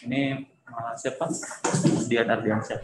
Ini siapa? Dian Ardiansyah.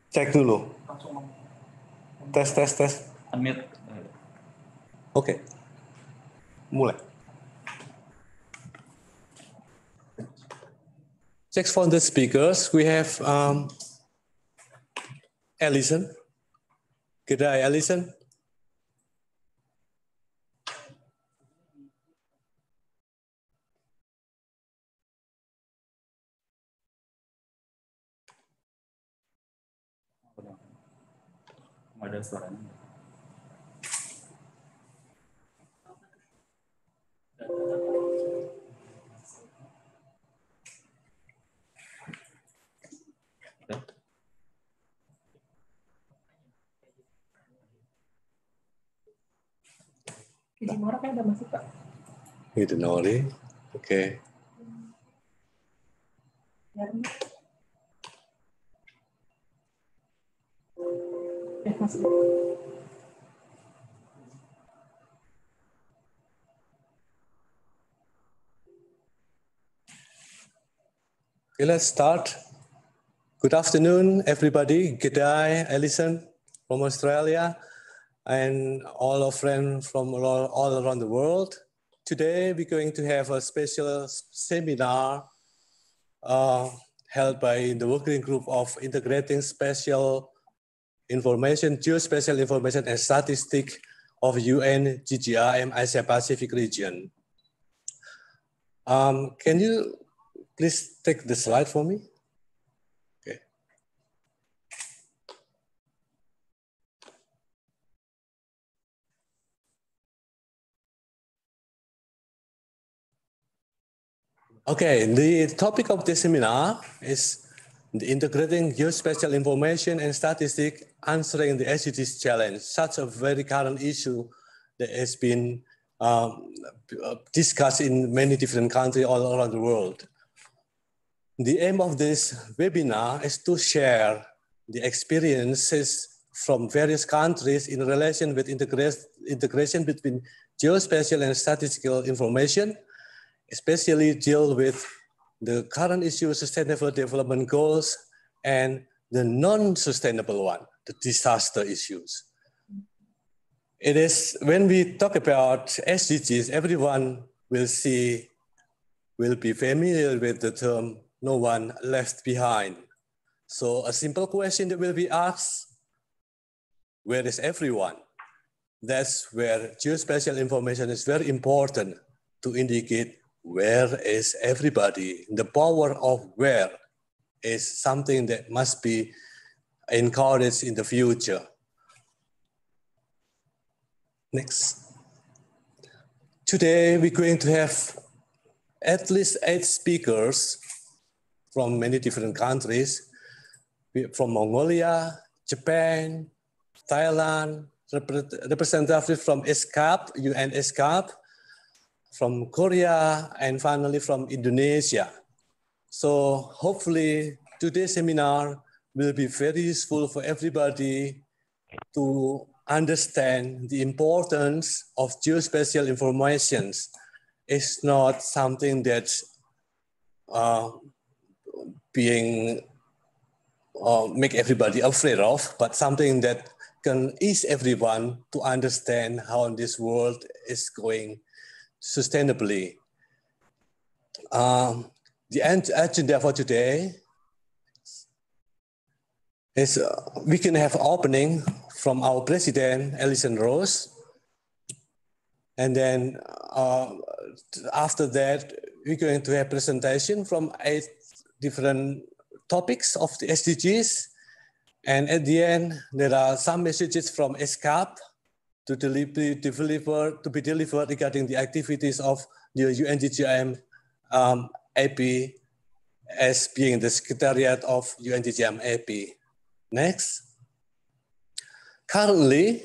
Cek dulu. Tes. Unmute. Oke. Mulai. Check for the speakers. We have Alison. Good day, Alison. Ada suaranya. Fujimura kan udah masuk, Pak. Hitoori. Oke. Masuk. Okay, let's start. Good afternoon, everybody. Good day, Alison from Australia, and all our friends from all around the world. Today, we're going to have a special seminar held by the working group of integrating spatial information, geospatial information and statistics of UN GGIM Asia Pacific region. Can you please take the slide for me? Okay. Okay, the topic of this seminar is the integrating geospatial information and statistics answering the SDGs challenge, such a very current issue that has been discussed in many different countries all around the world. The aim of this webinar is to share the experiences from various countries in relation with integration between geospatial and statistical information, especially deal with the current issue, sustainable development goals, and the non-sustainable one, the disaster issues. It is when we talk about SDGs, everyone will be familiar with the term "no one left behind." So a simple question that will be asked: where is everyone? That's where geospatial information is very important to indicate where is everybody. The power of where is something that must be encouraged in the future. Next. Today, we're going to have at least 8 speakers from many different countries, from Mongolia, Japan, Thailand, representative from ESCAP, UN ESCAP, from Korea, and finally from Indonesia. So hopefully today's seminar will be very useful for everybody to understand the importance of geospatial information. It's not something that's make everybody afraid of, but something that can ease everyone to understand how this world is going sustainably. The agenda for today is we can have opening from our president, Alison Rose. And then after that, we're going to have presentation from 8 different topics of the SDGs. And at the end, there are some messages from ESCAP to be delivered regarding the activities of the UNGGIM AP as being the secretariat of UNGGIM AP. Next. Currently,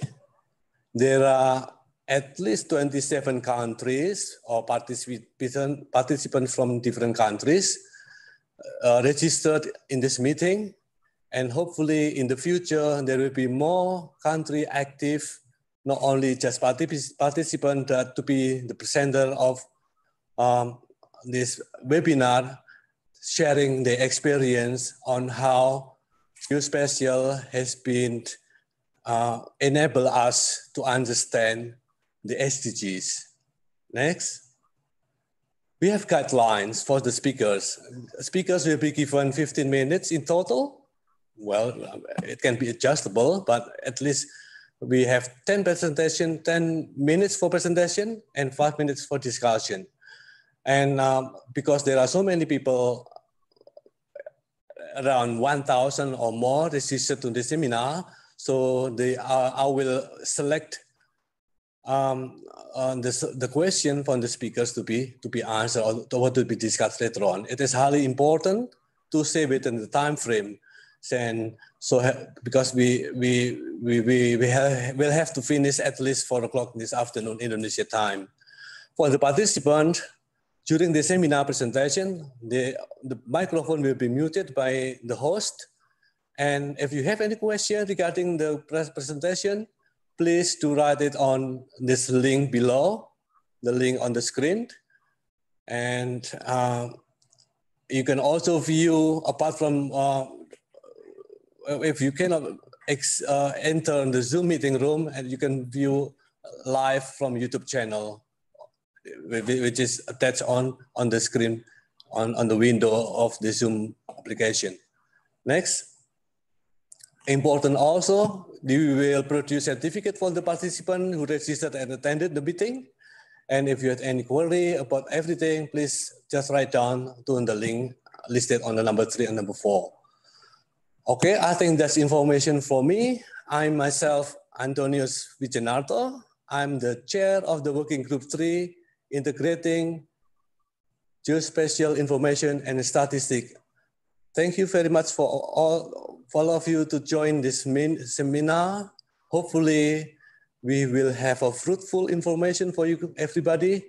there are at least 27 countries or participants from different countries registered in this meeting. And hopefully in the future, there will be more countries active, not only just participants, but to be the presenter of this webinar, sharing their experience on how Geospatial has been enable us to understand the SDGs. Next. We have guidelines for the speakers. Speakers will be given 15 minutes in total. Well, it can be adjustable, but at least we have 10 minutes for presentation and 5 minutes for discussion. And because there are so many people, around 1,000 or more registered to the seminar, so I will select the question from the speakers to be answered or what to be discussed later on. It is highly important to stay within the time frame. And so, because we will have to finish at least 4 o'clock this afternoon, Indonesia time. For the participant, during the seminar presentation, the microphone will be muted by the host. And if you have any question regarding the presentation, please do write it on this link below, the link on the screen. And you can also view, apart from, if you cannot enter the Zoom meeting room, and you can view live from YouTube channel, which is attached on the screen, on the window of the Zoom application. Next. Important also, we will produce certificate for the participant who registered and attended the meeting. And if you have any query about everything, please just write down to the link listed on the number 3 and number 4. Okay, I think that's information for me. I'm myself, Antonius Wijanarto. I'm the chair of the working group 3, integrating geospatial information and statistics. Thank you very much for all of you to join this seminar. Hopefully, we will have a fruitful information for you, everybody,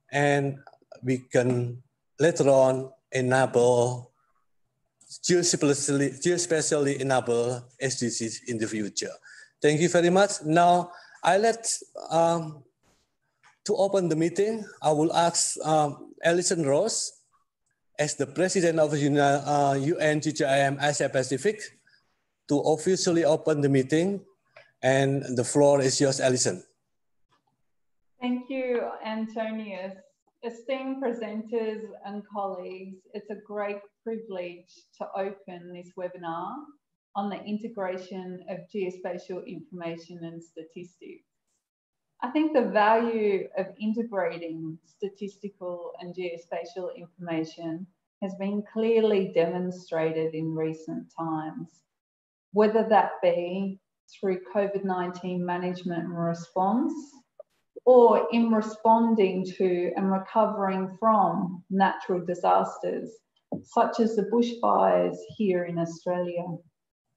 and we can later on enable geospatially enable SDGs in the future. Thank you very much. Now, to open the meeting, I will ask Alison Rose, as the president of UNGGIM Asia Pacific, to officially open the meeting, and the floor is yours, Alison. Thank you, Antonius. Esteemed presenters and colleagues, it's a great privilege to open this webinar on the integration of geospatial information and statistics. I think the value of integrating statistical and geospatial information has been clearly demonstrated in recent times, whether that be through COVID-19 management and response, or in responding to and recovering from natural disasters, such as the bushfires here in Australia.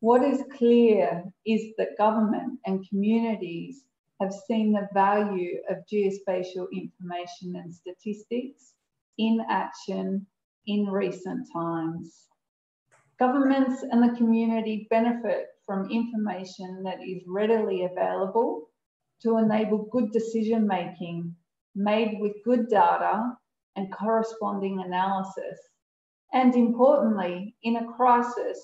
What is clear is that government and communities have seen the value of geospatial information and statistics in action in recent times. Governments and the community benefit from information that is readily available to enable good decision making made with good data and corresponding analysis. And importantly, in a crisis,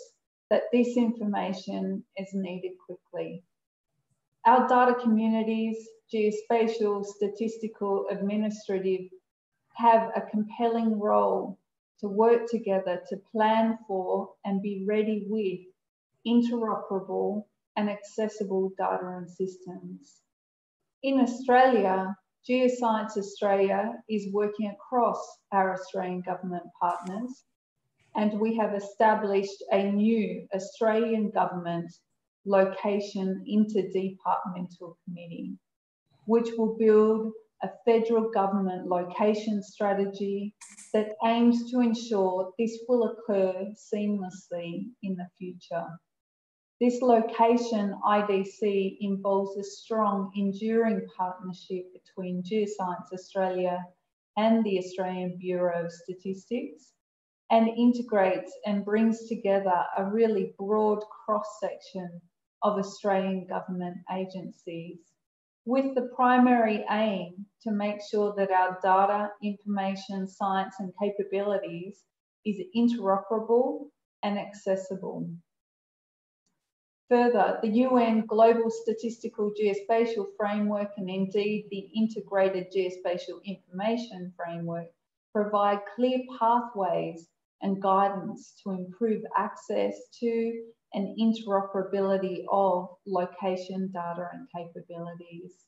that this information is needed quickly. Our data communities, geospatial, statistical, administrative, have a compelling role to work together to plan for and be ready with interoperable and accessible data and systems. In Australia, Geoscience Australia is working across our Australian government partners, and we have established a new Australian government location interdepartmental committee, which will build a federal government location strategy that aims to ensure this will occur seamlessly in the future. This location IDC involves a strong, enduring partnership between Geoscience Australia and the Australian Bureau of Statistics, and integrates and brings together a really broad cross-section of Australian government agencies, with the primary aim to make sure that our data, information, science and capabilities is interoperable and accessible. Further, the UN Global Statistical Geospatial Framework and indeed the Integrated Geospatial Information Framework provide clear pathways and guidance to improve access to and interoperability of location data and capabilities.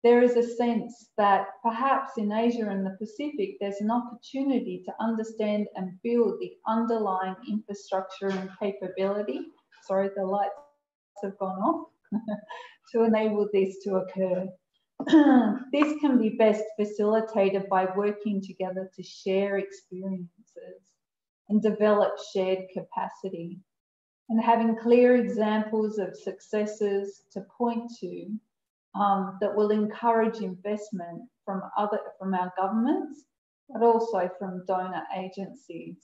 There is a sense that perhaps in Asia and the Pacific, there's an opportunity to understand and build the underlying infrastructure and capability. Sorry, the lights have gone off to enable this to occur. This can be best facilitated by working together to share experiences and develop shared capacity, and having clear examples of successes to point to that will encourage investment from our governments, but also from donor agencies.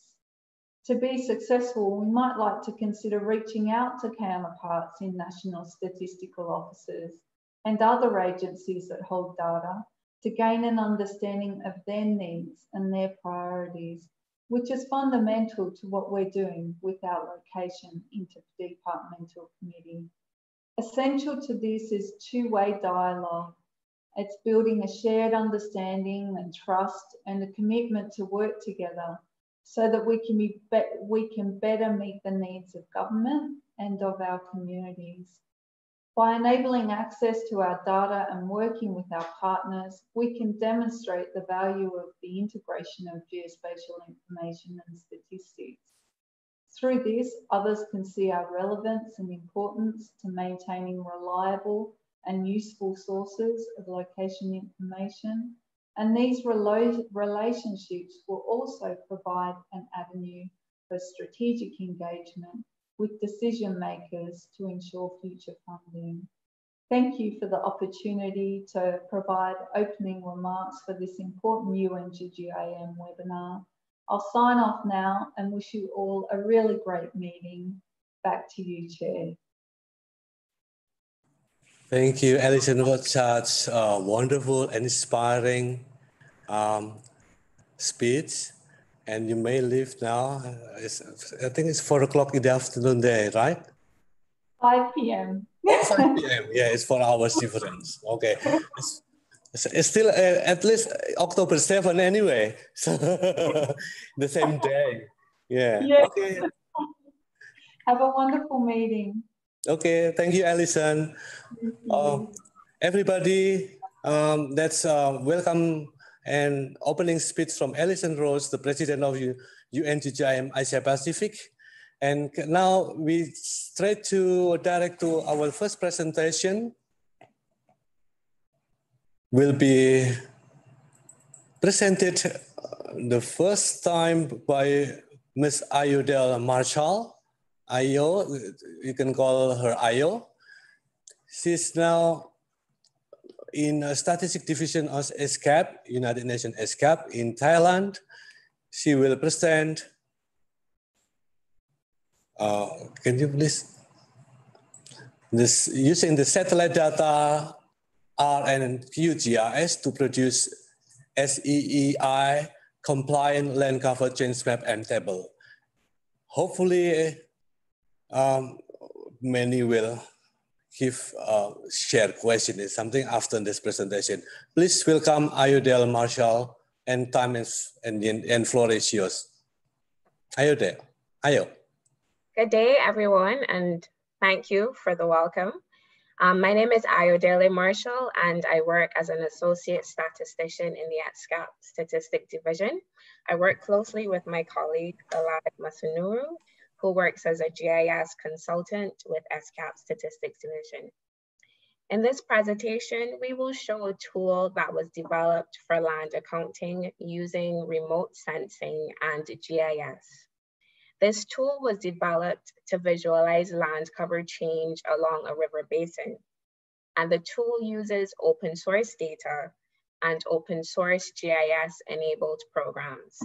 To be successful, we might like to consider reaching out to counterparts in national statistical offices and other agencies that hold data to gain an understanding of their needs and their priorities, which is fundamental to what we're doing with our location interdepartmental committee. Essential to this is two-way dialogue. It's building a shared understanding and trust and a commitment to work together so that we can better meet the needs of government and of our communities. By enabling access to our data and working with our partners, we can demonstrate the value of the integration of geospatial information and statistics. Through this, others can see our relevance and importance to maintaining reliable and useful sources of location information, and these relationships will also provide an avenue for strategic engagement with decision makers to ensure future funding. Thank you for the opportunity to provide opening remarks for this important UN GGIM webinar. I'll sign off now and wish you all a really great meeting. Back to you, Chair. Thank you, Alison, for such a wonderful and inspiring speech. And you may leave now. I think it's 4 o'clock in the afternoon there, right? 5 p.m. Oh, 5 p.m. Yeah, it's 4 hours difference. Okay. It's still at least October 7 anyway. So the same day. Yeah. Yes. Okay. Have a wonderful meeting. Okay. Thank you, Alison. Thank you. Everybody, that's welcome and opening speech from Alison Rose, the president of UNGGIM Asia Pacific. And now we straight to direct to our first presentation. Will be presented the first time by Ms. Ayodele Marshall. Ayo, you can call her Ayo. She's now in a statistic division of ESCAP, United Nations ESCAP in Thailand. She will present, can you please, this using the satellite data R and QGIS to produce SEEI compliant land cover change map and table. Hopefully, many will share questions, something after this presentation. Please welcome Ayodele Marshall, and time is, and floor is yours. Ayodele, Ayo. Good day, everyone, and thank you for the welcome. My name is Ayodele Marshall, and I work as an associate statistician in the ESCAP Statistic Division. I work closely with my colleague, Alad Masunuru, who works as a GIS consultant with ESCAP Statistics Division. In this presentation, we will show a tool that was developed for land accounting using remote sensing and GIS. This tool was developed to visualize land cover change along a river basin. And the tool uses open source data and open source GIS enabled programs.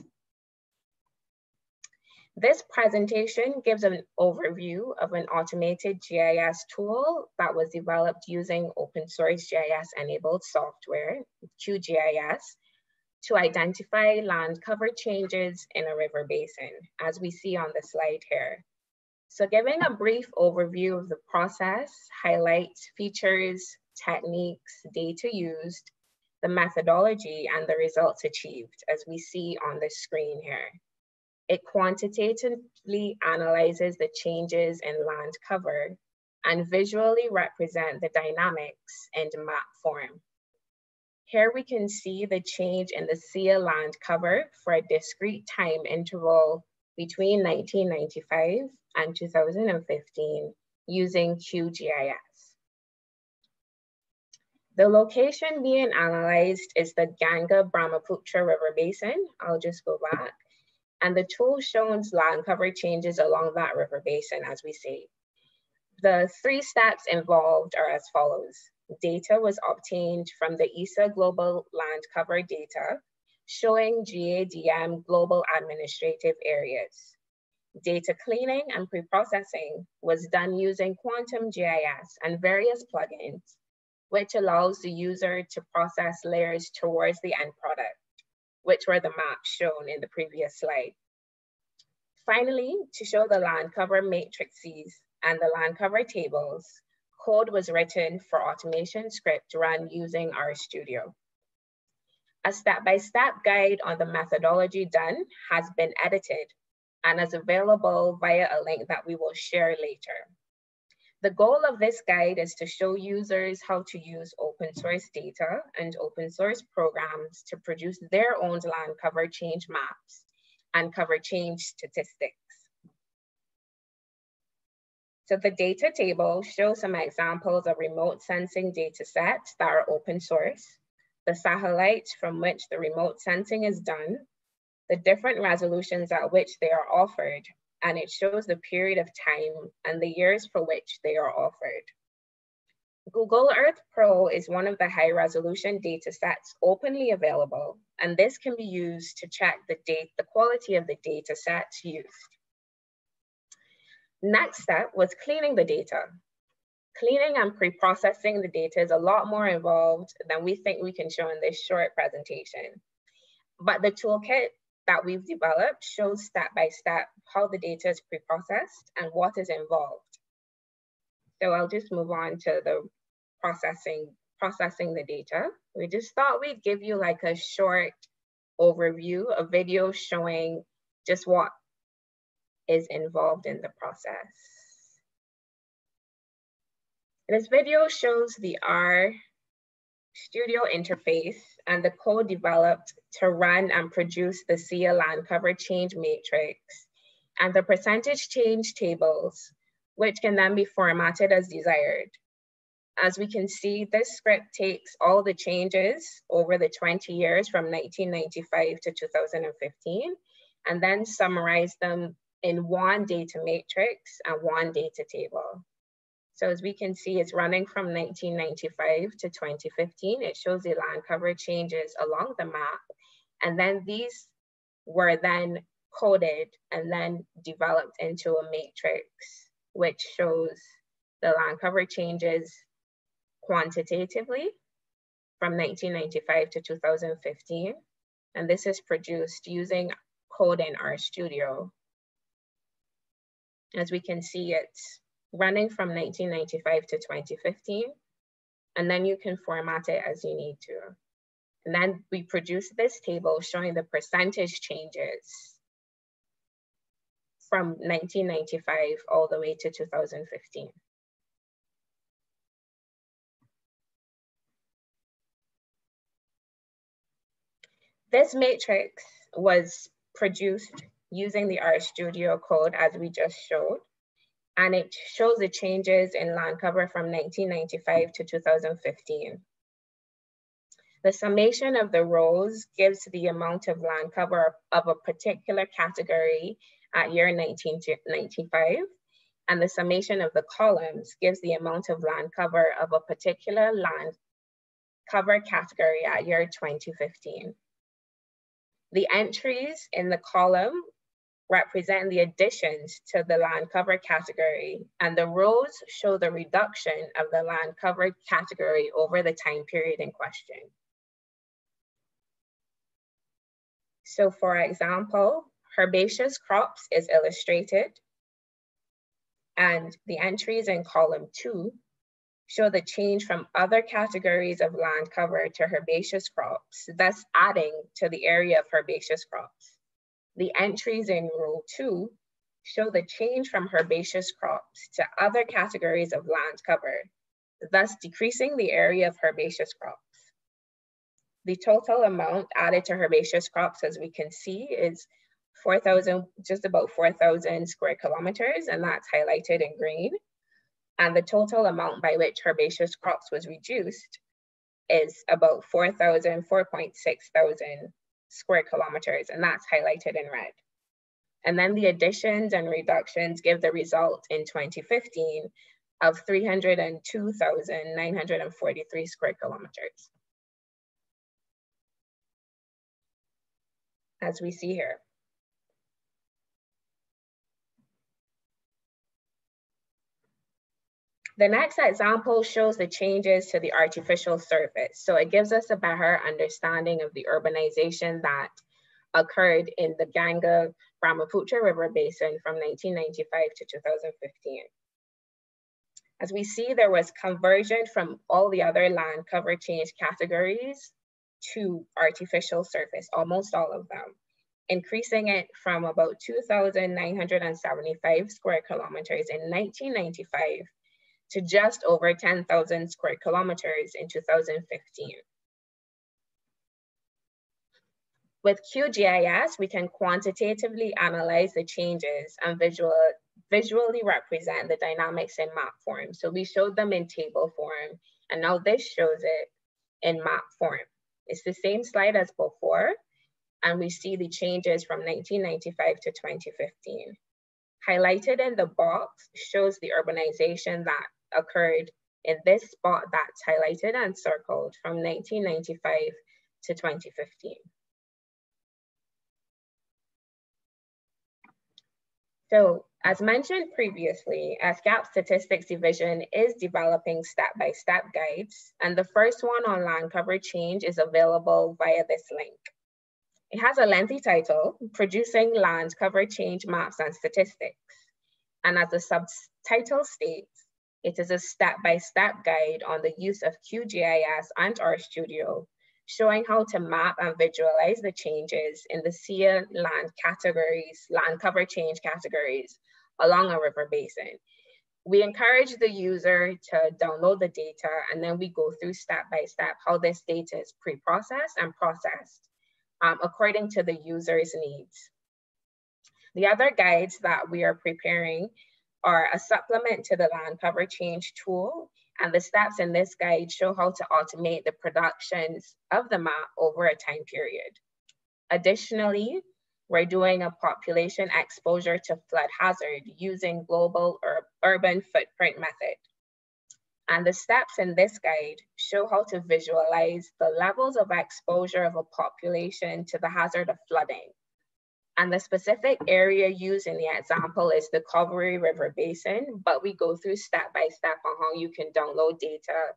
This presentation gives an overview of an automated GIS tool that was developed using open source GIS enabled software, QGIS, to identify land cover changes in a river basin, as we see on the slide here. So giving a brief overview of the process, highlights features, techniques, data used, the methodology, and the results achieved, as we see on the screen here. It quantitatively analyzes the changes in land cover and visually represent the dynamics in map form. Here we can see the change in the SEA land cover for a discrete time interval between 1995 and 2015 using QGIS. The location being analyzed is the Ganga-Brahmaputra River Basin. I'll just go back. And the tool shows land cover changes along that river basin, as we see. The 3 steps involved are as follows. Data was obtained from the ESA Global Land Cover data, showing GADM global administrative areas. Data cleaning and pre-processing was done using Quantum GIS and various plugins, which allows the user to process layers towards the end product, which were the maps shown in the previous slide. Finally, to show the land cover matrices and the land cover tables, code was written for automation script run using RStudio. A step-by-step guide on the methodology done has been edited and is available via a link that we will share later. The goal of this guide is to show users how to use open source data and open source programs to produce their own land cover change maps and cover change statistics. So the data table shows some examples of remote sensing data sets that are open source, the satellites from which the remote sensing is done, the different resolutions at which they are offered, and it shows the period of time and the years for which they are offered. Google Earth Pro is one of the high resolution data sets openly available, and this can be used to check the quality of the data sets used. Next step was cleaning the data. Cleaning and pre-processing the data is a lot more involved than we think we can show in this short presentation. But the toolkit that we've developed shows step-by-step how the data is pre-processed and what is involved. So I'll just move on to the processing processing the data. We just thought we'd give you like a short overview, a video showing just what is involved in the process. This video shows the R Studio interface and the code developed to run and produce the SIA land cover change matrix and the percentage change tables, which can then be formatted as desired. As we can see, this script takes all the changes over the 20 years from 1995 to 2015, and then summarize them in one data matrix and one data table. So as we can see, it's running from 1995 to 2015. It shows the land cover changes along the map. And then these were then coded and then developed into a matrix, which shows the land cover changes quantitatively from 1995 to 2015. And this is produced using code in RStudio. As we can see, it's running from 1995 to 2015, and then you can format it as you need to. And then we produce this table showing the percentage changes from 1995 all the way to 2015. This matrix was produced using the RStudio code as we just showed. And it shows the changes in land cover from 1995 to 2015. The summation of the rows gives the amount of land cover of a particular category at year 1995, and the summation of the columns gives the amount of land cover of a particular land cover category at year 2015. The entries in the column represent the additions to the land cover category, and the rows show the reduction of the land cover category over the time period in question. So for example, herbaceous crops is illustrated, and the entries in column 2 show the change from other categories of land cover to herbaceous crops, thus adding to the area of herbaceous crops. The entries in row 2 show the change from herbaceous crops to other categories of land cover, thus decreasing the area of herbaceous crops. The total amount added to herbaceous crops, as we can see, is 4,000, just about 4,000 square kilometers, and that's highlighted in green. And the total amount by which herbaceous crops was reduced is about 4,000, 4.6 thousand square kilometers, and that's highlighted in red. And then the additions and reductions give the result in 2015 of 302,943 square kilometers, as we see here. The next example shows the changes to the artificial surface. So it gives us a better understanding of the urbanization that occurred in the Ganga-Brahmaputra River Basin from 1995 to 2015. As we see, there was conversion from all the other land cover change categories to artificial surface, almost all of them, increasing it from about 2,975 square kilometers in 1995 to just over 10,000 square kilometers in 2015. With QGIS, we can quantitatively analyze the changes and visually represent the dynamics in map form. So we showed them in table form, and now this shows it in map form. It's the same slide as before, and we see the changes from 1995 to 2015. Highlighted in the box shows the urbanization that occurred in this spot that's highlighted and circled from 1995 to 2015. So as mentioned previously, ESCAP Statistics Division is developing step-by-step guides, and the first one on land cover change is available via this link. It has a lengthy title, Producing Land Cover Change Maps and Statistics. And as the subtitle states, It is a step-by-step guide on the use of QGIS and RStudio, showing how to map and visualize the changes in the SIA land categories, land cover change categories along a river basin. We encourage the user to download the data, and then we go through step-by-step how this data is pre-processed and processed according to the user's needs. The other guides that we are preparing are a supplement to the land cover change tool, and the steps in this guide show how to automate the productions of the map over a time period. Additionally, we're doing a population exposure to flood hazard using global urban footprint method. And the steps in this guide show how to visualize the levels of exposure of a population to the hazard of flooding. And the specific area used in the example is the Hitoori River Basin, but we go through step by step on how you can download data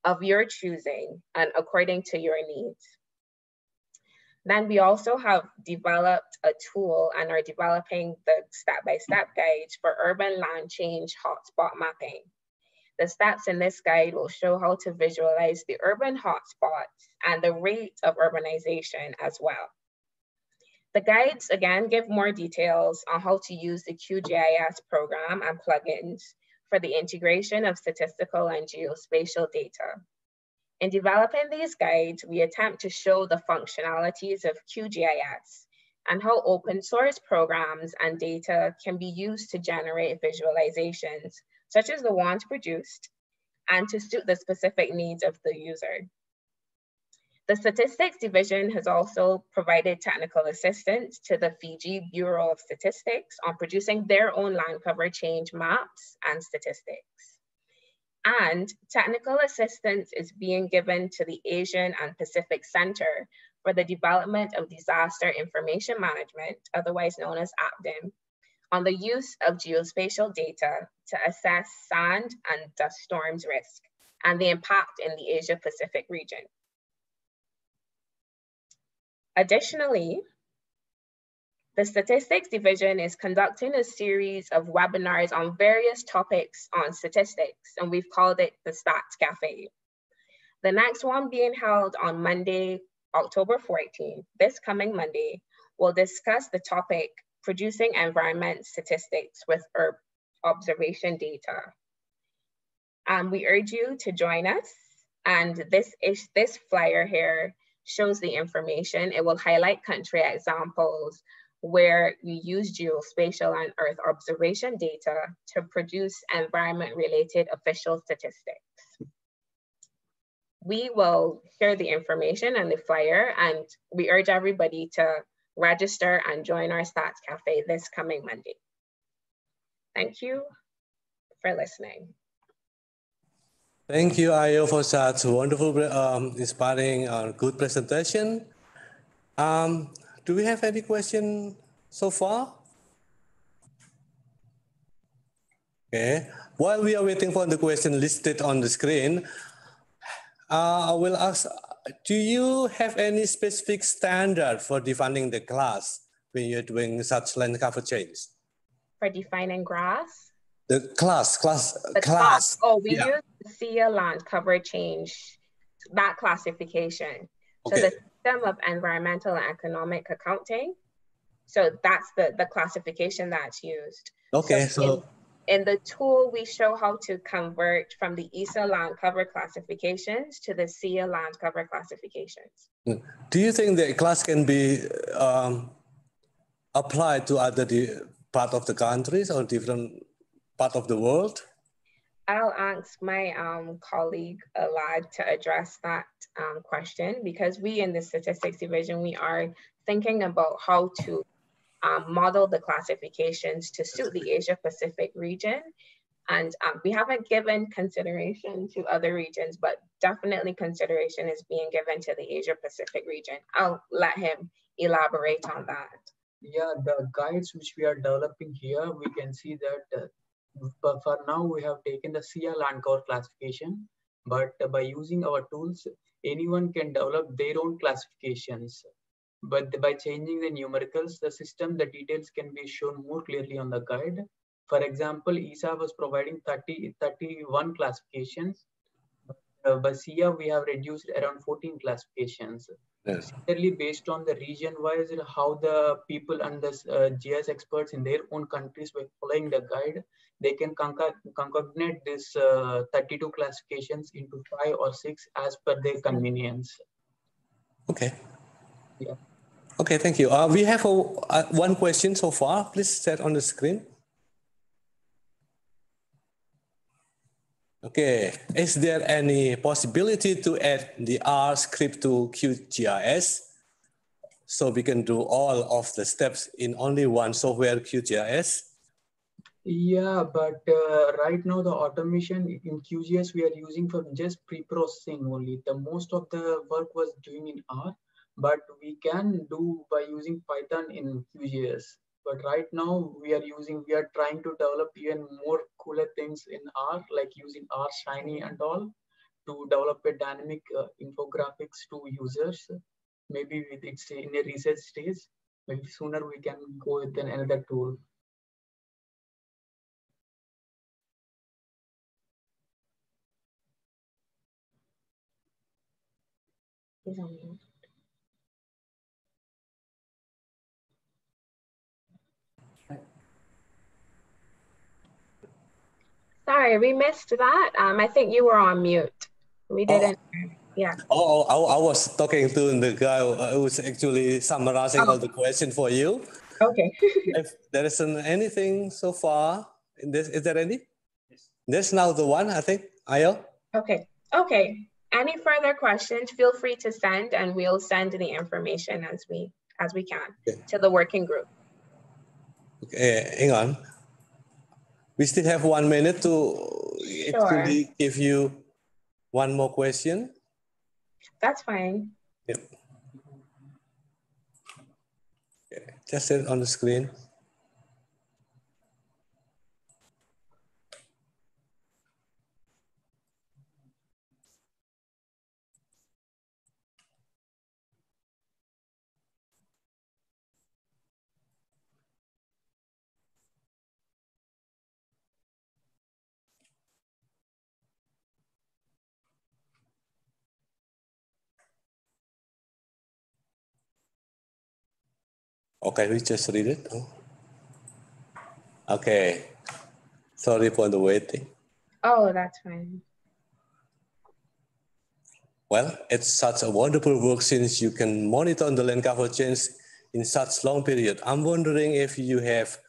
of your choosing and according to your needs. Then we also have developed a tool and are developing the step-by-step guides for urban land change hotspot mapping. The steps in this guide will show how to visualize the urban hotspots and the rate of urbanization as well. The guides, again, give more details on how to use the QGIS program and plugins for the integration of statistical and geospatial data. In developing these guides, we attempt to show the functionalities of QGIS and how open source programs and data can be used to generate visualizations, such as the ones produced, and to suit the specific needs of the user. The Statistics Division has also provided technical assistance to the Fiji Bureau of Statistics on producing their own land cover change maps and statistics. And technical assistance is being given to the Asian and Pacific Center for the development of disaster information management, otherwise known as APDIM, on the use of geospatial data to assess sand and dust storms risk and the impact in the Asia Pacific region. Additionally, the Statistics Division is conducting a series of webinars on various topics on statistics, and we've called it the Stats Cafe. The next one being held on Monday, October 14th, this coming Monday, will discuss the topic, producing environment statistics with Earth observation data. We urge you to join us, and this flyer here shows the information. It will highlight country examples where we use geospatial and Earth observation data to produce environment-related official statistics. We will share the information and the flyer, and we urge everybody to register and join our Stats Cafe this coming Monday. Thank you for listening. Thank you, Ayo, for such wonderful, inspiring, good presentation. Do we have any question so far? Okay. While we are waiting for the question listed on the screen, I will ask, do you have any specific standard for defining the class when you're doing such land cover change? For defining grass? The class. Oh, we use the SIA land cover change, that classification. Okay. So the system of environmental and economic accounting. So that's the classification that's used. Okay, so in the tool, we show how to convert from the ESA land cover classifications to the SIA land cover classifications. Do you think the class can be applied to other part of the countries or different part of the world? I'll ask my colleague Alad to address that question, because we in the Statistics Division, we are thinking about how to model the classifications to suit the Asia Pacific region. And we haven't given consideration to other regions, but definitely consideration is being given to the Asia Pacific region. I'll let him elaborate on that. Yeah, the guides which we are developing here, we can see that for now we have taken the SIA land cover classification, but by using our tools, anyone can develop their own classifications. But by changing the numericals, the details can be shown more clearly on the guide. For example, ESA was providing 31 classifications. But SIA, we have reduced around 14 classifications. Yes. Similarly, based on the region-wise, how the people and the GIS experts in their own countries were following the guide, they can concatenate this 32 classifications into 5 or 6 as per their convenience. Okay. Yeah. Okay, thank you. We have one question so far. Please set on the screen. Okay, is there any possibility to add the R script to QGIS so we can do all of the steps in only one software, QGIS? Yeah, but right now the automation in QGIS we are using for just pre-processing only. The most of the work was doing in R, but we can do by using Python in QGIS. But right now we are trying to develop even more cooler things in R, like using R Shiny and all to develop a dynamic infographics to users. Maybe it's in a research stage. Maybe sooner we can go with another tool. Sorry, we missed that. I think you were on mute. We didn't. Yeah. I was talking to the guy who was actually summarizing all the questions for you. Okay. If there isn't anything so far in this, is there any? Yes. There's now the one, I think, Ayo. Okay. Okay. Any further questions, feel free to send and we'll send the information as we can to the working group. Okay, hang on. We still have 1 minute to actually give you one more question. That's fine. Yep. Okay. Just set it on the screen. Okay, we just read it. Okay. Sorry for the waiting. Oh, that's fine. Well, it's such a wonderful work since you can monitor the land cover change in such long period. I'm wondering if you have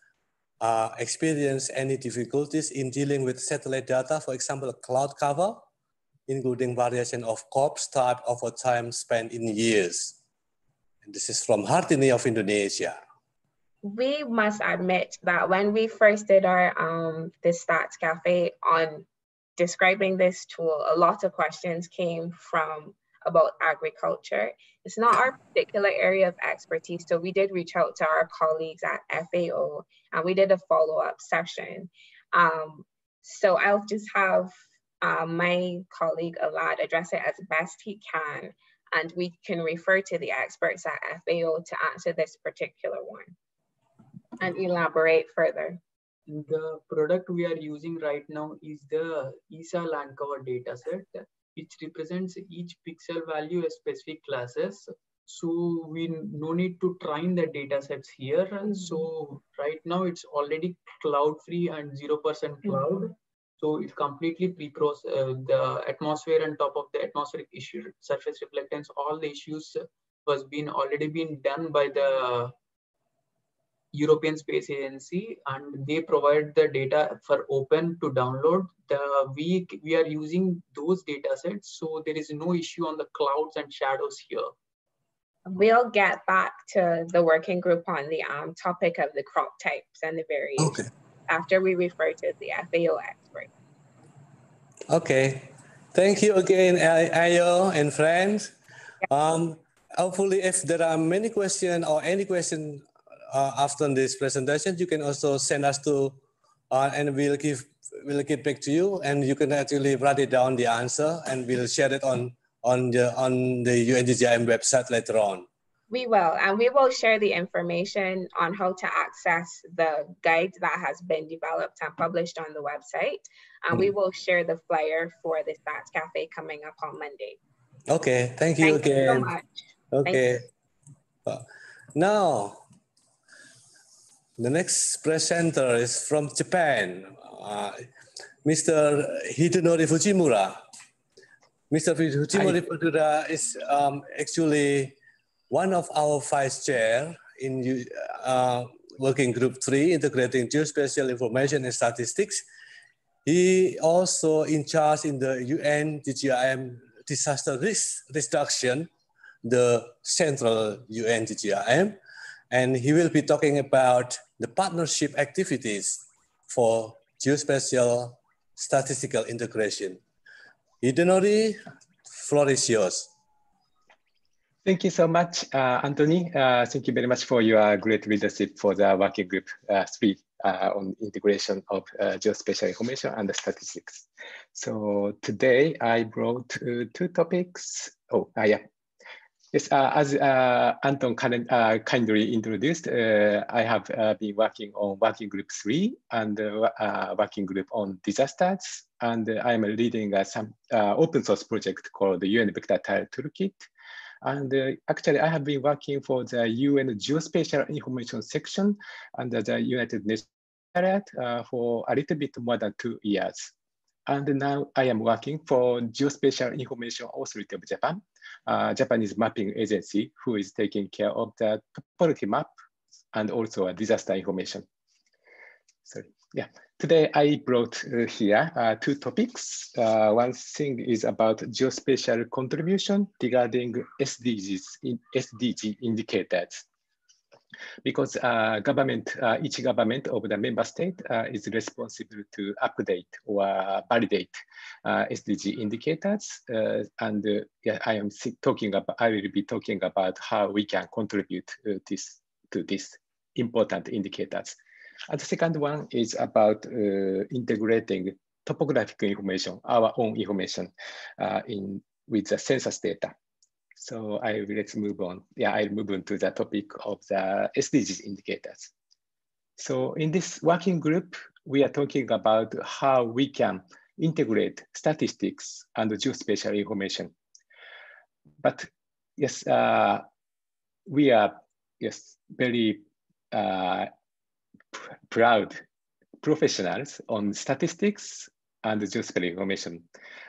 experienced any difficulties in dealing with satellite data, for example, cloud cover, including variation of corps type over time spent in years. And this is from Hartini of Indonesia. We must admit that when we first did our the Stats Cafe on describing this tool, a lot of questions came from about agriculture. It's not our particular area of expertise, so we did reach out to our colleagues at FAO and we did a follow-up session. So I'll just have my colleague Alad address it as best he can, and we can refer to the experts at FAO to answer this particular one and elaborate further. The product we are using right now is the ESA land cover dataset, which represents each pixel value as specific classes. So we no need to train the datasets here. So right now it's already cloud free and 0% cloud. So it's completely pre-processed. The atmosphere and top of the atmospheric issue, surface reflectance, all the issues was already been done by the European Space Agency, and they provide the data for open to download. We are using those data sets, so there is no issue on the clouds and shadows here. We'll get back to the working group on the topic of the crop types and the variations after we refer to the FAO expert. Okay, thank you again, Ayo and friends. Hopefully, if there are many questions or any question after this presentation, you can also send us to, and we'll get back to you, and you can actually write it down the answer, and we'll share it on the UNGGIM website later on. We will, and we will share the information on how to access the guide that has been developed and published on the website. And we will share the flyer for the Stats Cafe coming up on Monday. Okay, thank you Thank you again. so much. Okay. Now, the next presenter is from Japan, Mr. Hitoori Fujimura. Mr. Fujimura is actually one of our vice chair in working group 3, integrating geospatial information and statistics. He also in charge in the UN GGIM disaster risk reduction, the central UN GGIM, and he will be talking about the partnership activities for geospatial statistical integration. Hitoori, floor is yours. Thank you so much, Anthony. Thank you very much for your great leadership for the working group 3 on integration of geospatial information and statistics. So today I brought 2 topics. Yes, as Anton kindly introduced, I have been working on working group 3 and working group on disasters. And I'm leading some open source project called the UN Vector Tile Toolkit. And actually, I have been working for the UN Geospatial Information section under the United Nations for a little bit more than 2 years. And now I am working for Geospatial Information Authority of Japan, Japanese mapping agency who is taking care of the topography map and also disaster information. Sorry, yeah. Today I brought here 2 topics. One thing is about geospatial contribution regarding SDG indicators. Because each government of the member state is responsible to update or validate SDG indicators. Yeah, I will be talking about how we can contribute to these important indicators. And the second one is about integrating topographic information, our own information, with the census data. So let's move on. Yeah, I'll move on to the topic of the SDGs indicators. So in this working group, we are talking about how we can integrate statistics and geospatial information. But yes, we are very proud professionals on statistics and geospatial information.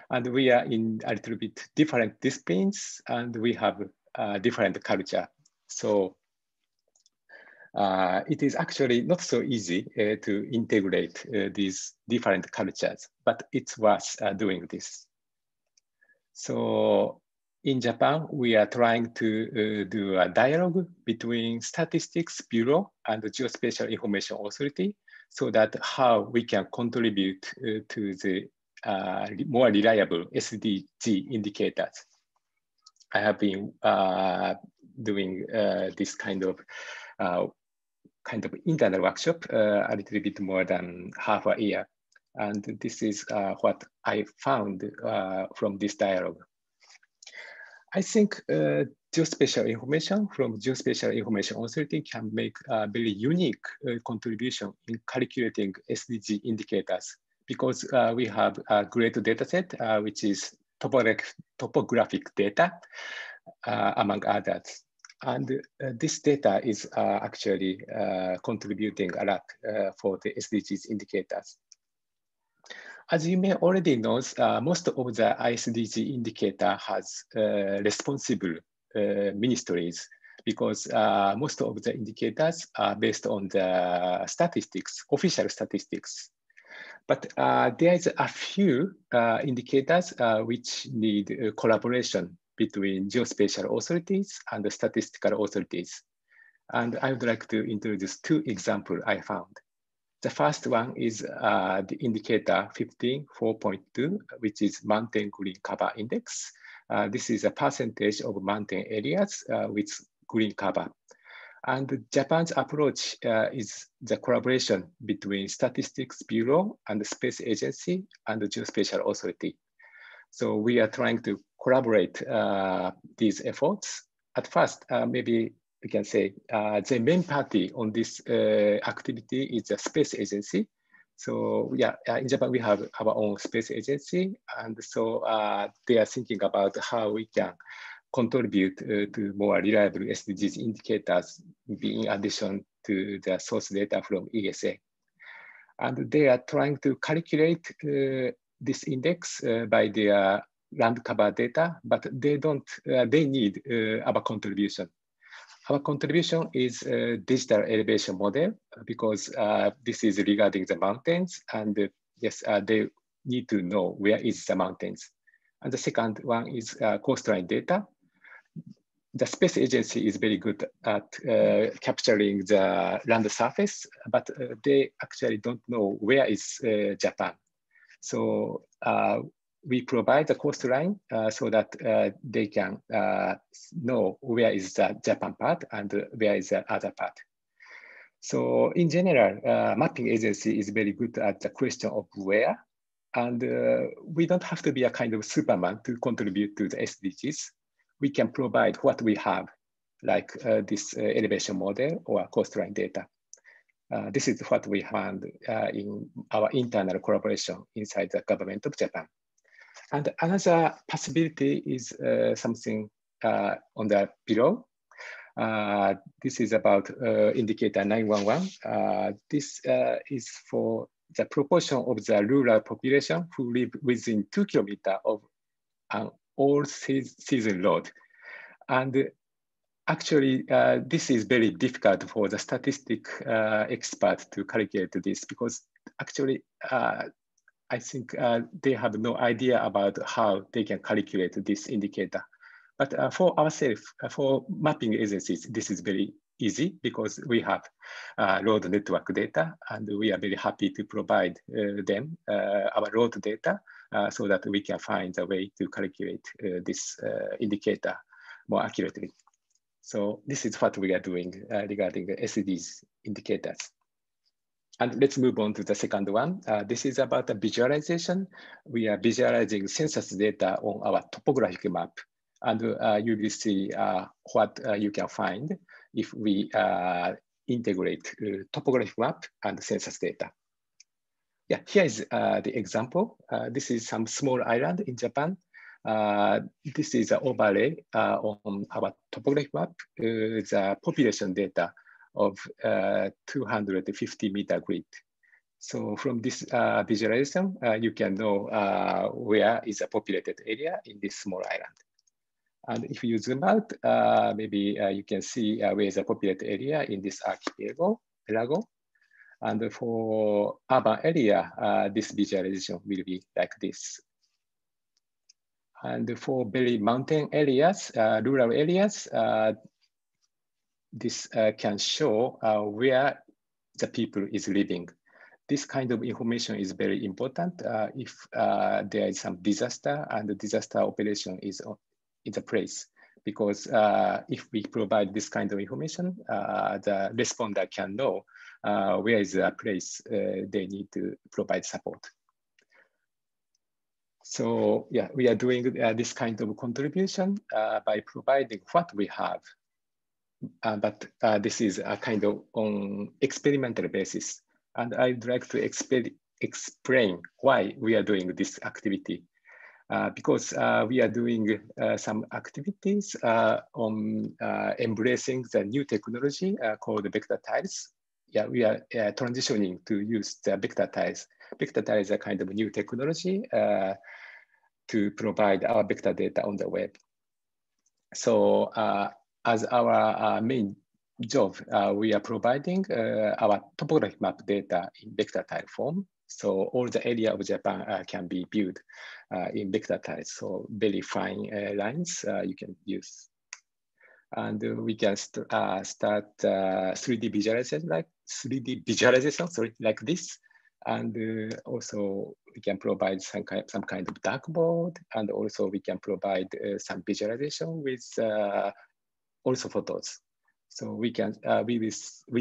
And we are in a little bit different disciplines and we have a different culture. So it is actually not so easy to integrate these different cultures, but it's worth doing this. So in Japan, we are trying to do a dialogue between Statistics Bureau and the Geospatial Information Authority so that how we can contribute to the more reliable SDG indicators. I have been doing this kind of internal workshop a little bit more than half a year. And this is what I found from this dialogue. I think geospatial information from Geospatial Information Authority can make a very unique contribution in calculating SDG indicators because we have a great data set, which is topographic data, among others. And this data is actually contributing a lot for the SDGs indicators. As you may already know, most of the ISDG indicator has responsible ministries because most of the indicators are based on the statistics, official statistics. But there is a few indicators which need collaboration between geospatial authorities and the statistical authorities. And I would like to introduce 2 examples I found. The first one is the indicator 15.4.2, which is mountain green cover index. This is a percentage of mountain areas with green cover. And Japan's approach is the collaboration between Statistics Bureau and the Space Agency and the Geospatial Authority. So we are trying to collaborate these efforts at first, maybe we can say the main party on this activity is the space agency. So yeah, in Japan, we have our own space agency. And so they are thinking about how we can contribute to more reliable SDGs indicators in addition to the source data from ESA. And they are trying to calculate this index by their land cover data, but they don't, they need our contribution. Our contribution is a digital elevation model because this is regarding the mountains, and yes, they need to know where is the mountains. And the second one is coastline data. The space agency is very good at capturing the land surface, but they actually don't know where is Japan. So we provide the coastline so that they can know where is the Japan part and where is the other part. So in general, mapping agency is very good at the question of where, and we don't have to be a kind of Superman to contribute to the SDGs. We can provide what we have, like this elevation model or coastline data. This is what we found in our internal collaboration inside the government of Japan. And another possibility is something on the below. This is about indicator 911. This is for the proportion of the rural population who live within 2 kilometers of an all-season road. And actually, this is very difficult for the statistic expert to calculate this because actually, I think they have no idea about how they can calculate this indicator. But for ourselves, for mapping agencies, this is very easy because we have road network data, and we are very happy to provide them our road data so that we can find a way to calculate this indicator more accurately. So this is what we are doing regarding the SDGs indicators. And let's move on to the second one. This is about the visualization. We are visualizing census data on our topographic map. And you will see what you can find if we integrate topographic map and census data. Yeah, here is the example. This is some small island in Japan. This is an overlay on our topographic map, the population data of 250 meter grid. So from this visualization, you can know where is a populated area in this small island. And if you zoom out, maybe you can see where is a populated area in this archipelago. And for urban area, this visualization will be like this. And for very mountain areas, rural areas, this can show where the people is living. This kind of information is very important if there is some disaster and the disaster operation is in the place. Because if we provide this kind of information, the responder can know where is the place they need to provide support. So yeah, we are doing this kind of contribution by providing what we have. But this is a kind of on experimental basis. And I'd like to explain why we are doing this activity. Because we are doing some activities on embracing the new technology called vector tiles. Yeah, we are transitioning to use the vector tiles. Vector tiles is a kind of new technology to provide our vector data on the web. So as our main job, we are providing our topographic map data in vector tile form. So all the area of Japan can be viewed in vector tiles. So very fine lines you can use. And we can start 3D visualization, like this. And also we can provide some kind of dartboard, and also we can provide some visualization with also photos. So we can we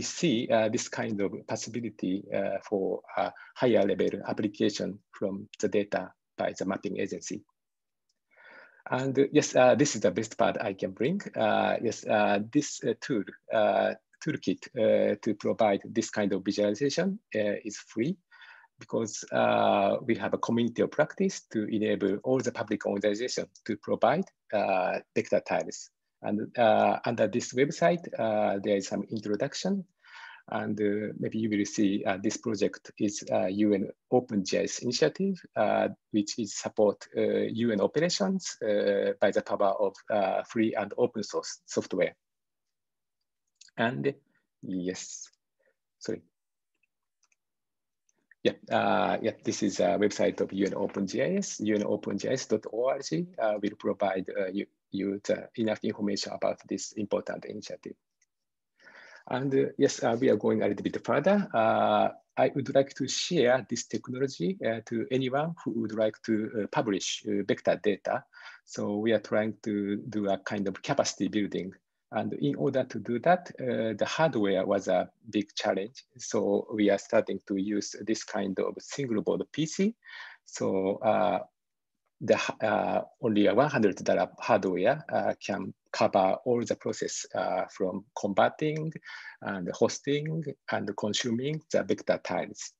see this kind of possibility for a higher level application from the data by the mapping agency. And yes, this is the best part I can bring. Yes, this toolkit to provide this kind of visualization is free, because we have a community of practice to enable all the public organizations to provide vector tiles. And under this website, there is some introduction. And maybe you will see this project is UN OpenGIS initiative, which is support UN operations by the power of free and open source software. And yes, sorry. Yeah, this is a website of UN OpenGIS, unopengis.org will provide you enough information about this important initiative. And yes, we are going a little bit further. I would like to share this technology to anyone who would like to publish vector data. So we are trying to do a kind of capacity building. And in order to do that, the hardware was a big challenge. So we are starting to use this kind of single board PC. So only a $100 hardware can cover all the process from converting and hosting and consuming the vector tiles.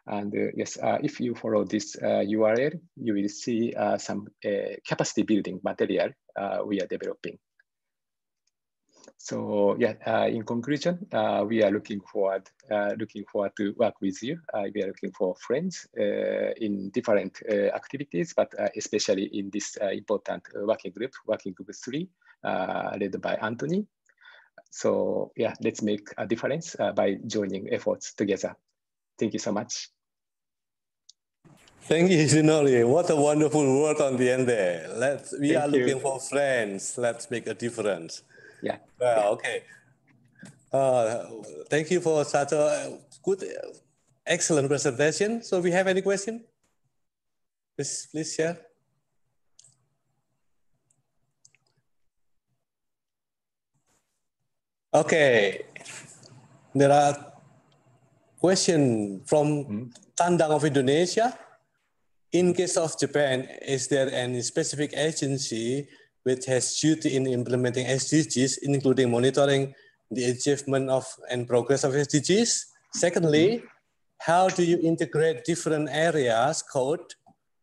And yes, if you follow this URL, you will see some capacity building material we are developing. So yeah, in conclusion, we are looking forward to work with you. We are looking for friends in different activities, but especially in this important working group 3, led by Anthony. So yeah, let's make a difference by joining efforts together. Thank you so much. Thank you, Hitoori. What a wonderful word on the end there. We are looking for friends. Let's make a difference. Yeah. Well, okay. Thank you for such a good, excellent presentation. So we have any question? Please share. Okay. There are questions from Tandang of Indonesia. In case of Japan, is there any specific agency which has duty in implementing SDGs, including monitoring the achievement of and progress of SDGs? Secondly, how do you integrate different areas code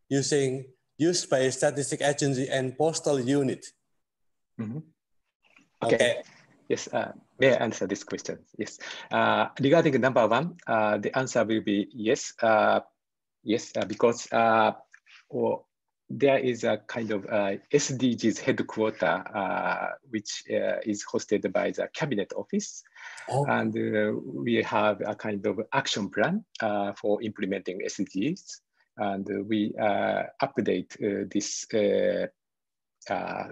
using Geospatial Statistic Agency and Postal Unit? Okay. Yes, may I answer this question? Yes. Regarding number 1, the answer will be yes. Yes, because there is a kind of SDGs headquarter, which is hosted by the Cabinet Office. And we have a kind of action plan for implementing SDGs. And we update this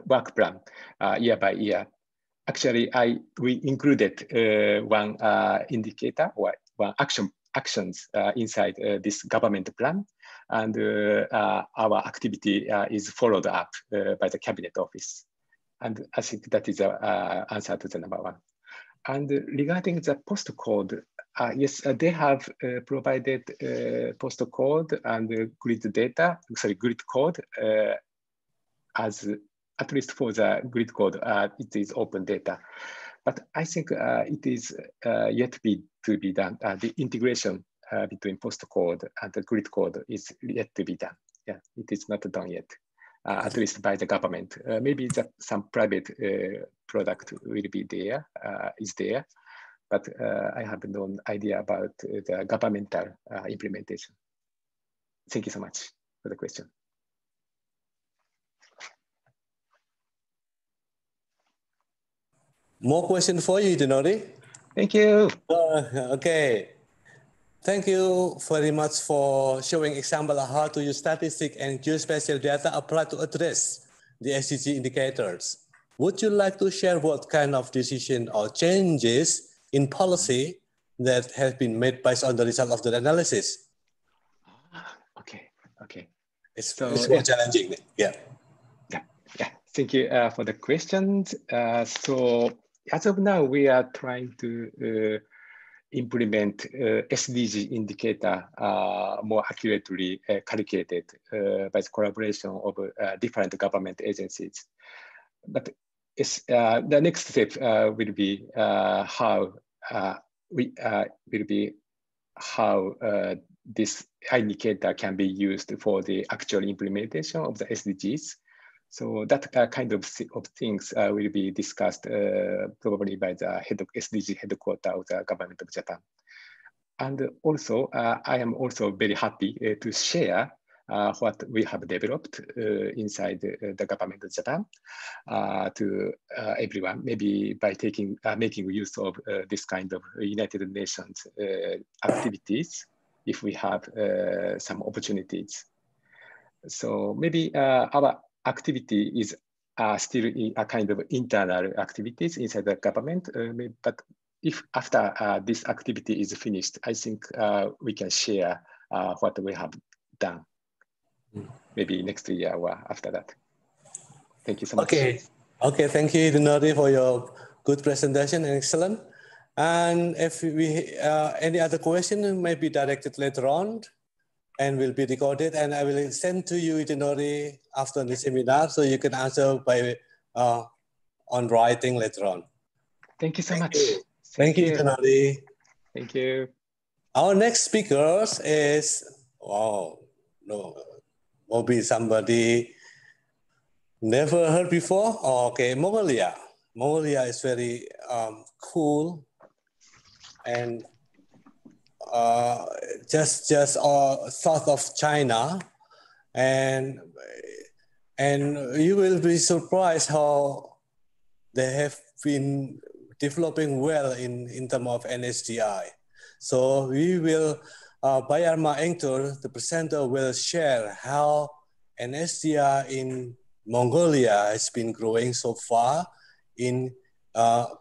work plan year by year. Actually, we included one indicator or one actions inside this government plan, and our activity is followed up by the Cabinet Office. And I think that is the answer to the number 1. And regarding the post code, yes, they have provided post code and grid data, grid code as at least for the grid code, it is open data. But I think it is yet to be done. The integration between post code and the grid code is yet to be done. Yeah, it is not done yet, at least by the government. Maybe some private product will be there, but I have no idea about the governmental implementation. Thank you so much for the question. More question for you, Hitoori. Thank you. Okay. Thank you very much for showing example of how to use statistic and geospatial data applied to address the SDG indicators. Would you like to share what kind of decision or changes in policy that have been made based on the result of the analysis? Okay. It's more challenging. Yeah. Thank you for the questions. So as of now, we are trying to implement SDG indicator more accurately calculated by the collaboration of different government agencies. But the next step will be how this indicator can be used for the actual implementation of the SDGs. So that kind of things will be discussed probably by the head of SDG headquarters of the government of Japan. And also, I am also very happy to share what we have developed inside the government of Japan to everyone, maybe by making use of this kind of United Nations activities, if we have some opportunities. So maybe our activity is still a kind of internal activities inside the government, but if after this activity is finished, I think we can share what we have done, maybe next year or after that. Thank you so much. Okay, thank you, Hitoori, for your good presentation, excellent. And if we any other question may be directed later on and will be recorded, and I will send to you, Hitoori, after the seminar, so you can answer by on writing later on. Thank you so much. Thank you, Hitoori. Thank you. Our next speaker is, will be somebody never heard before. Okay, Mongolia. Mongolia is very cool and just south of China, and you will be surprised how they have been developing well in terms of NSDI. So we will, Bayarma Engtor, the presenter, will share how NSDI in Mongolia has been growing so far in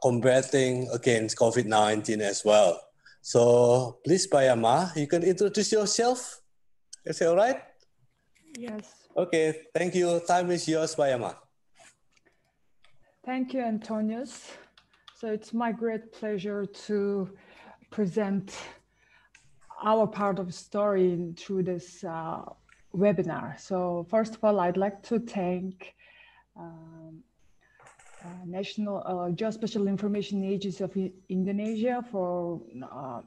combating against COVID-19 as well. So please, Bayarma, you can introduce yourself. Is it all right? Yes. Okay, thank you. Time is yours, Bayarma. Thank you, Antonius. So it's my great pleasure to present our part of the story through this webinar. So first of all, I'd like to thank National Geospatial Information Agency of Indonesia for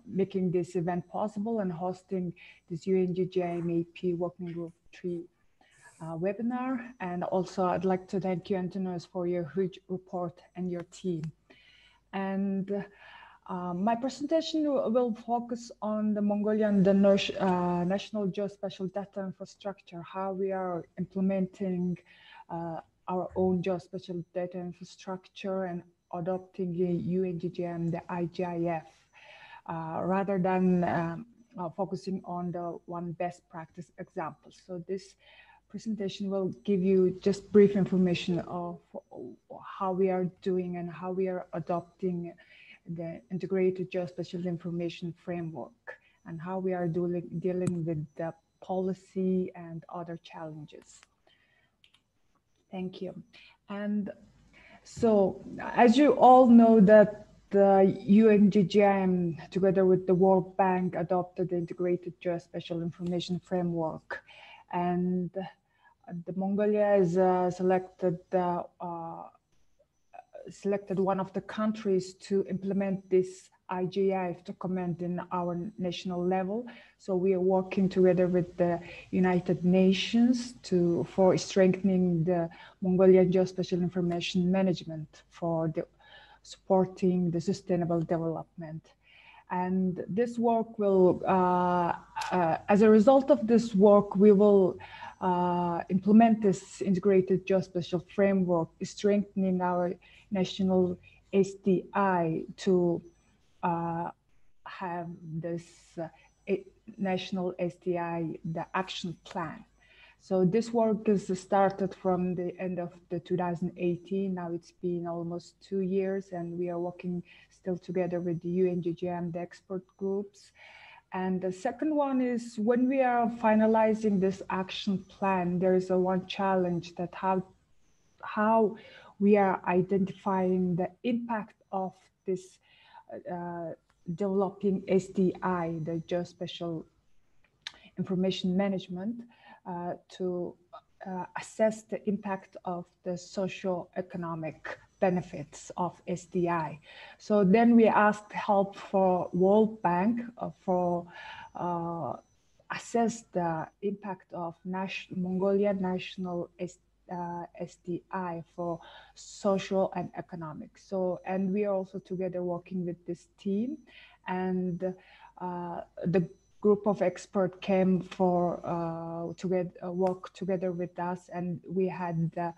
making this event possible and hosting this UNGGIMAP Working Group 3 webinar. And also I'd like to thank you, Antonius, for your huge report and your team. And my presentation will focus on the Mongolian, the National Geospatial Data Infrastructure, how we are implementing our own geospatial data infrastructure and adopting the UNGGM, the IGIF, rather than focusing on the one best practice example. So this presentation will give you just brief information of how we are doing and how we are adopting the integrated geospatial information framework and how we are dealing with the policy and other challenges. Thank you. And so, as you all know, that the UNGGIM, together with the World Bank, adopted the integrated geospatial information framework. And the Mongolia is selected one of the countries to implement this IGIF document in our national level. So we are working together with the United Nations for strengthening the Mongolian geospatial information management for supporting the sustainable development. And this work will, as a result of this work, we will implement this integrated geospatial framework, strengthening our national SDI to have this national SDI, the action plan. So this work is started from the end of the 2018. Now it's been almost 2 years, and we are working still together with the UNGGM, the expert groups. And the second one is when we are finalizing this action plan, there is one challenge that how we are identifying the impact of this developing SDI, the Geospatial Information Management, to assess the impact of the socio-economic benefits of SDI. So then we asked help for World Bank for assess the impact of Mongolia national SDI for social and economic. So, and we are also together working with this team, and the group of experts came for work together with us, and we had the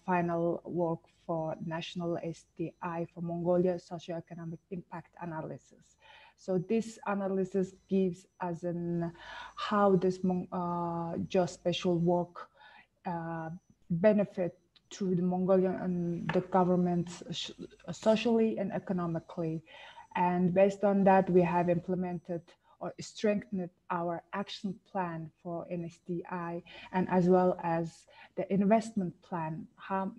final work for national SDI for Mongolia socioeconomic impact analysis. So this analysis gives us how this geospatial work benefit to the Mongolian and the governments socially and economically. And based on that, we have implemented or strengthened our action plan for NSDI, and as well as the investment plan, how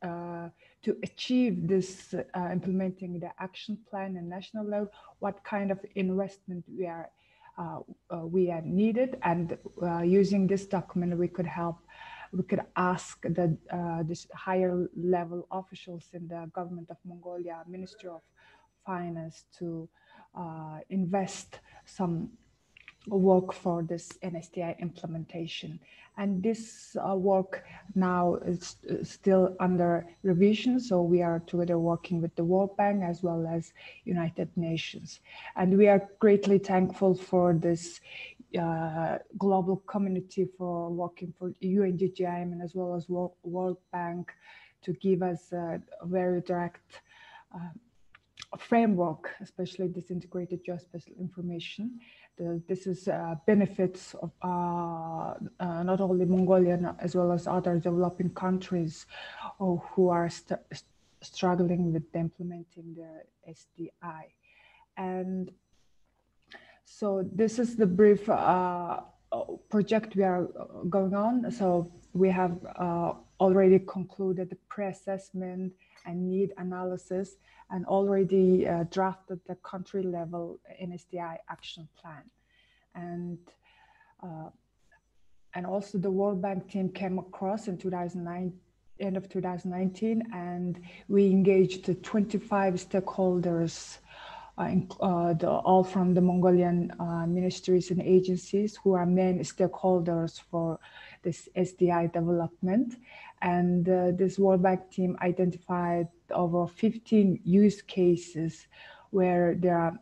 to achieve this implementing the action plan at national level, what kind of investment we are needed, and using this document we could ask the this higher level officials in the government of Mongolia, Ministry of Finance, to invest some work for this NSDI implementation. And this work now is still under revision. So we are together working with the World Bank as well as United Nations. And we are greatly thankful for this global community for working for UNGGIM and as well as World Bank to give us a very direct framework, especially this integrated geospatial information. This is benefits of not only Mongolia as well as other developing countries who are struggling with implementing the SDI. And so this is the brief project we are going on. So we have already concluded the pre-assessment and need analysis, and already drafted the country level NSDI action plan. And also the World Bank team came across in end of 2019, and we engaged the 25 stakeholders, all from the Mongolian ministries and agencies who are main stakeholders for this SDI development. And this World Bank team identified over 15 use cases where there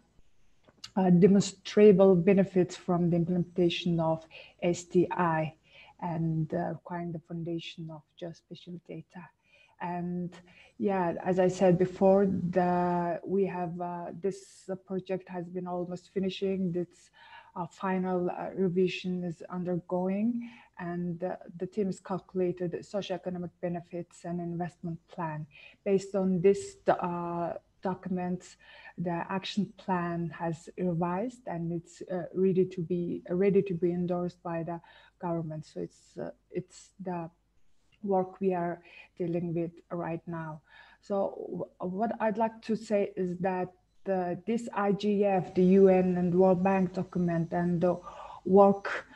are demonstrable benefits from the implementation of SDI and requiring the foundation of geospatial data. And yeah, as I said before, we have this project has been almost finishing. This final revision is undergoing, and the team has calculated socioeconomic benefits and investment plan. Based on this documents, the action plan has revised, and it's ready to be endorsed by the government. So it's the work we are dealing with right now. So what I'd like to say is that this IGF, the UN and World Bank document, and the work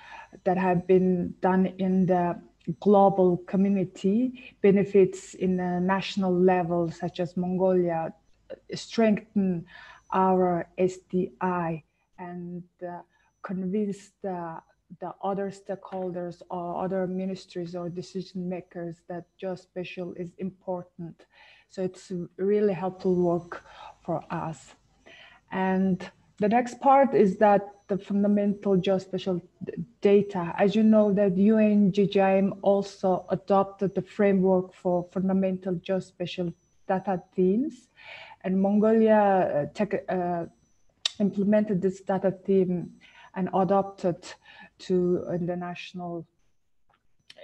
that have been done in the global community benefits in a national level, such as Mongolia, strengthen our SDI and convince the other stakeholders or other ministries or decision makers that geospatial is important. So it's really helpful work for us. And the next part is that the fundamental geospatial data. As you know, that UNGGIM also adopted the framework for fundamental geospatial data themes, and Mongolia implemented this data theme and adopted to the national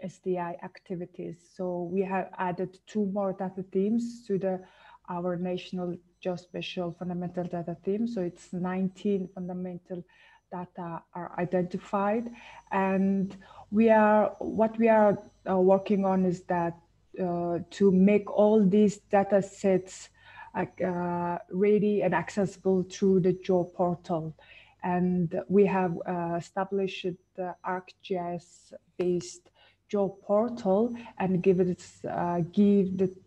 SDI activities. So we have added 2 more data themes to our national geospatial fundamental data theme. So it's 19 fundamental data are identified, and what we are working on is that to make all these data sets ready and accessible through the Geo portal. And we have established the ArcGIS-based Geo portal and give the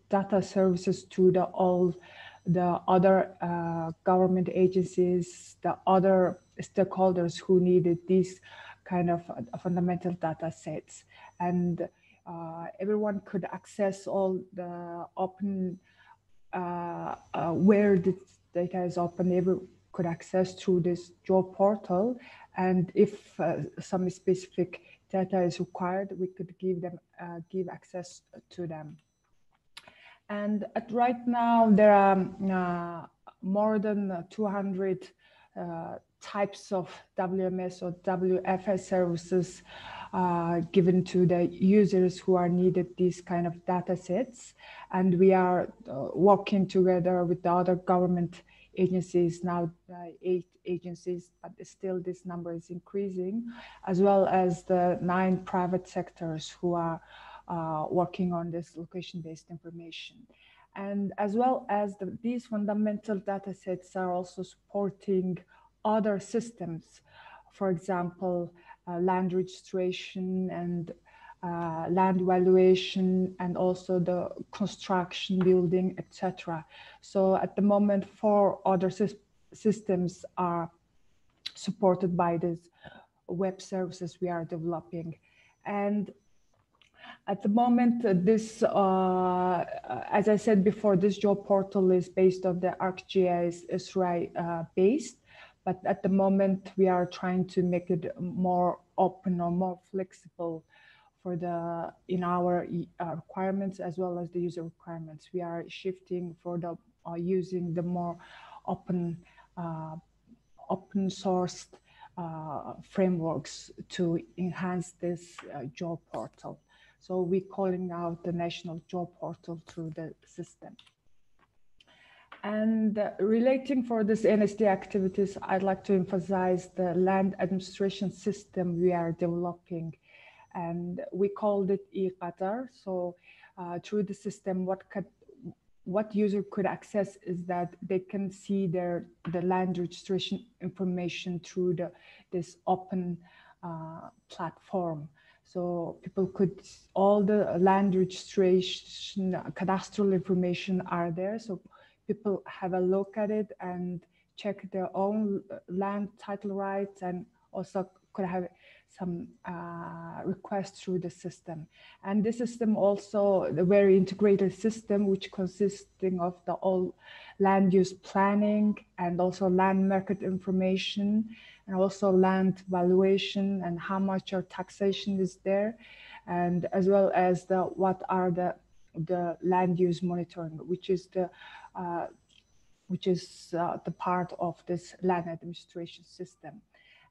data services to all the other government agencies, the other stakeholders who needed these kind of fundamental data sets. And everyone could access all the open, where the data is open, everyone could access through this Geo portal. And if some specific data is required, we could give access to them. And right now, there are more than 200 types of WMS or WFS services given to the users who are needed these kind of data sets. And we are working together with the other government agencies, now 8 agencies, but still this number is increasing, as well as the 9 private sectors who are working on this location-based information. And as well as these fundamental data sets are also supporting other systems, for example, land registration and land valuation, and also the construction, building, etc. So at the moment, 4 other systems are supported by these web services we are developing. And at the moment, this, as I said before, this Geo portal is based on the ArcGIS SRI based, but at the moment we are trying to make it more open or more flexible for in our requirements as well as the user requirements. We are shifting for using the more open sourced frameworks to enhance this Geo portal. So we're calling out the national Geo portal through the system. And relating for this NSD activities, I'd like to emphasize the land administration system we are developing. And we called it e-Qatar. So through the system, what user could access is that they can see the land registration information through this open platform. So people could, all the land registration, cadastral information are there. So people have a look at it and check their own land title rights, and also could have some requests through the system. And this system also a very integrated system, which consisting of the all land use planning and also land market information, and also land valuation and how much our taxation is there, and as well as what are the land use monitoring, which is the part of this land administration system.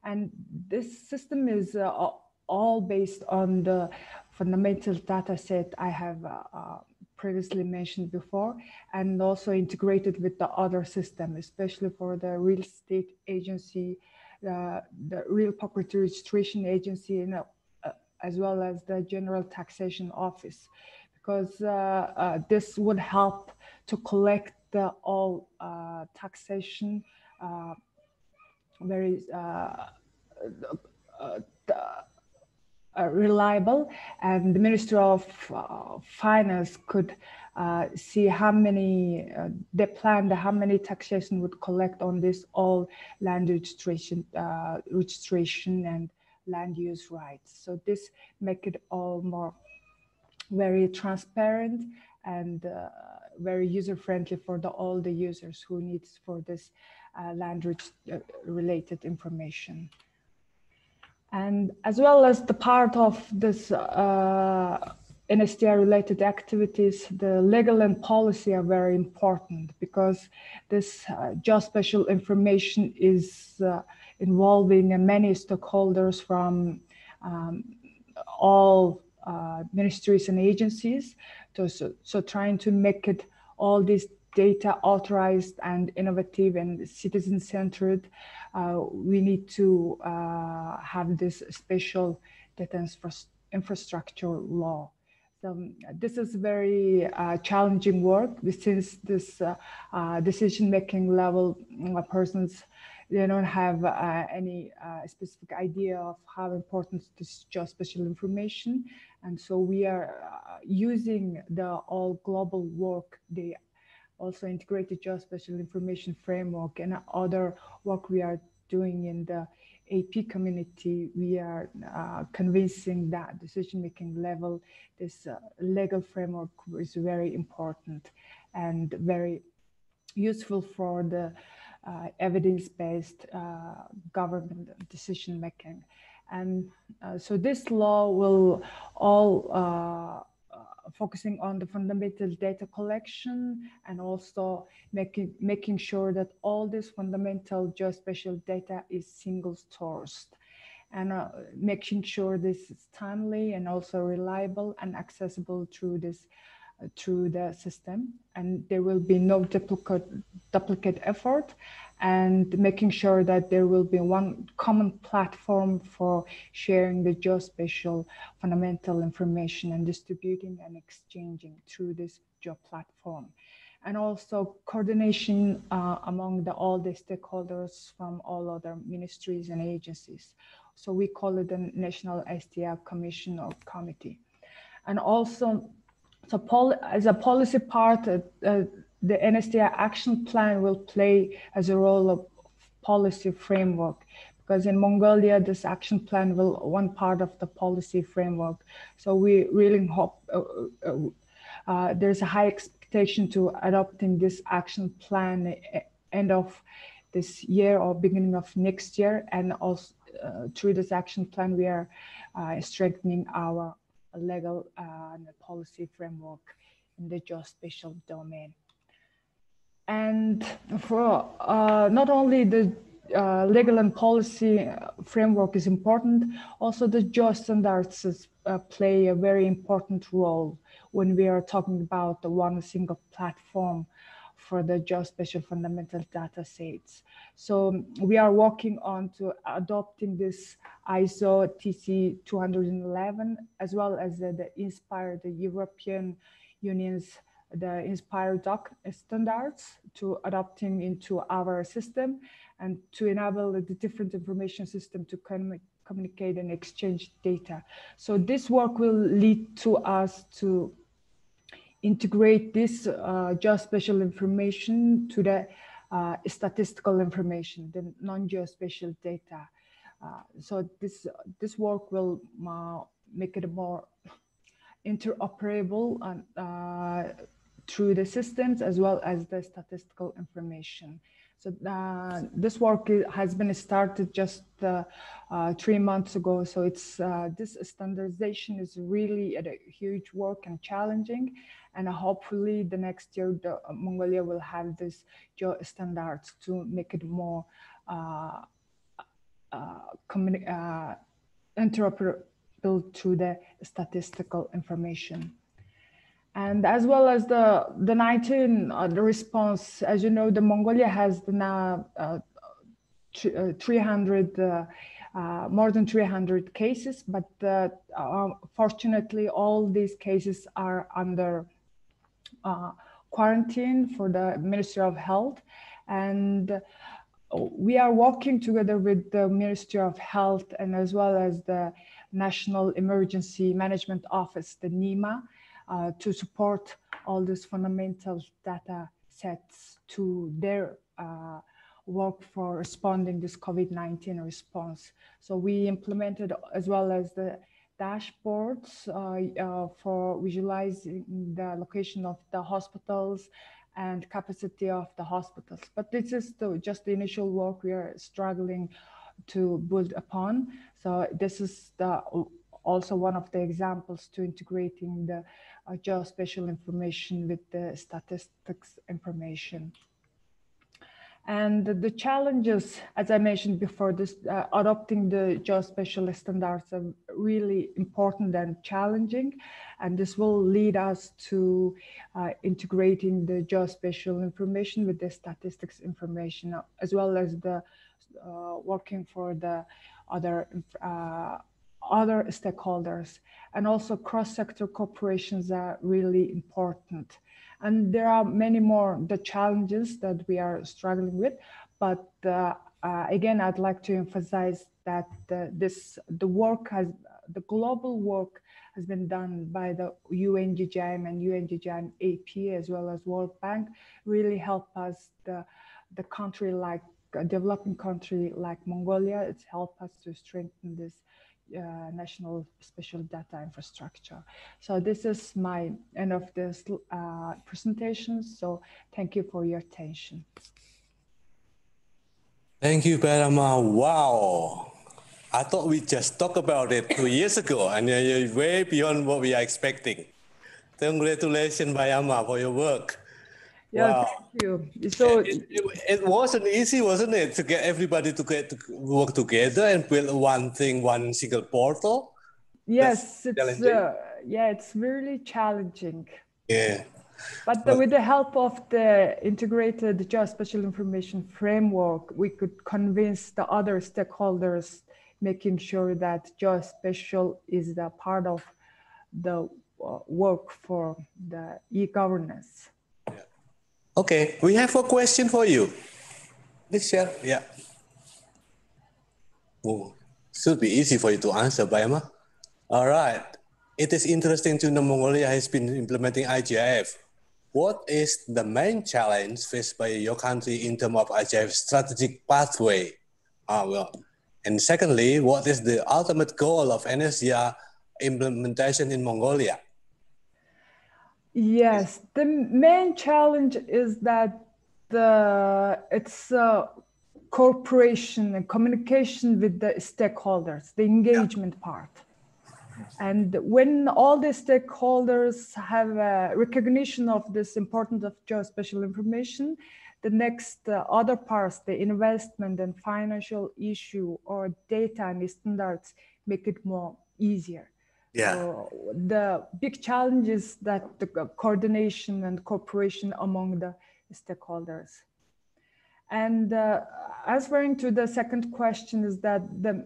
And this system is all based on the fundamental data set I have previously mentioned before, and also integrated with the other system, especially for the real estate agency, the real property registration agency, and as well as the general taxation office, because this would help to collect all taxation very reliable, and the Ministry of Finance could see how many they planned, how many taxation would collect on this all land registration and land use rights. So this make it all more very transparent and very user-friendly for all the users who needs for this land related information. And as well as the part of this NSTI related activities, the legal and policy are very important, because this geospatial information is involving many stakeholders from all ministries and agencies. So trying to make it all this data authorized and innovative and citizen-centered, we need to have this special data infrastructure law. So this is very challenging work since this decision-making level persons, they don't have any specific idea of how important this geospatial information. And so we are using the all global work, the also integrated geospatial information framework and other work we are doing in the AP community. We are convincing that decision-making level, this legal framework is very important and very useful for the evidence-based government decision-making. And so this law will all focusing on the fundamental data collection and also making sure that all this fundamental geospatial data is single sourced, and making sure this is timely and also reliable and accessible through this through the system, and there will be no duplicate effort, and making sure that there will be one common platform for sharing the geospatial fundamental information and distributing and exchanging through this geo platform. And also coordination among all the stakeholders from all other ministries and agencies. So we call it the National STF Commission or Committee. And also, so as a policy part, the NSTI action plan will play as a role of policy framework, because in Mongolia, this action plan will one part of the policy framework. So we really hope there's a high expectation to adopting this action plan end of this year or beginning of next year. And also through this action plan, we are strengthening our legal and policy framework in the geospatial domain. And for not only the legal and policy framework is important, also the geostandards play a very important role when we are talking about the one single platform for the geospatial fundamental data sets. So we are working on to adopting this ISO TC 211, as well as the INSPIRE, the European Union's the INSPIRE doc standards, to adopting into our system and to enable the different information system to communicate and exchange data. So this work will lead to us to integrate this geospatial information to the statistical information, the non-geospatial data. So this work will make it more interoperable and through the systems as well as the statistical information. So this work has been started just 3 months ago. So it's this standardization is really a huge work and challenging. And hopefully the next year, Mongolia will have this geo standards to make it more interoperable through the statistical information. And as well as the 19 the response, as you know, the Mongolia has now 300 more than 300 cases, but fortunately all these cases are under quarantine for the Ministry of Health, and we are working together with the Ministry of Health and as well as the National Emergency Management Office, the NEMA, to support all these fundamental data sets to their work for responding this COVID-19 response. So we implemented as well as the dashboards for visualizing the location of the hospitals and capacity of the hospitals. But this is just the initial work we are struggling to build upon. So this is also one of the examples to integrating the geospatial information with the statistics information. And the challenges, as I mentioned before, this adopting the geospatial standards are really important and challenging. And this will lead us to integrating the geospatial information with the statistics information, as well as the working for the other stakeholders, and also cross-sector corporations are really important. And there are many more the challenges that we are struggling with, but again, I'd like to emphasize that the global work has been done by the UNGGIM and UNGGIM AP, as well as World Bank, really help us, the country like a developing country like Mongolia, it's helped us to strengthen this national spatial data infrastructure. So this is my end of this presentation. So thank you for your attention. Thank you, Parama. Wow. I thought we just talked about it 2 years ago, and you're way beyond what we are expecting. Congratulations, Bayama, for your work. Yeah, wow. Thank you. So it wasn't easy, wasn't it, to get everybody to work together and build one thing, one single portal? Yes, it's really challenging. Yeah. But with the help of the integrated geospatial information framework, we could convince the other stakeholders, making sure that geospatial is the part of the work for the e-governance. Yeah. Okay, we have a question for you. Please share. Yeah. Oh, should be easy for you to answer, Bayama. All right. It is interesting to know Mongolia has been implementing IGIF. What is the main challenge faced by your country in terms of IGIF strategic pathway? And secondly, what is the ultimate goal of NSGA implementation in Mongolia? Yes, the main challenge is that it's cooperation and communication with the stakeholders, the engagement part. And when all the stakeholders have a recognition of this importance of geospatial information, the next other parts, the investment and financial issue or data and standards make it more easier. Yeah. So the big challenge is that the coordination and cooperation among the stakeholders. And answering to the second question is that the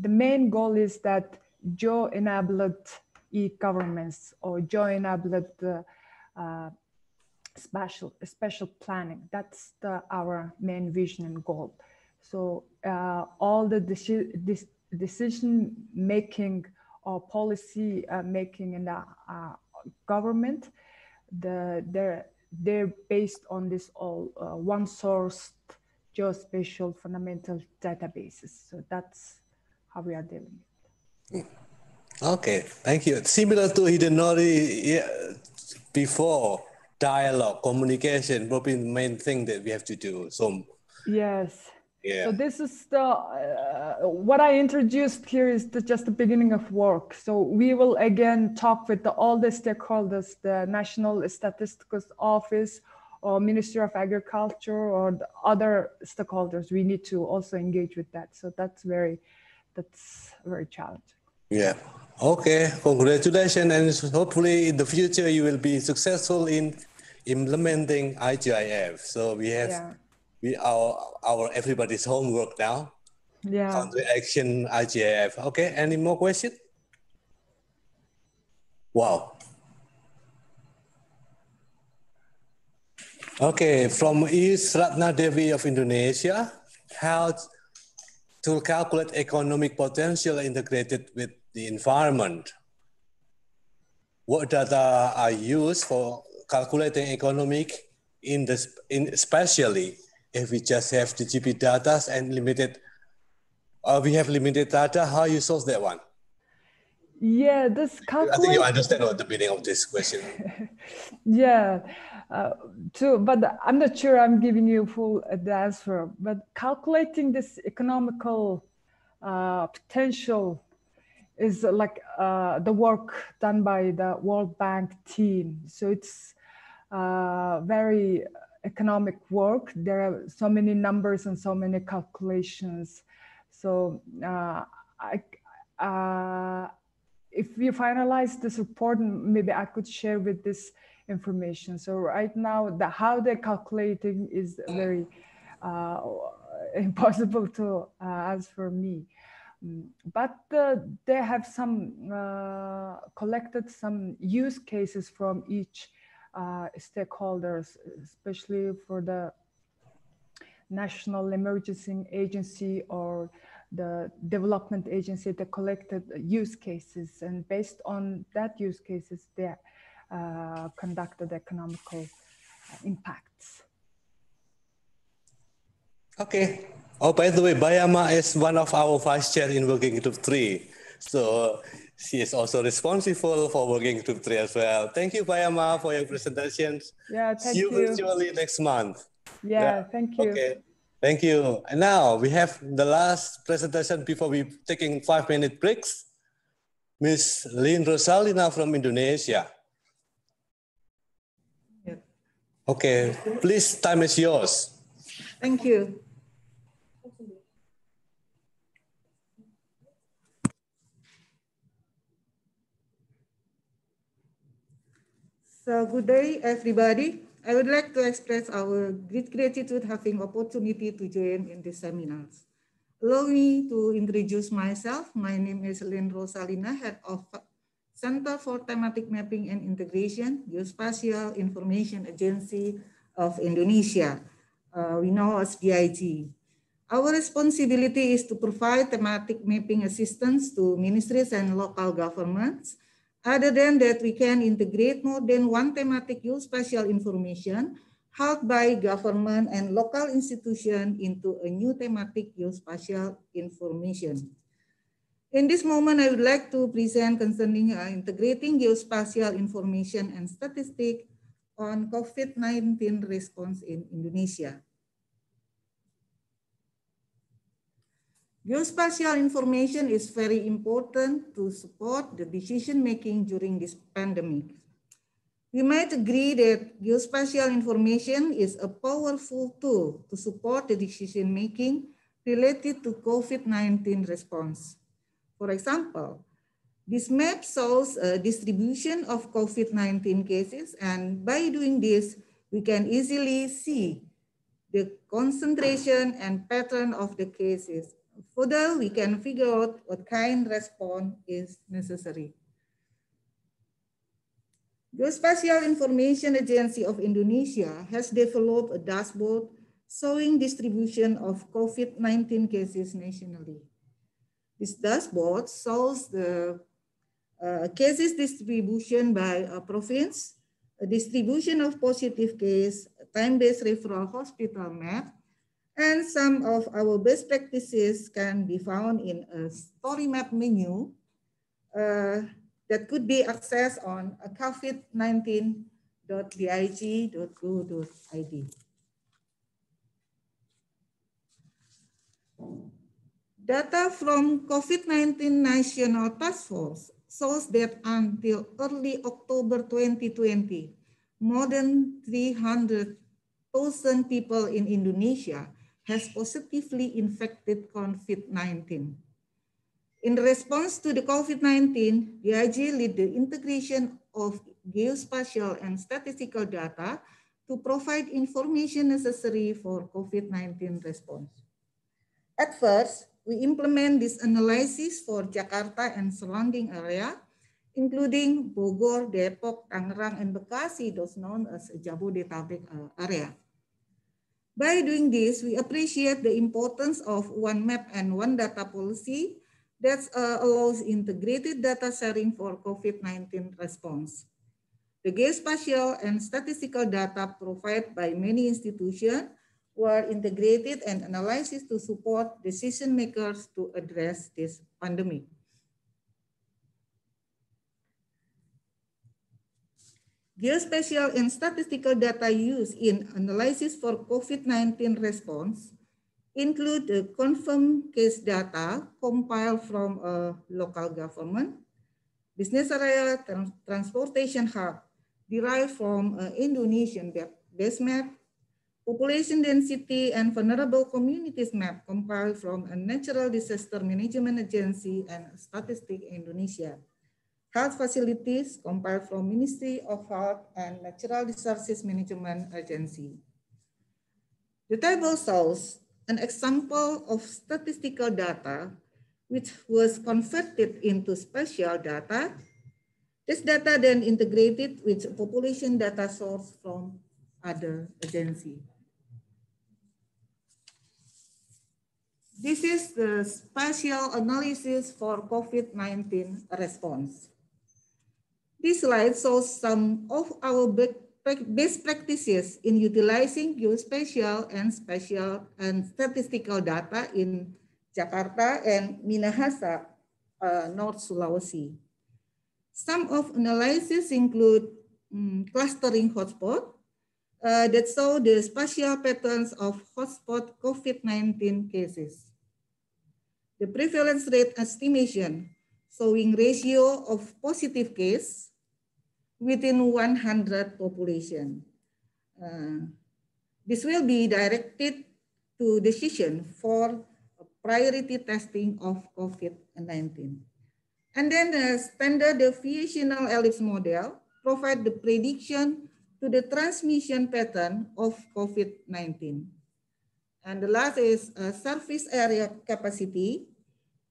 main goal is that geo-enabled e-governments or geo-enabled spatial planning. That's our main vision and goal. So all the decision making or policy making in the government, they're based on this all one source geospatial fundamental databases. So that's how we are dealing with it. Okay, thank you. Similar to Hitoori, before, dialogue, communication will be the main thing that we have to do. So yes. Yeah. So this is what I introduced here is just the beginning of work. So we will again talk with all the stakeholders, the National Statistics Office or Ministry of Agriculture or the other stakeholders. We need to also engage with that. So that's very challenging. Yeah. Okay. Congratulations, and hopefully in the future you will be successful in implementing IGIF. So we have our everybody's homework now. Yeah. Country action IGIF. Okay. Any more questions? Wow. Okay. From East Ratna Devi of Indonesia, how to calculate economic potential integrated with the environment. What data are used for calculating economic especially if we just have the GP data and limited, we have limited data, how you solve that one? Yeah, this calculation. I think you understand what the meaning of this question. Yeah, but I'm not sure I'm giving you full the answer. But calculating this economical potential is like the work done by the World Bank team. So it's very economic work. There are so many numbers and so many calculations. So if we finalize this report, maybe I could share with this information. So right now, how they're calculating is very impossible to answer me. But they have some collected some use cases from each stakeholders, especially for the National Emergency Agency or the development agency. They collected use cases, and based on that use cases, they conducted economical impacts. Okay. Oh, by the way, Bayama is one of our vice chair in Working Group 3. So she is also responsible for Working Group 3 as well. Thank you, Bayama, for your presentations. Yeah, thank See you. you virtually next month. Yeah, thank you. Okay. Thank you. And now we have the last presentation before we taking 5-minute breaks. Ms. Lynn Rosalina from Indonesia. Yep. Okay, please, time is yours. Thank you. So good day, everybody. I would like to express our great gratitude having opportunity to join in this seminars. Allow me to introduce myself. My name is Lynn Rosalina, Head of Center for Thematic Mapping and Integration, Geospatial Information Agency of Indonesia. We know as GIG. Our responsibility is to provide thematic mapping assistance to ministries and local governments. Other than that, we can integrate more than one thematic geospatial information held by government and local institutions into a new thematic geospatial information. In this moment, I would like to present concerning integrating geospatial information and statistics on COVID-19 response in Indonesia. Geospatial information is very important to support the decision-making during this pandemic. We might agree that geospatial information is a powerful tool to support the decision-making related to COVID-19 response. For example, this map shows a distribution of COVID-19 cases, and by doing this, we can easily see the concentration and pattern of the cases. Further, we can figure out what kind of response is necessary. Geospatial Information Agency of Indonesia has developed a dashboard showing distribution of COVID-19 cases nationally. This dashboard shows the cases distribution by province, a distribution of positive case, time-based referral hospital map, and some of our best practices can be found in a story map menu that could be accessed on covid19.dig.go.id. Data from COVID-19 National Task Force shows that until early October 2020, more than 300,000 people in Indonesia has positively infected COVID-19. In response to the COVID-19, GIG led the integration of geospatial and statistical data to provide information necessary for COVID-19 response. At first, we implement this analysis for Jakarta and surrounding area, including Bogor, Depok, Tangerang, and Bekasi, those known as Jabodetabek area. By doing this, we appreciate the importance of one map and one data policy that allows integrated data sharing for COVID-19 response. The geospatial and statistical data provided by many institutions were integrated and analyzed to support decision makers to address this pandemic. Geospatial and statistical data used in analysis for COVID-19 response include the confirmed case data compiled from a local government, business area transportation hub derived from Indonesian base map, population density and vulnerable communities map compiled from a Natural Disaster Management Agency and Statistics Indonesia. Health facilities compiled from Ministry of Health and Natural Resources Management Agency. The table shows an example of statistical data which was converted into spatial data. This data then integrated with population data source from other agencies. This is the spatial analysis for COVID-19 response. This slide shows some of our best practices in utilizing geospatial and spatial and statistical data in Jakarta and Minahasa, North Sulawesi. Some of analysis include clustering hotspot that show the spatial patterns of hotspot COVID-19 cases. The prevalence rate estimation showing ratio of positive case within 100 population. This will be directed to decision for priority testing of COVID-19. And then the standard deviational ellipse model provide the prediction to the transmission pattern of COVID-19. And the last is surface area capacity,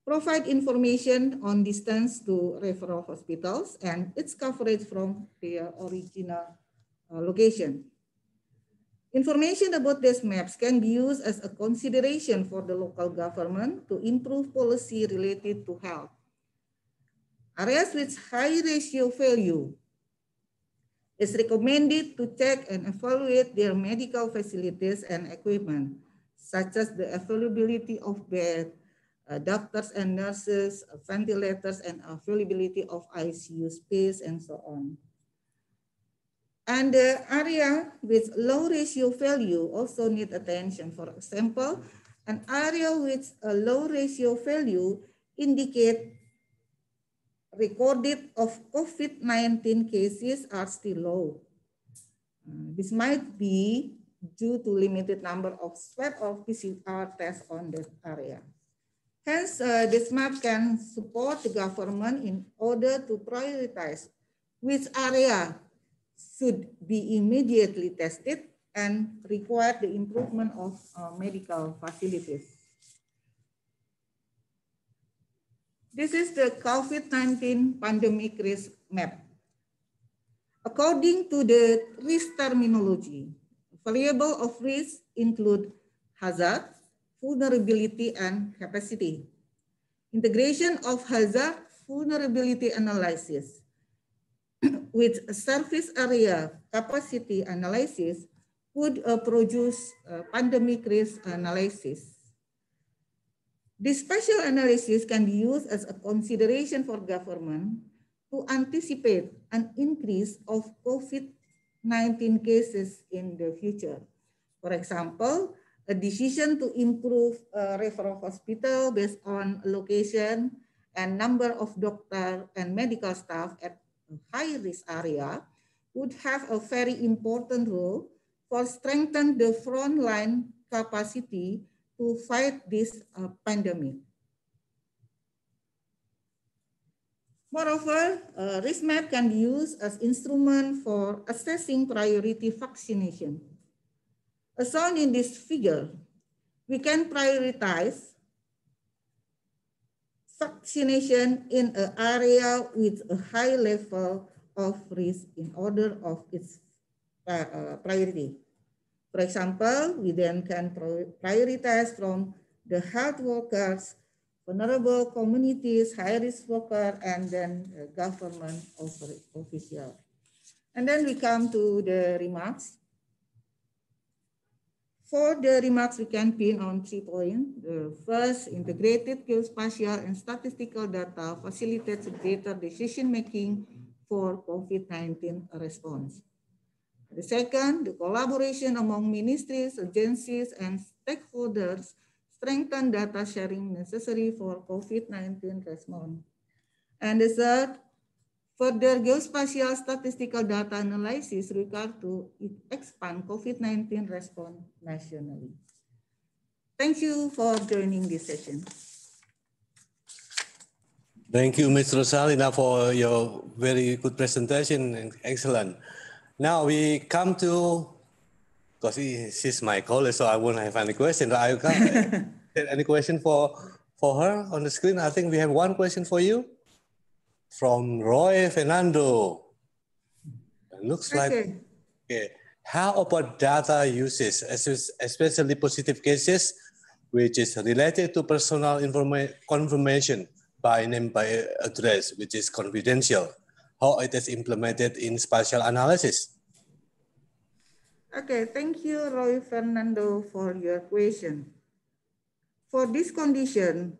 provide information on distance to referral hospitals and its coverage from their original location. Information about these maps can be used as a consideration for the local government to improve policy related to health. Areas with high ratio value is recommended to check and evaluate their medical facilities and equipment, such as the availability of beds, doctors and nurses, ventilators, and availability of ICU space, and so on. And the area with low ratio value also need attention. For example, an area with a low ratio value indicate recorded of COVID-19 cases are still low. This might be due to limited number of swab or PCR tests on that area. Hence, this map can support the government in order to prioritize which area should be immediately tested and require the improvement of medical facilities. This is the COVID-19 pandemic risk map. According to the risk terminology, variable of risk include hazard, vulnerability, and capacity. Integration of hazard vulnerability analysis with surface area capacity analysis would produce pandemic risk analysis. This spatial analysis can be used as a consideration for government to anticipate an increase of COVID-19 cases in the future. For example, a decision to improve a referral hospital based on location and number of doctor and medical staff at a high-risk area would have a very important role for strengthening the frontline capacity to fight this pandemic. Moreover, risk map can be used as instrument for assessing priority vaccination. As shown in this figure, we can prioritize vaccination in an area with a high level of risk in order of its priority. For example, we then can prioritize from the health workers, vulnerable communities, high-risk workers, and then government officials. And then we come to the remarks. For the remarks, we can pin on 3 points. The first, integrated geospatial and statistical data facilitates greater decision-making for COVID-19 response. The second, the collaboration among ministries, agencies, and stakeholders strengthen data sharing necessary for COVID-19 response. And the third, further geospatial statistical data analysis required to expand COVID-19 response nationally. Thank you for joining this session. Thank you, Ms. Rosalina, for your very good presentation. Excellent. Now we come to, because she's my colleague, so I won't have any question. I can't any question for for her on the screen. I think we have one question for you from Roy Fernando. It looks like, okay. How about data uses, especially positive cases, which is related to personal confirmation by name, by address, which is confidential? How it is implemented in spatial analysis? Okay, thank you, Roy Fernando, for your question. For this condition,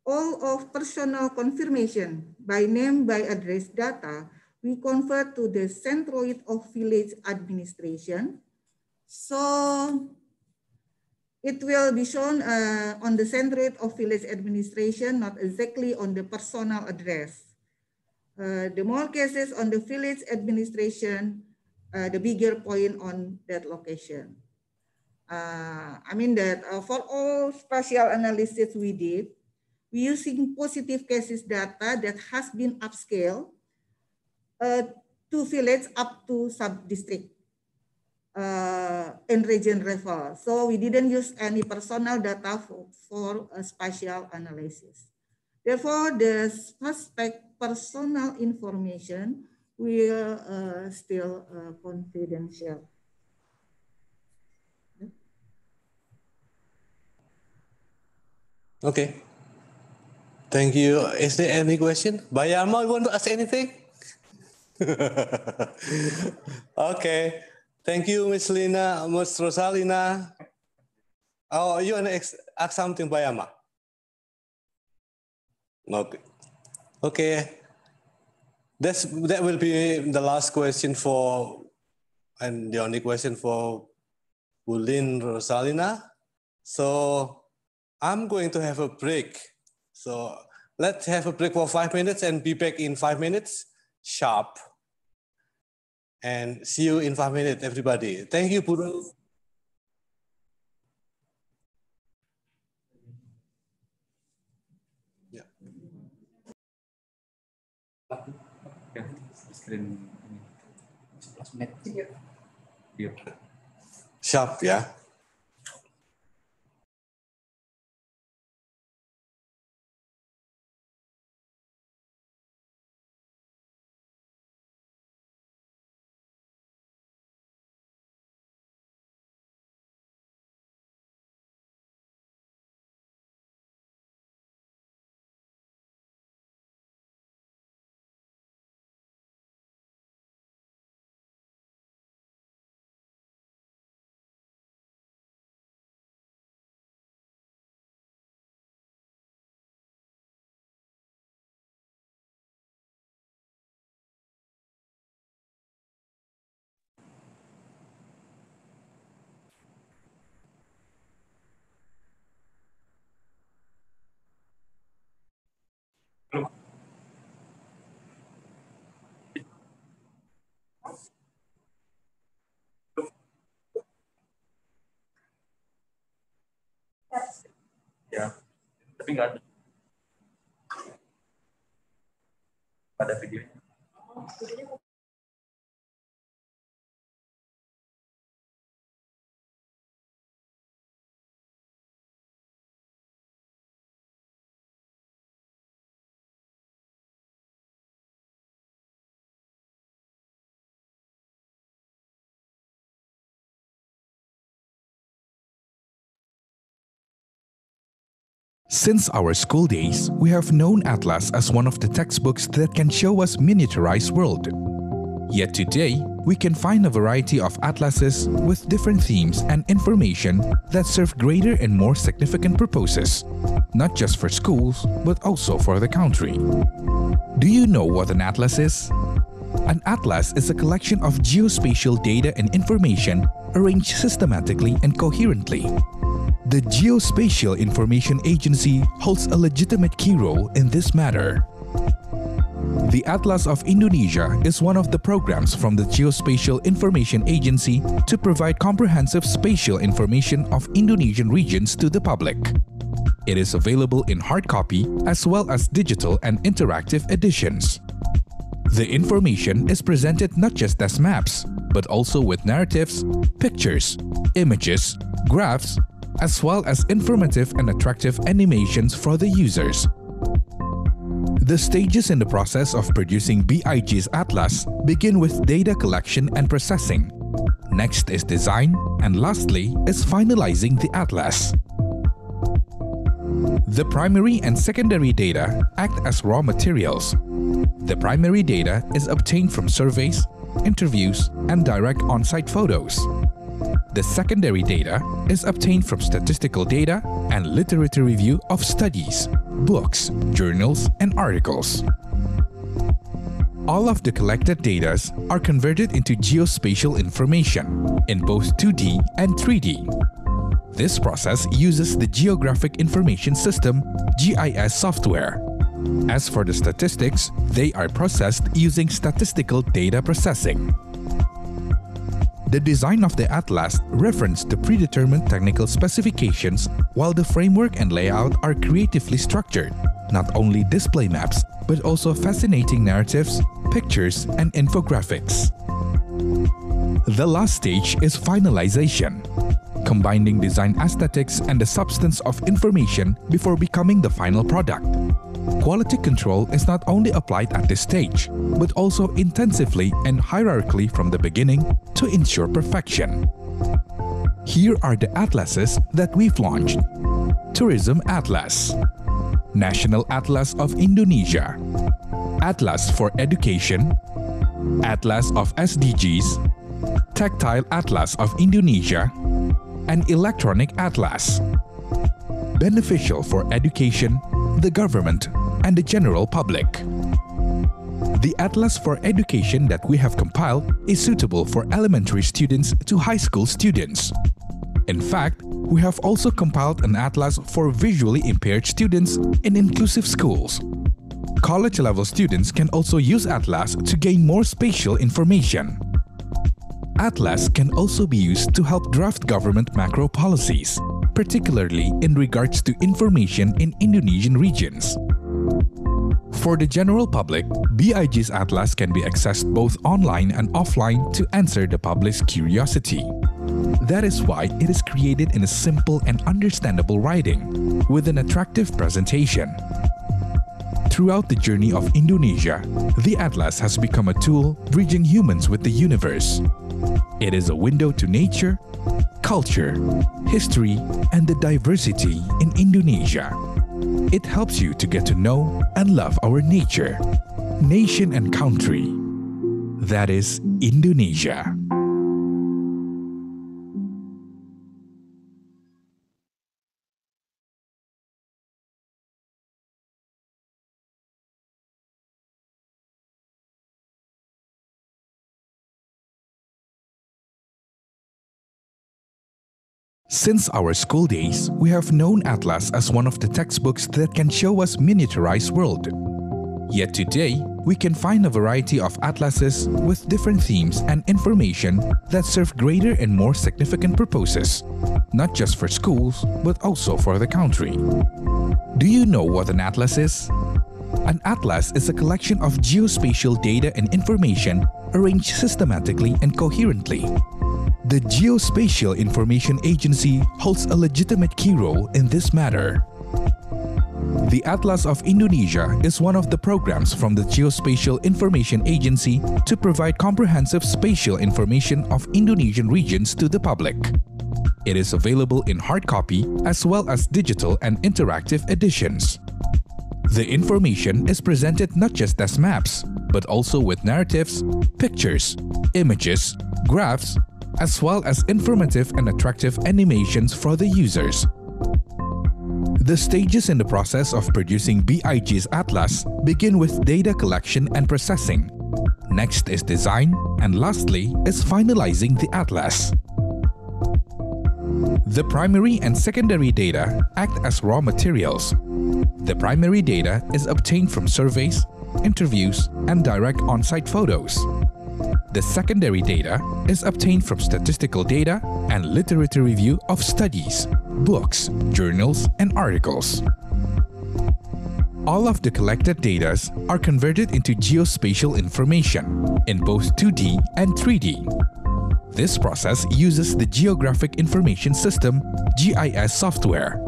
all of personal confirmation by name, by address data, we convert to the centroid of village administration. So it will be shown on the centroid of village administration, not exactly on the personal address. The more cases on the village administration, the bigger point on that location. I mean that for all spatial analysis we did, we using positive cases data that has been upscaled to village up to sub-district in region level. So we didn't use any personal data for spatial analysis. Therefore, the suspect personal information will still confidential. Okay. Thank you. Is there any question? Bayama, you want to ask anything? Okay. Thank you, Ms. Lina, Ms. Rosalina. Oh, you want to ask something, Bayama? Okay. Okay. That will be the last question and the only question for Bulin Rosalina. So I'm going to have a break. So let's have a break for 5 minutes and be back in 5 minutes sharp. And see you in 5 minutes, everybody. Thank you, Puru. Yeah. Sharp, yeah. Ya, tapi nggak ada videonya. Since our school days, we have known Atlas as one of the textbooks that can show us miniaturized world. Yet today, we can find a variety of atlases with different themes and information that serve greater and more significant purposes, not just for schools, but also for the country. Do you know what an atlas is? An atlas is a collection of geospatial data and information arranged systematically and coherently. The Geospatial Information Agency holds a legitimate key role in this matter. The Atlas of Indonesia is one of the programs from the Geospatial Information Agency to provide comprehensive spatial information of Indonesian regions to the public. It is available in hard copy as well as digital and interactive editions. The information is presented not just as maps, but also with narratives, pictures, images, graphs, as well as informative and attractive animations for the users. The stages in the process of producing BIG's atlas begin with data collection and processing. Next is design, and lastly is finalizing the atlas. The primary and secondary data act as raw materials. The primary data is obtained from surveys, interviews, and direct on-site photos. The secondary data is obtained from statistical data and literature review of studies, books, journals, and articles. All of the collected data are converted into geospatial information in both 2D and 3D. This process uses the Geographic Information System (GIS) software. As for the statistics, they are processed using statistical data processing. The design of the atlas references the predetermined technical specifications, while the framework and layout are creatively structured, not only display maps, but also fascinating narratives, pictures, and infographics. The last stage is finalization, combining design aesthetics and the substance of information before becoming the final product. Quality control is not only applied at this stage, but also intensively and hierarchically from the beginning to ensure perfection. Here are the atlases that we've launched. Tourism Atlas, National Atlas of Indonesia, Atlas for Education, Atlas of SDGs, Tactile Atlas of Indonesia, and Electronic Atlas. Beneficial for education, the government, and the general public. The Atlas for Education that we have compiled is suitable for elementary students to high school students. In fact, we have also compiled an atlas for visually impaired students in inclusive schools. College-level students can also use Atlas to gain more spatial information. Atlas can also be used to help draft government macro policies, particularly in regards to information in Indonesian regions. For the general public, BIG's Atlas can be accessed both online and offline to answer the public's curiosity. That is why it is created in a simple and understandable writing, with an attractive presentation. Throughout the journey of Indonesia, the Atlas has become a tool bridging humans with the universe. It is a window to nature, culture, history, and the diversity in Indonesia. It helps you to get to know and love our nature, nation, and country. That is Indonesia. Since our school days, we have known Atlas as one of the textbooks that can show us miniaturized world. Yet today, we can find a variety of atlases with different themes and information that serve greater and more significant purposes, not just for schools, but also for the country. Do you know what an atlas is? An atlas is a collection of geospatial data and information arranged systematically and coherently. The Geospatial Information Agency holds a legitimate key role in this matter. The Atlas of Indonesia is one of the programs from the Geospatial Information Agency to provide comprehensive spatial information of Indonesian regions to the public. It is available in hard copy as well as digital and interactive editions. The information is presented not just as maps, but also with narratives, pictures, images, graphs, as well as informative and attractive animations for the users. The stages in the process of producing BIG's Atlas begin with data collection and processing. Next is design, and lastly is finalizing the atlas. The primary and secondary data act as raw materials. The primary data is obtained from surveys, interviews, and direct on-site photos. The secondary data is obtained from statistical data and literature review of studies, books, journals, and articles. All of the collected data are converted into geospatial information in both 2D and 3D. This process uses the Geographic Information System (GIS) software.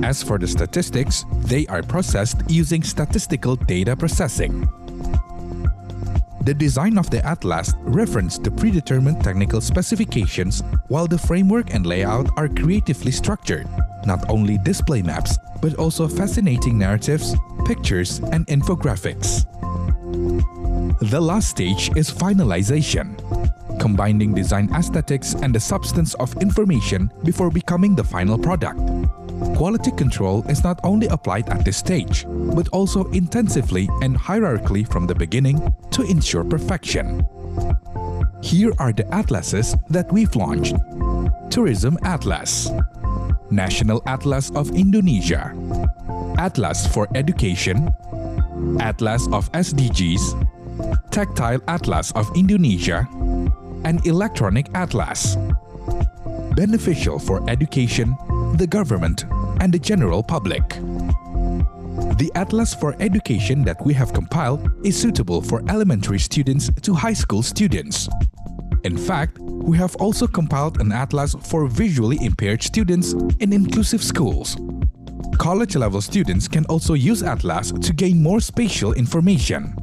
As for the statistics, they are processed using statistical data processing. The design of the atlas referenced the predetermined technical specifications, while the framework and layout are creatively structured. Not only display maps, but also fascinating narratives, pictures, and infographics. The last stage is finalization, combining design aesthetics and the substance of information before becoming the final product. Quality control is not only applied at this stage, but also intensively and hierarchically from the beginning to ensure perfection. Here are the atlases that we've launched. Tourism Atlas, National Atlas of Indonesia, Atlas for Education, Atlas of SDGs, Tactile Atlas of Indonesia, and Electronic Atlas. Beneficial for education, the government, and the general public. The Atlas for Education that we have compiled is suitable for elementary students to high school students. In fact, we have also compiled an atlas for visually impaired students in inclusive schools. College-level students can also use Atlas to gain more spatial information.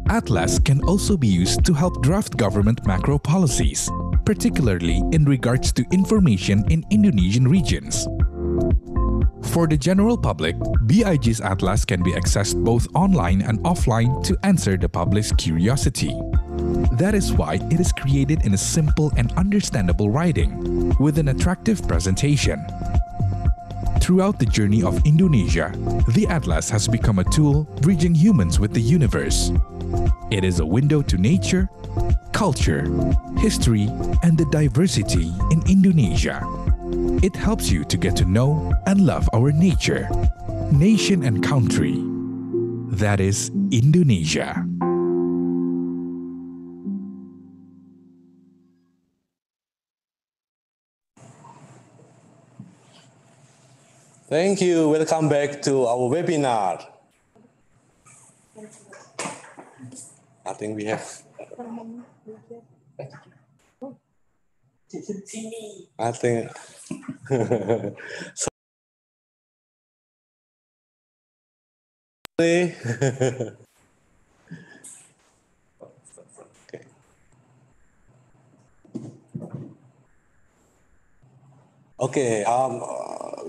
Atlas can also be used to help draft government macro policies, particularly in regards to information in Indonesian regions. For the general public, BIG's Atlas can be accessed both online and offline to answer the public's curiosity. That is why it is created in a simple and understandable writing, with an attractive presentation. Throughout the journey of Indonesia, the Atlas has become a tool bridging humans with the universe. It is a window to nature, culture, history, and the diversity in Indonesia. It helps you to get to know and love our nature, nation, and country. That is Indonesia. Thank you. Welcome back to our webinar. I think we have. I think. Sorry. Okay. Okay.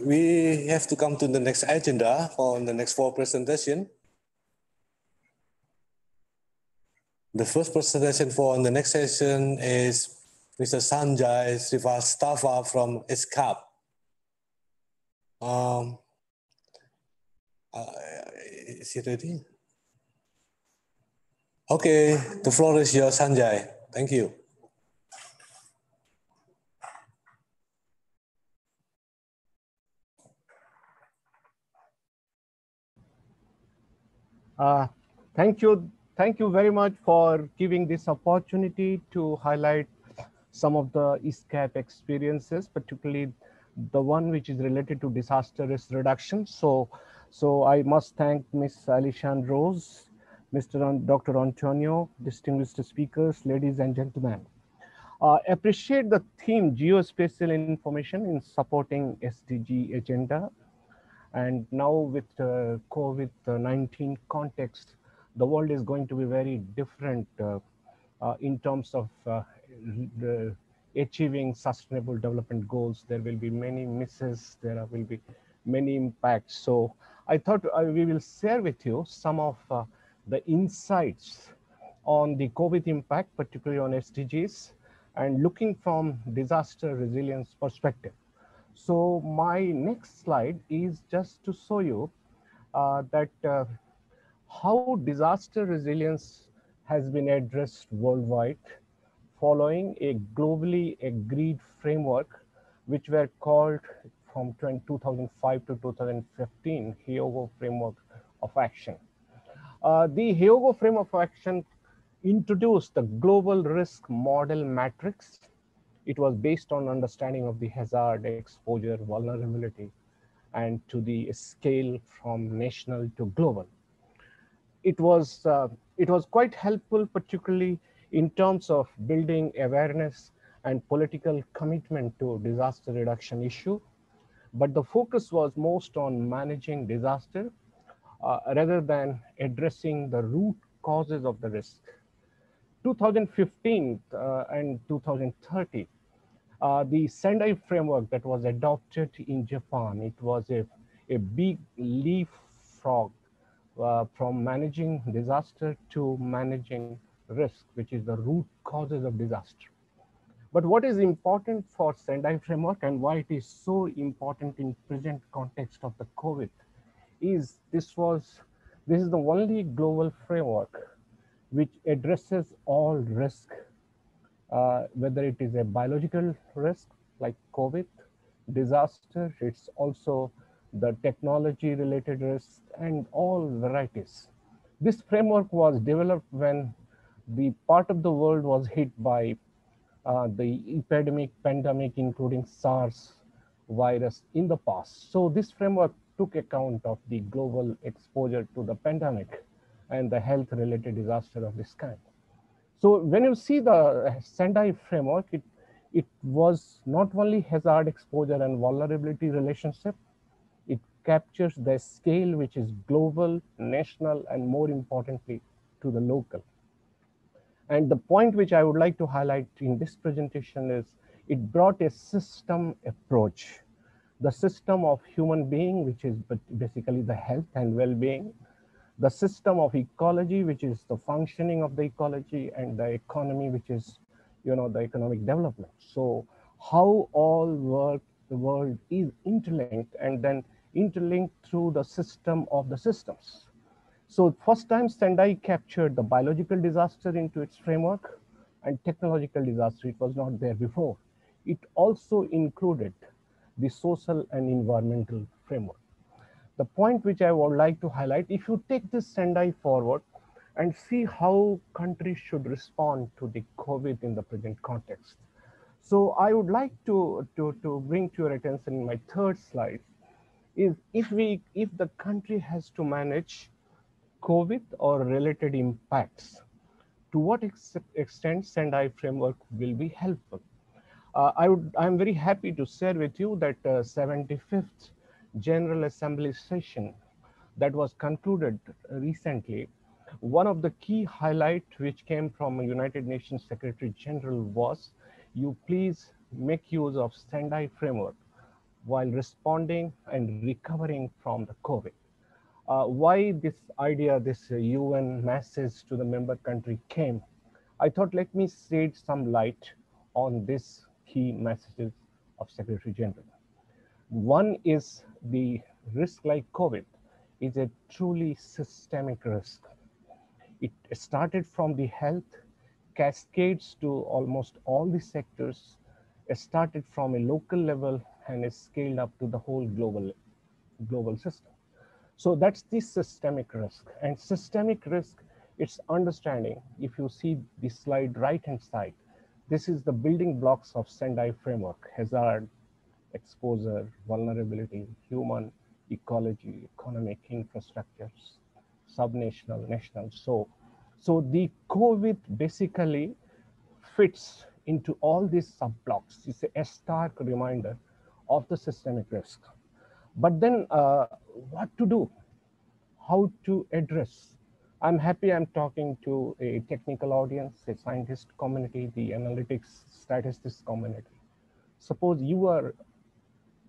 We have to come to the next agenda for the next 4 presentation. The first presentation for the next session is Mr. Sanjay Srivastava from ESCAP. Is he ready? Okay, the floor is yours, Sanjay. Thank you. Thank you very much for giving this opportunity to highlight some of the ESCAP experiences, particularly the one which is related to disaster risk reduction. So I must thank Ms. Alishan Rose, Dr. Antonio, distinguished speakers, ladies and gentlemen. Appreciate the theme geospatial information in supporting SDG agenda. And now with COVID-19 context, the world is going to be very different in terms of achieving sustainable development goals. There will be many misses, there will be many impacts. So I thought we will share with you some of the insights on the COVID impact, particularly on SDGs, and looking from disaster resilience perspective. So my next slide is just to show you how disaster resilience has been addressed worldwide following a globally agreed framework, which were called from 2005 to 2015 Hyogo Framework of Action. The Hyogo Framework of Action introduced the global risk model matrix. It was based on understanding of the hazard, exposure, vulnerability, and to the scale from national to global. It was quite helpful, particularly in terms of building awareness and political commitment to disaster reduction issue. But the focus was most on managing disaster rather than addressing the root causes of the risk. 2015 and 2030, the Sendai framework that was adopted in Japan, it was a big leapfrog from managing disaster to managing risk, which is the root causes of disaster. But what is important for Sendai framework and why it is so important in present context of the COVID is this is the only global framework which addresses all risk, whether it is a biological risk like COVID, disaster, it's also the technology related risks and all varieties. This framework was developed when the part of the world was hit by the pandemic, including SARS virus in the past. So this framework took account of the global exposure to the pandemic and the health related disaster of this kind. So when you see the Sendai framework, it was not only hazard exposure and vulnerability relationship, it captures the scale which is global, national, and more importantly, to the local. And the point which I would like to highlight in this presentation is it brought a system approach. The system of human being, which is basically the health and well-being, the system of ecology, which is the functioning of the ecology, and the economy, which is, the economic development. So how all the world is interlinked and then interlinked through the system of the systems. So first time Sendai captured the biological disaster into its framework and technological disaster. It was not there before. It also included the social and environmental framework. The point which I would like to highlight, if you take this Sendai forward and see how countries should respond to the COVID in the present context. So I would like to bring to your attention in my third slide is if the country has to manage COVID or related impacts, to what extent Sendai framework will be helpful? I'm very happy to share with you that 75th General Assembly session that was concluded recently, one of the key highlights which came from a United Nations Secretary General was, you please make use of Sendai framework while responding and recovering from the COVID. Why this idea, this UN message to the member country came, I thought let me shed some light on this key messages of Secretary General. One is the risk like COVID is a truly systemic risk. It started from the health, cascades to almost all the sectors, it started from a local level and is scaled up to the whole global system. So that's the systemic risk. And systemic risk, it's understanding, if you see the slide right-hand side, this is the building blocks of Sendai framework: hazard, exposure, vulnerability, human, ecology, economic infrastructures, subnational, national. So the COVID basically fits into all these sub-blocks. It's a stark reminder of the systemic risk. But then what to do? How to address? I'm happy I'm talking to a technical audience, a scientist community, the analytics statistics community. Suppose you are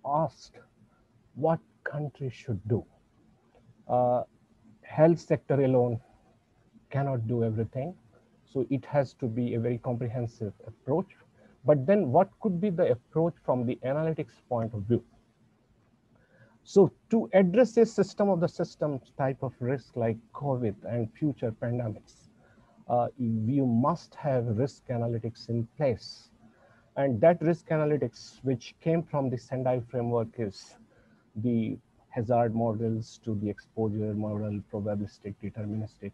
asked what country should do. Health sector alone cannot do everything. So it has to be a very comprehensive approach. But then what could be the approach from the analytics point of view? So to address a system of the systems type of risk like COVID and future pandemics, you must have risk analytics in place. And that risk analytics, which came from the Sendai framework, is the hazard models to the exposure model, probabilistic, deterministic,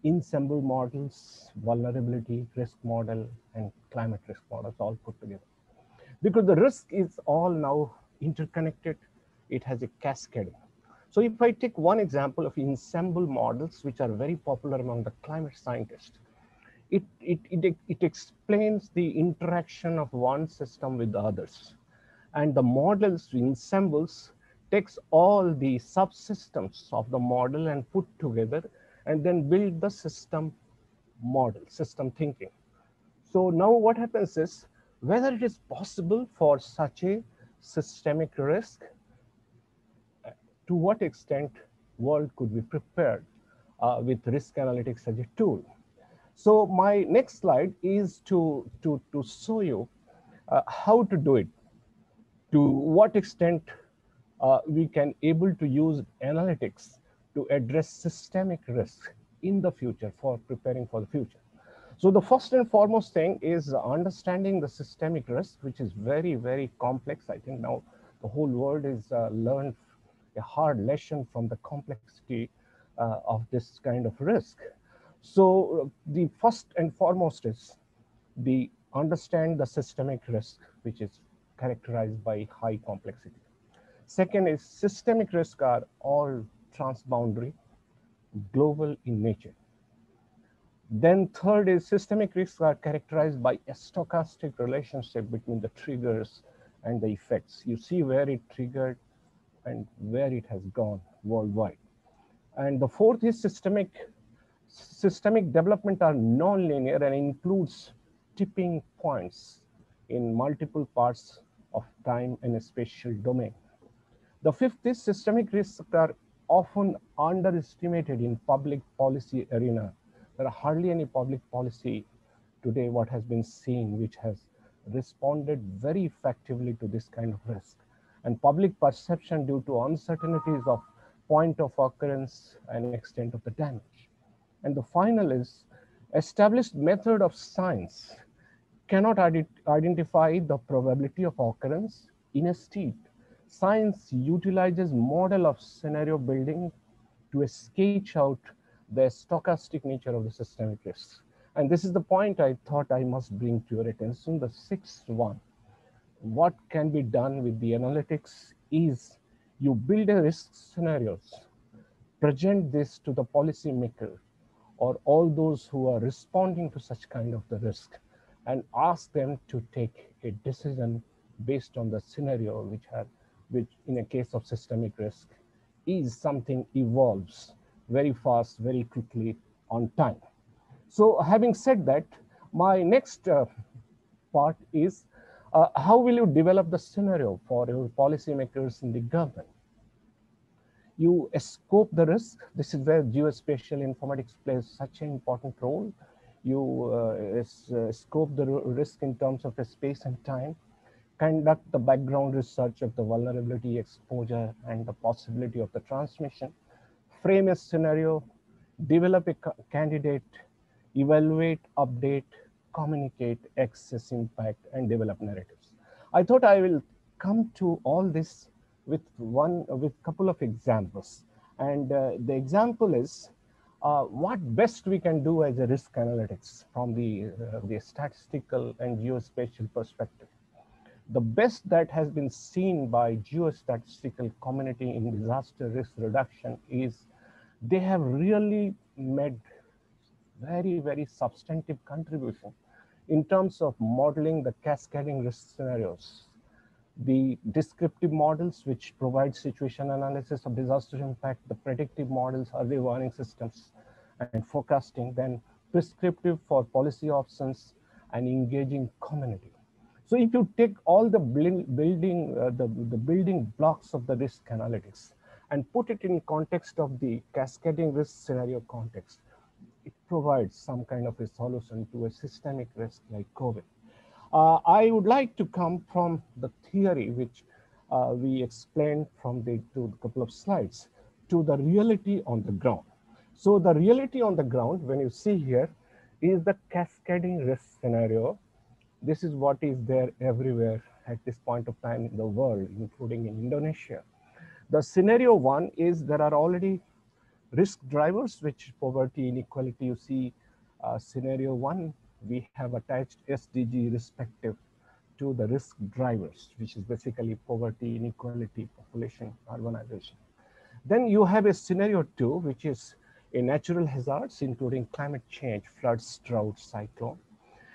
ensemble models, vulnerability risk model, and climate risk models all put together. Because the risk is all now interconnected, it has a cascading. So if I take one example of ensemble models, which are very popular among the climate scientists, it explains the interaction of one system with others. And the models ensembles takes all the subsystems of the model and put together and then build the system model, system thinking. So now what happens is, whether it is possible for such a systemic risk, to what extent world could be prepared with risk analytics as a tool. So my next slide is to show you how to do it, to what extent we can able to use analytics to address systemic risk in the future for preparing for the future. So the first and foremost thing is understanding the systemic risk, which is very, very complex. I think now the whole world is learned a hard lesson from the complexity of this kind of risk. So the first and foremost is the understand the systemic risk, which is characterized by high complexity. Second is systemic risk are all transboundary, global in nature. Then third is systemic risks are characterized by a stochastic relationship between the triggers and the effects. You see where it triggered and where it has gone worldwide. And the fourth is systemic development are non-linear and includes tipping points in multiple parts of time and a spatial domain. The fifth is systemic risks are often underestimated in public policy arena. There are hardly any public policy today what has been seen which has responded very effectively to this kind of risk. And public perception due to uncertainties of point of occurrence and extent of the damage. And the final is established method of science cannot identify the probability of occurrence in a state. Science utilizes model of scenario building to sketch out the stochastic nature of the systemic risks. And this is the point I thought I must bring to your attention. The sixth one, what can be done with the analytics is you build a risk scenarios, present this to the policymaker or all those who are responding to such kind of the risk and ask them to take a decision based on the scenario which in a case of systemic risk is something evolves very fast, very quickly on time. So having said that, my next part is how will you develop the scenario for your policymakers in the government? You scope the risk. This is where geospatial informatics plays such an important role. You scope the risk in terms of space and time, conduct the background research of the vulnerability, exposure, and the possibility of the transmission, frame a scenario, develop a candidate, evaluate, update, communicate, access impact, and develop narratives. I thought I will come to all this with couple of examples. And the example is what best we can do as a risk analytics from the statistical and geospatial perspective. The best that has been seen by geostatistical community in disaster risk reduction is they have really made very, very substantive contribution in terms of modeling the cascading risk scenarios. The descriptive models, which provide situation analysis of disaster impact, the predictive models, early warning systems, and forecasting, then prescriptive for policy options and engaging community. So if you take all the building blocks of the risk analytics and put it in context of the cascading risk scenario context, it provides some kind of a solution to a systemic risk like COVID. I would like to come from the theory which we explained from the couple of slides to the reality on the ground. So the reality on the ground, when you see here, is the cascading risk scenario. This is what is there everywhere at this point of time in the world, including in Indonesia. The scenario one is there are already risk drivers, which poverty, inequality. You see scenario one, we have attached SDG respective to the risk drivers, which is basically poverty, inequality, population, urbanization. Then you have a scenario two, which is in natural hazards, including climate change, floods, droughts, cyclone.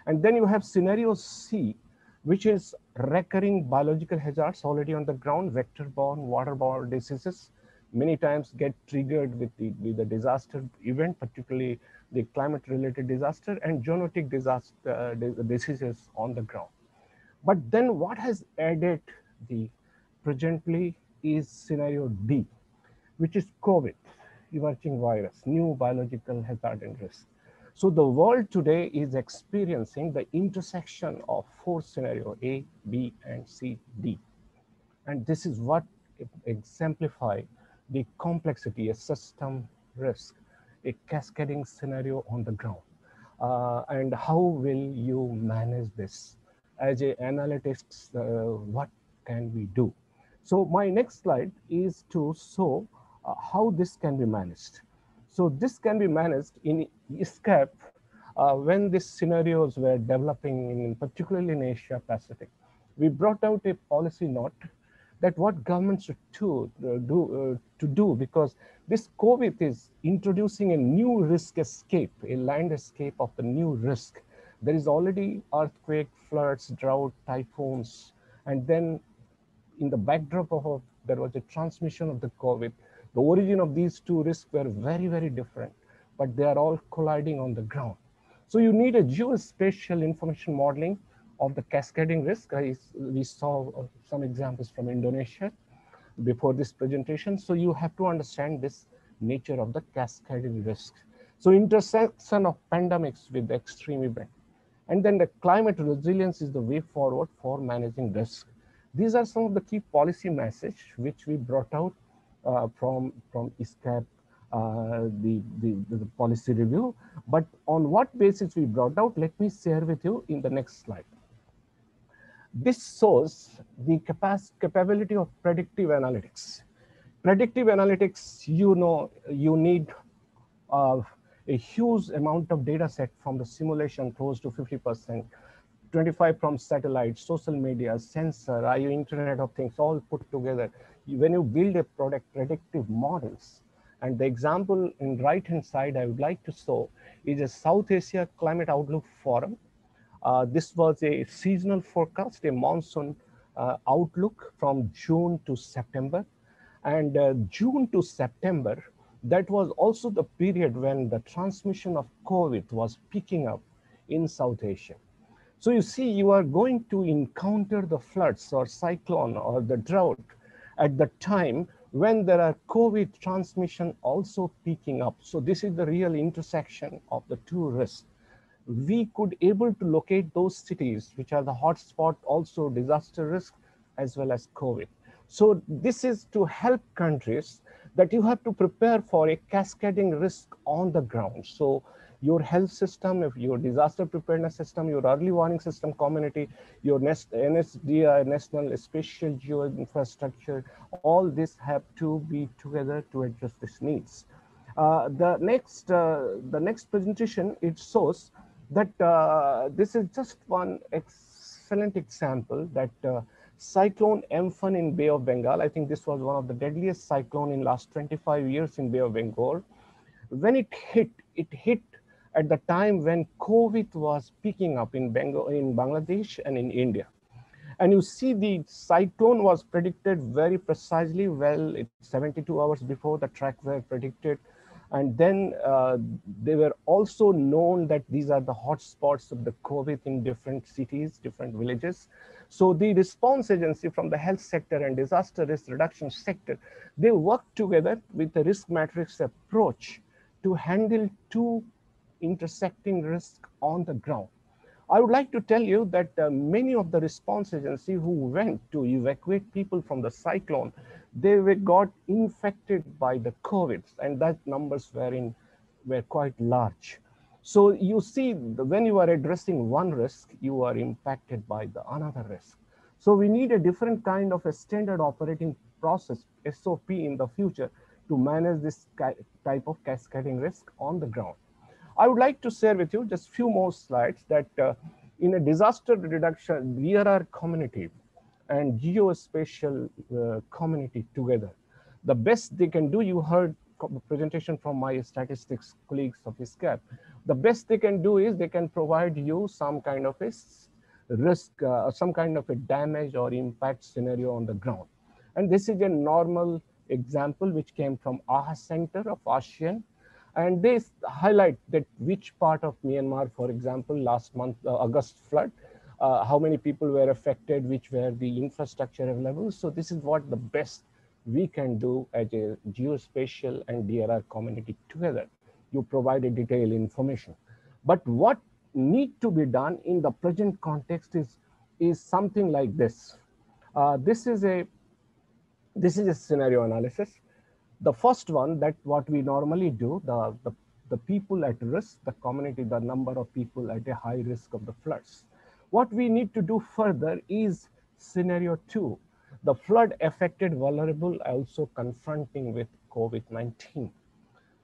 And then you have scenario C, which is recurring biological hazards already on the ground, vector-borne, waterborne diseases, many times get triggered with the disaster event, particularly the climate-related disaster and zoonotic disaster diseases on the ground. But then what has added the presently is scenario D, which is COVID, emerging virus, new biological hazard and risk. So the world today is experiencing the intersection of four scenarios, A, B, and C, D. And this is what exemplify the complexity, a system risk, a cascading scenario on the ground. And how will you manage this? As a analytics, what can we do? So my next slide is to show how this can be managed. So this can be managed in ESCAP when these scenarios were developing, particularly in Asia Pacific. We brought out a policy note that what governments should do because this COVID is introducing a new risk escape, a landscape of the new risk. There is already earthquake, floods, drought, typhoons, and then in the backdrop of there was a transmission of the COVID. The origin of these two risks were very, very different, but they are all colliding on the ground. So you need a geospatial information modeling of the cascading risk. We saw some examples from Indonesia before this presentation. So you have to understand this nature of the cascading risk. So intersection of pandemics with the extreme event. And then the climate resilience is the way forward for managing risk. These are some of the key policy messages which we brought out from ESCAP, the policy review. But on what basis we brought out, let me share with you in the next slide. This shows the capability of predictive analytics. Predictive analytics, you need a huge amount of data set from the simulation, close to 50%, 25 from satellite, social media, sensor, IO, Internet of Things, all put together. When you build a product, predictive models, and the example in right-hand side I would like to show is a South Asia Climate Outlook Forum. This was a seasonal forecast, a monsoon outlook from June to September. And June to September, that was also the period when the transmission of COVID was picking up in South Asia. So you see, you are going to encounter the floods or cyclone or the drought at the time when there are COVID transmission also picking up. So this is the real intersection of the two risks. We could able to locate those cities which are the hotspot, also disaster risk, as well as COVID. So this is to help countries that you have to prepare for a cascading risk on the ground. So your health system, if your disaster preparedness system, your early warning system community, your NSDI, National Spatial Geo Infrastructure, all this have to be together to address these needs. The next presentation, it shows that this is just one excellent example that cyclone Amphan in Bay of Bengal. I think this was one of the deadliest cyclone in last 25 years in Bay of Bengal. When it hit at the time when COVID was picking up in Bangladesh and in India. And you see the cyclone was predicted very precisely, well, it's 72 hours before the track were predicted. And then they were also known that these are the hotspots of the COVID in different cities, different villages. So the response agency from the health sector and disaster risk reduction sector, they worked together with the risk matrix approach to handle two intersecting risks on the ground. I would like to tell you that many of the response agency who went to evacuate people from the cyclone, they got infected by the COVID, and that numbers were quite large. So you see, when you are addressing one risk, you are impacted by the another risk. So we need a different kind of a standard operating process, SOP, in the future to manage this type of cascading risk on the ground. I would like to share with you just few more slides that in a disaster reduction, VRR community and geospatial community together, the best they can do, you heard presentation from my statistics colleagues of ISCAP. The best they can do is they can provide you some kind of a risk, some kind of a damage or impact scenario on the ground. And this is a normal example which came from AHA Center of ASEAN. And they highlight that which part of Myanmar, for example, last month, August flood, how many people were affected, which were the infrastructure available. So this is what the best we can do as a geospatial and DRR community together. You provide a detailed information. But what need to be done in the present context is something like this. This is a scenario analysis. The first one, that what we normally do, the people at risk, the community, the number of people at a high risk of the floods. What we need to do further is scenario 2, the flood affected vulnerable also confronting with COVID-19.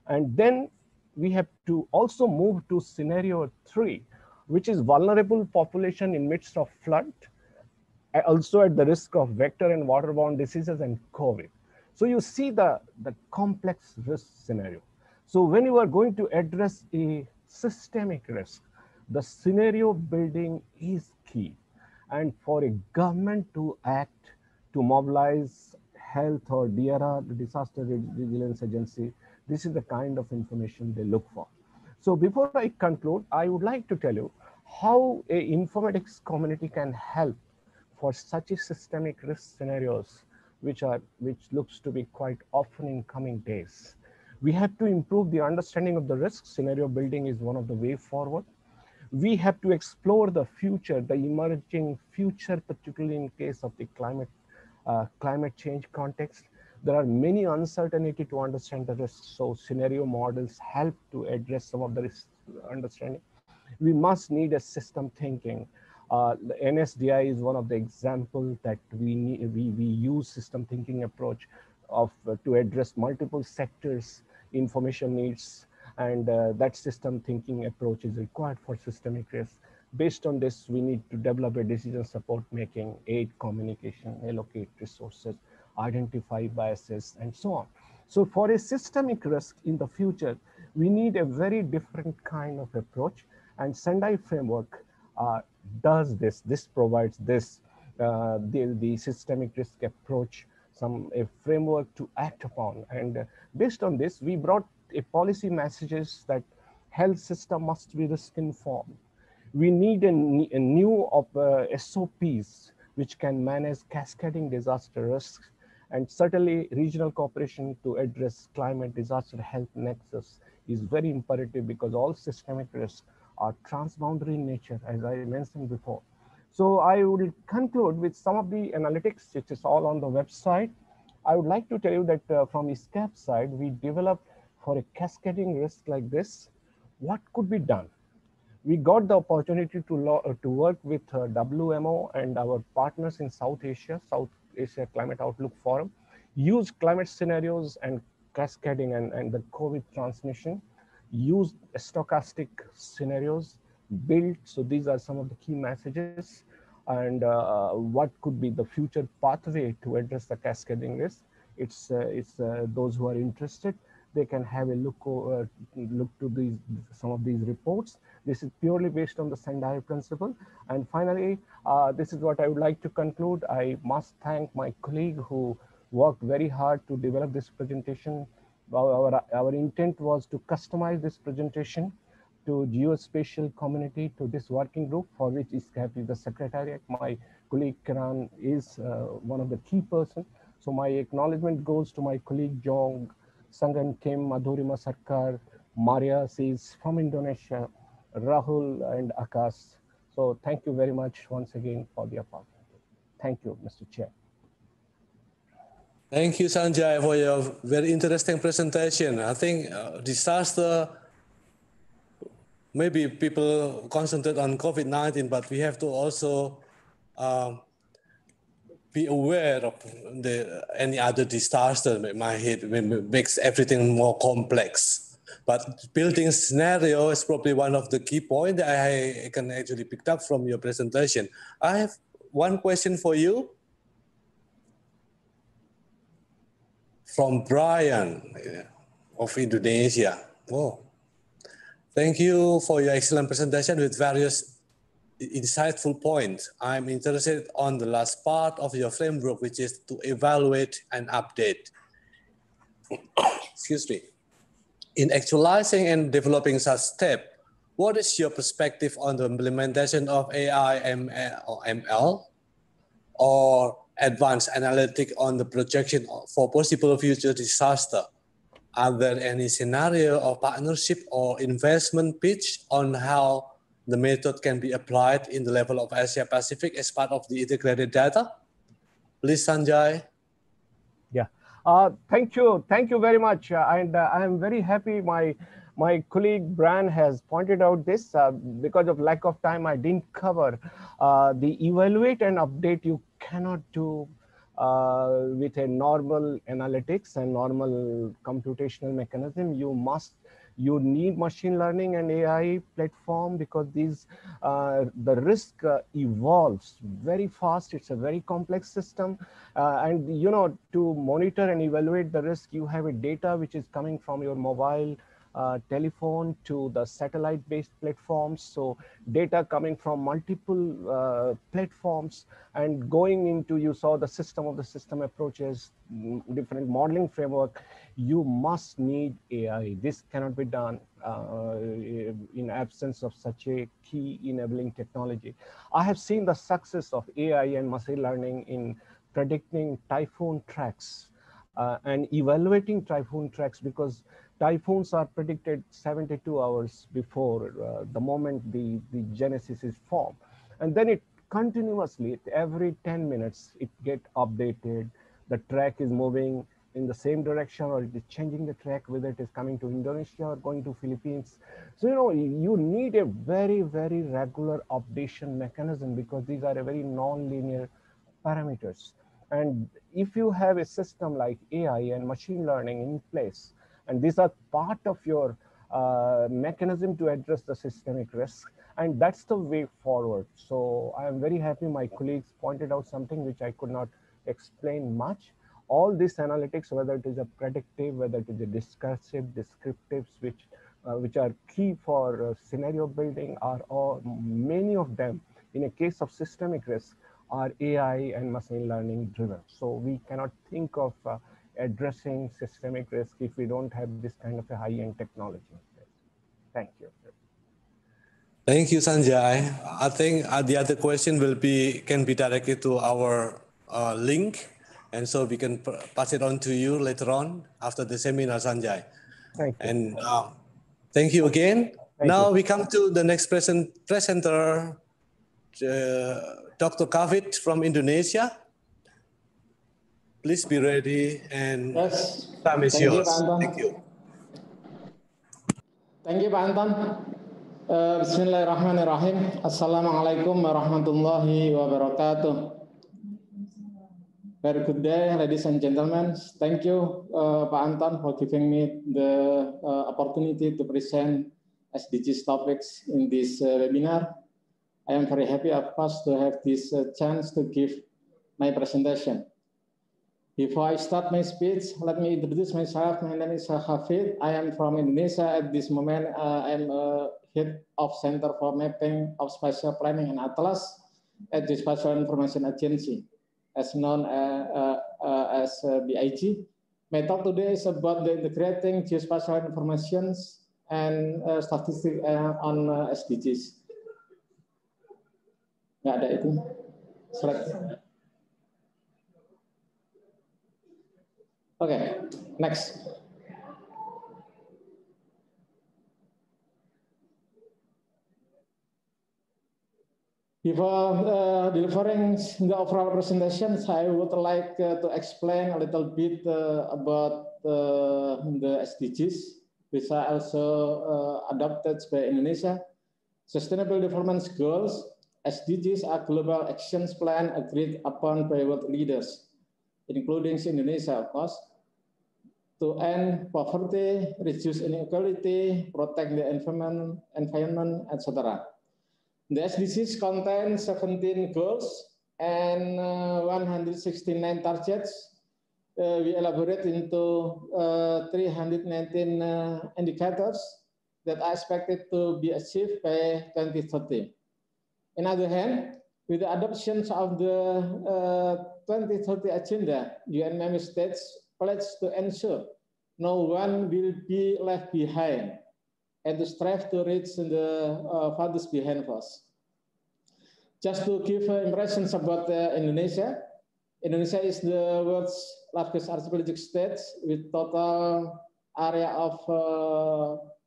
And then we have to also move to scenario 3, which is vulnerable population in midst of flood, also at the risk of vector and waterborne diseases and COVID. So you see the complex risk scenario. So when you are going to address a systemic risk, the scenario building is key. And for a government to act, to mobilize health or DRR, the Disaster Resilience Agency, this is the kind of information they look for. So before I conclude, I would like to tell you how a informatics community can help for such a systemic risk scenarios, which looks to be quite often in coming days. We have to improve the understanding of the risk. Scenario building is one of the way forward. We have to explore the future, the emerging future, particularly in case of the climate change context. There are many uncertainty to understand the risks, so scenario models help to address some of the risk understanding. We must need a system thinking. The NSDI is one of the examples that we use system thinking approach to address multiple sectors, information needs, and that system thinking approach is required for systemic risk. Based on this, we need to develop a decision support making, aid communication, allocate resources, identify biases, and so on. So for a systemic risk in the future, we need a very different kind of approach, and Sendai framework does this. This provides this, the systemic risk approach, a framework to act upon. And based on this, we brought a policy messages that health system must be risk informed. We need a new SOPs which can manage cascading disaster risks, and certainly regional cooperation to address climate disaster health nexus is very imperative, because all systemic risks are transboundary in nature, as I mentioned before. So I will conclude with some of the analytics, which is all on the website. I would like to tell you that from ISCAP side, we developed for a cascading risk like this, what could be done? We got the opportunity to work with WMO and our partners in South Asia Climate Outlook Forum, use climate scenarios and cascading and the COVID transmission, use stochastic scenarios, build. So these are some of the key messages, and what could be the future pathway to address the cascading risk. It's those who are interested, they can have a look to some of these reports. This is purely based on the Sendai principle. And finally, this is what I would like to conclude. I must thank my colleague who worked very hard to develop this presentation. Our intent was to customize this presentation to geospatial community, to this working group, for which ISCAP is the secretariat. My colleague Kiran is one of the key persons. So my acknowledgement goes to my colleague Jong, Sangan Kim, Madhurima Sarkar, Maria is from Indonesia, Rahul and Akash. So thank you very much once again for the opportunity. Thank you, Mr. Chair. Thank you, Sanjay, for your very interesting presentation. I think disaster, maybe people concentrate on COVID-19, but we have to also be aware of any other disaster that might hit, makes everything more complex. But building scenario is probably one of the key points that I can actually pick up from your presentation. I have one question for you. From Brian. of Indonesia. Oh, thank you for your excellent presentation with various insightful points. I'm interested on the last part of your framework, which is to evaluate and update. Excuse me. In actualizing and developing such steps, what is your perspective on the implementation of AI, ML, or advanced analytic on the projection for possible future disaster? Are there any scenario of partnership or investment pitch on how the method can be applied in the level of Asia Pacific as part of the integrated data? Please, Sanjay. Yeah, thank you very much. And I am very happy my colleague Bran has pointed out this. Because of lack of time, I didn't cover the evaluate and update. You cannot do with a normal analytics and normal computational mechanism. You need machine learning and AI platform, because these the risk evolves very fast. It's a very complex system, and to monitor and evaluate the risk, you have a data which is coming from your mobile telephone to the satellite-based platforms. So data coming from multiple platforms and going into, you saw the system of the system approaches, different modeling framework. You must need AI. This cannot be done in absence of such a key enabling technology. I have seen the success of AI and machine learning in predicting typhoon tracks and evaluating typhoon tracks, because typhoons are predicted 72 hours before the moment the genesis is formed. And then it continuously, every 10 minutes, it gets updated. The track is moving in the same direction, or it is changing the track, whether it is coming to Indonesia or going to Philippines. So, you need a very, very regular updation mechanism, because these are a very non-linear parameters. And if you have a system like AI and machine learning in place, and these are part of your mechanism to address the systemic risk, and that's the way forward. So I am very happy my colleagues pointed out something which I could not explain much. All these analytics, whether it is a predictive, whether it is a discursive, descriptives, which are key for scenario building, are all, many of them, in a case of systemic risk, are AI and machine learning driven. So we cannot think of addressing systemic risk if we don't have this kind of a high-end technology. Thank you. Thank you, Sanjay. I think the other question can be directed to our link, and so we can pass it on to you later on after the seminar, Sanjay. Thank you. And thank you again. Now we come to the next presenter, Dr. Kavit from Indonesia. Please be ready, and yes. Time is yours. Thank you. Thank you, Pak Anton. Bismillahirrahmanirrahim. Assalamualaikum warahmatullahi wabarakatuh. Very good day, ladies and gentlemen. Thank you, Pak Anton, for giving me the opportunity to present SDGs topics in this webinar. I am very happy, of course, to have this chance to give my presentation. Before I start my speech, let me introduce myself. My name is Hafid. I am from Indonesia. At this moment, I am head of Center for Mapping of Spatial Planning and Atlas at Geospatial Information Agency, as known as BIG. My talk today is about the integrating geospatial informations and statistics on SDGs. Nggak ada itu slide. Okay, next. Before delivering the overall presentations, I would like to explain a little bit about the SDGs, which are also adopted by Indonesia. Sustainable Development Goals, SDGs, are global actions plan agreed upon by world leaders, including Indonesia, of course, to end poverty, reduce inequality, protect the environment, etc. The SDGs contain 17 goals and 169 targets we elaborate into 319 indicators that are expected to be achieved by 2030. On the other hand, with the adoption of the 2030 agenda, UN member states pledge to ensure no one will be left behind and to strive to reach the farthest behind us. Just to give impressions about Indonesia, Indonesia is the world's largest archipelagic state with total area of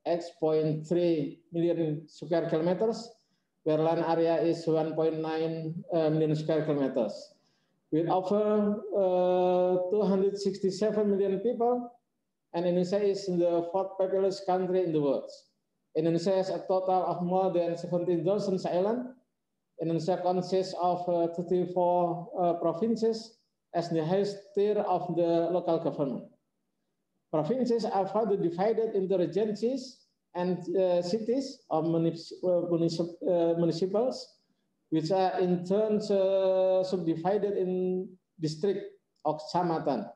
8.3 million square kilometers, where land area is 1.9 million square kilometers. With over 267 million people, and Indonesia is the fourth populous country in the world. Indonesia has a total of more than 17,000 islands. Indonesia consists of 34 provinces as the highest tier of the local government. Provinces are further divided into regencies and cities or municipals, which are in turn subdivided in district or kecamatan.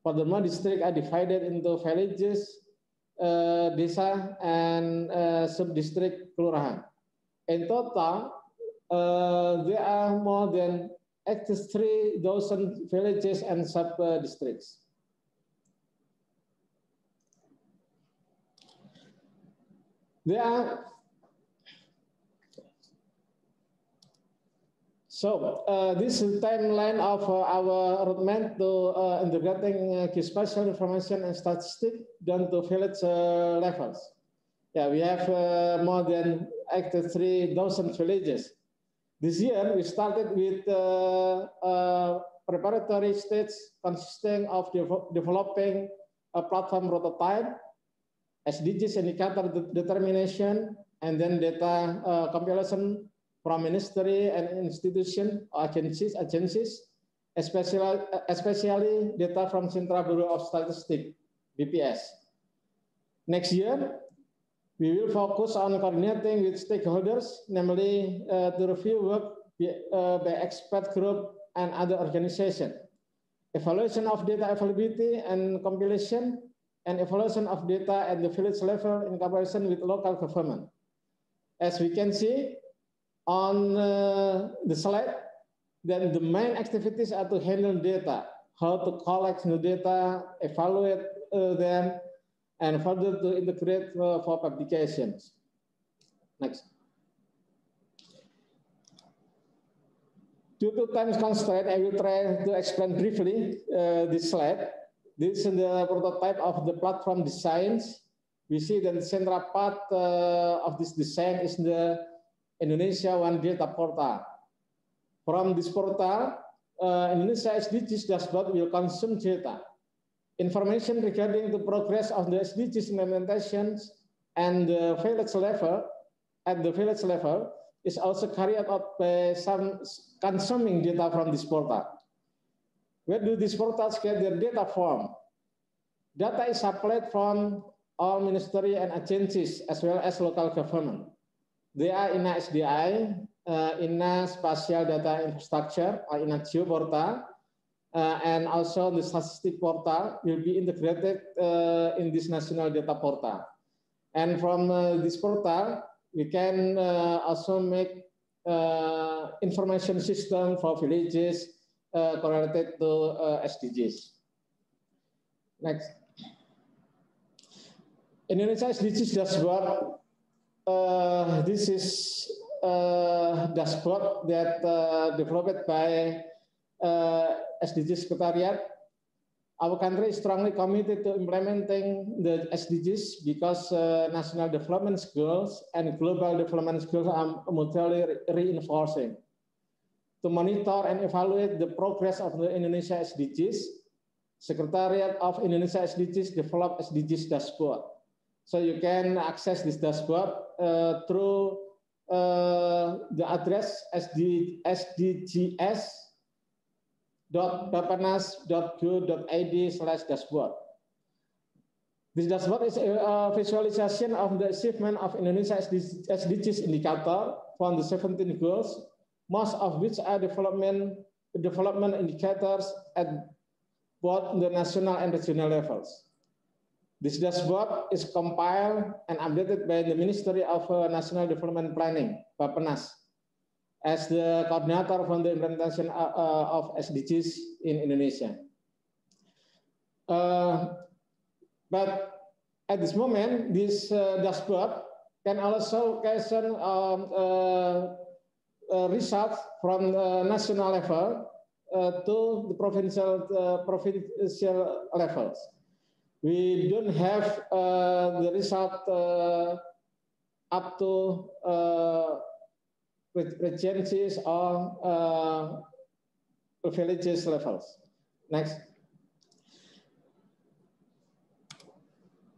Furthermore, districts are divided into villages, desa, and sub-district kelurahan. In total, there are more than 83,000 villages and sub-districts. There are this is the timeline of our roadmap to integrating geospatial information and statistics down to village levels. Yeah, we have more than 83,000 villages. This year, we started with preparatory stage consisting of developing a platform prototype, SDGs indicator determination, and then data compilation from ministry and institution agencies, especially data from Central Bureau of Statistics, BPS. Next year, we will focus on coordinating with stakeholders, namely to review work by expert group and other organizations, evaluation of data availability and compilation, and evaluation of data at the village level in cooperation with local government. As we can see on the slide, then the main activities are to handle data, how to collect the data, evaluate them, and further to integrate for publications. Next. Due to time constraint, I will try to explain briefly this slide. This is the prototype of the platform designs. We see that the central part of this design is the Indonesia One Data Portal. From this portal, Indonesia SDGs dashboard will consume data. Information regarding the progress of the SDGs implementations and the village level, at the village level, is also carried out by some consuming data from this portal. Where do these portals get their data from? Data is supplied from all ministry and agencies as well as local government. They are in SDI, INA Spatial Data Infrastructure, or INA Geo portal, and also the statistic portal will be integrated in this national data portal. And from this portal, we can also make information system for villages correlated to SDGs. Next. Indonesia SDGs dashboard. This is a dashboard that developed by SDGs Secretariat. Our country is strongly committed to implementing the SDGs because national development goals and global development goals are mutually reinforcing. To monitor and evaluate the progress of the Indonesia SDGs, Secretariat of Indonesia SDGs developed SDGs dashboard. So you can access this dashboard through the address sdgs.bapanas.go.id/dashboard. This dashboard is a visualization of the achievement of Indonesia SDGs indicator from the 17 goals, most of which are development indicators at both the national and regional levels. This dashboard is compiled and updated by the Ministry of National Development Planning, Bappenas, as the coordinator for the implementation of SDGs in Indonesia. But at this moment, this dashboard can also question results from the national level to the provincial levels. We don't have the result up to regencies or villages levels. Next.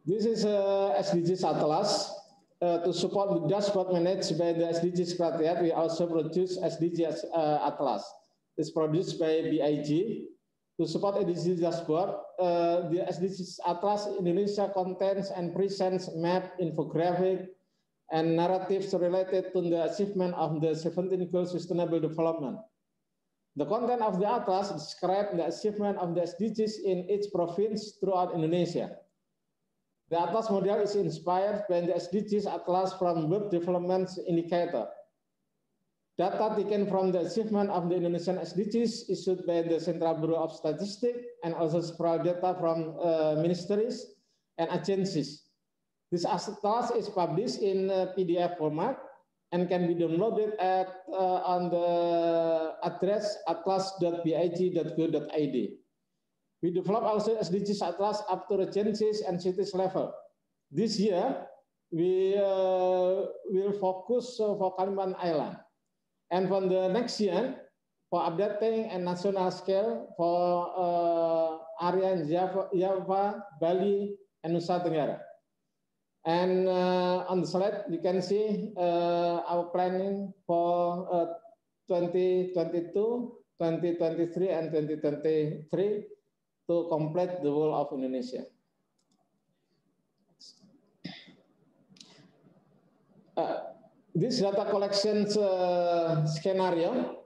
This is SDGs Atlas. To support the dashboard managed by the SDGs Secretariat, we also produce SDGs Atlas. It's produced by BIG. To support SDGs dashboard, the SDGs Atlas Indonesia contains and presents map, infographic, and narratives related to the achievement of the 17 Goals Sustainable Development. The content of the Atlas describes the achievement of the SDGs in each province throughout Indonesia. The Atlas model is inspired by the SDGs Atlas from World Development Indicator. Data taken from the achievement of the Indonesian SDGs issued by the Central Bureau of Statistics and also several data from ministries and agencies. This atlas is published in PDF format and can be downloaded on the address atlas.big.go.id. We develop also SDGs Atlas up to regencies and cities level. This year, we will focus for Kalimantan Island. And from the next year, for updating and national scale for area in Java, Bali, and Nusa Tenggara. And on the slide, you can see our planning for 2022, 2023, and 2023 to complete the whole of Indonesia. This data collection scenario,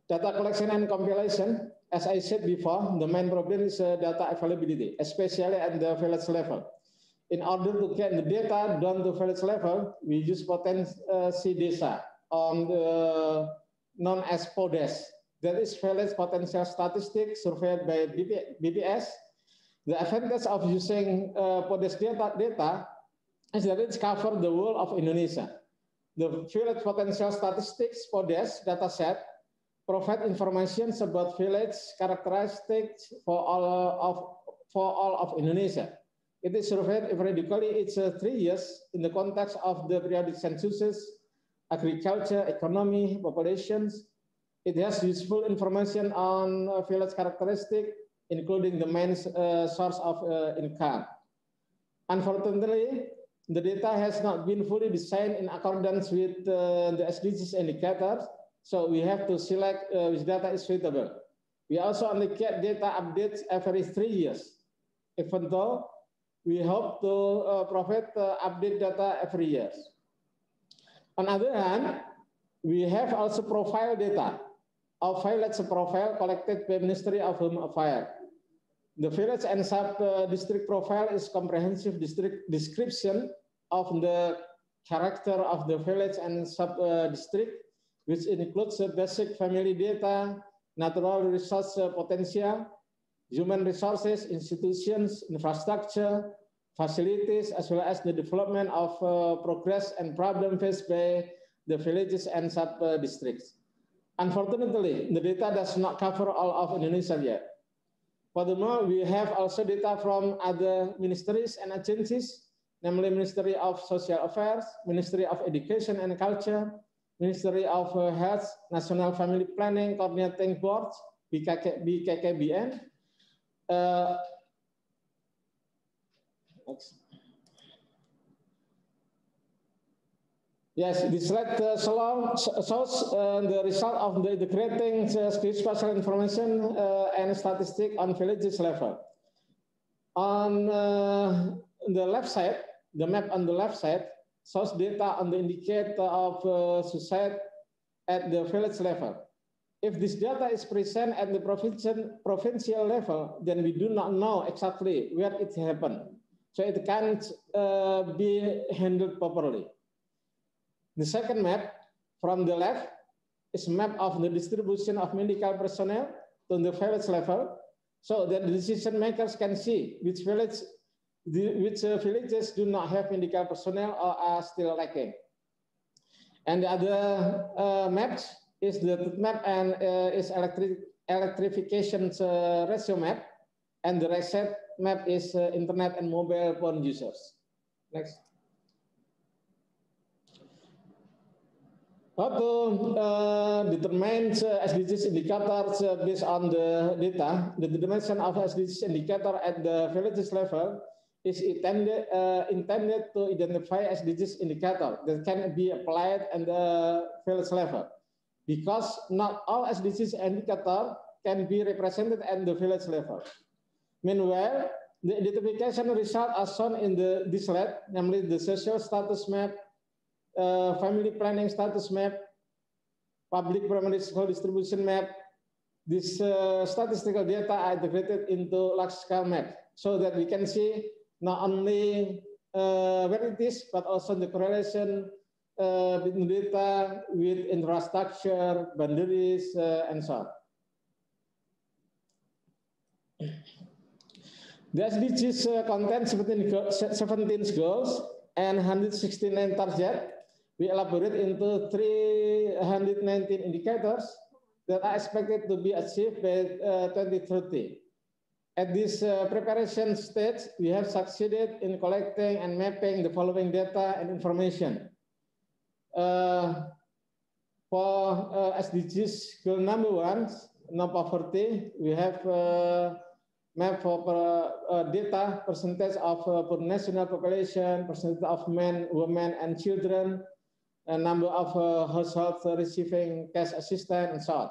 data collection and compilation, as I said before, the main problem is data availability, especially at the village level. In order to get the data down to village level, we use potensi desa on the known as PODES. That is village potential statistics surveyed by BPS. The advantage of using PODES data is that it covers the whole of Indonesia. The village potential statistics PODES dataset provide information about village characteristics for all of Indonesia. It is surveyed periodically each 3 years in the context of the periodic censuses, agriculture, economy, populations. It has useful information on village characteristics, including the main source of income. Unfortunately, the data has not been fully designed in accordance with the SDGs indicators, so we have to select which data is suitable. We also only get data updates every 3 years, even though we hope to provide update data every year. On the other hand, we have also profile data of village profile collected by Ministry of Home Affairs. The village and sub-district profile is comprehensive district description of the character of the village and sub-district, which includes basic family data, natural resource potential, human resources, institutions, infrastructure, facilities, as well as the development of progress and problem faced by the villages and sub-districts. Unfortunately, the data does not cover all of Indonesia yet. Furthermore, we have also data from other ministries and agencies, namely Ministry of Social Affairs, Ministry of Education and Culture, Ministry of Health, National Family Planning Coordinating Board, BKKBN. Yes, this slide shows the result of the integrating geospatial information and statistics on villages level. On the left side, the map on the left side shows data on the indicator of suicide at the village level. if this data is present at the provincial level, then we do not know exactly where it happened. So it can't be handled properly. The second map from the left is a map of the distribution of medical personnel to the village level, so that the decision makers can see which villages do not have medical personnel or are still lacking. And the other maps is the map and is electrification ratio map, and the right side map is internet and mobile phone users. Next. How to determine SDGs indicators based on the data? The determination of SDGs indicator at the villages level is intended to identify SDGs indicator that can be applied at the village level, because not all SDGs indicator can be represented at the village level. Meanwhile, the identification results are shown in this slide, namely the social status map, family planning status map, public primary school distribution map. These statistical data are integrated into large-scale map, so that we can see not only where it is, but also the correlation between data with infrastructure, boundaries, and so on. The SDGs contain 17 goals and 169 targets. We elaborate into 319 indicators that are expected to be achieved by 2030. At this preparation stage, we have succeeded in collecting and mapping the following data and information. For SDGs goal number 1, no poverty, we have map for data, percentage of national population, percentage of men, women, and children, a number of households receiving cash assistance, and so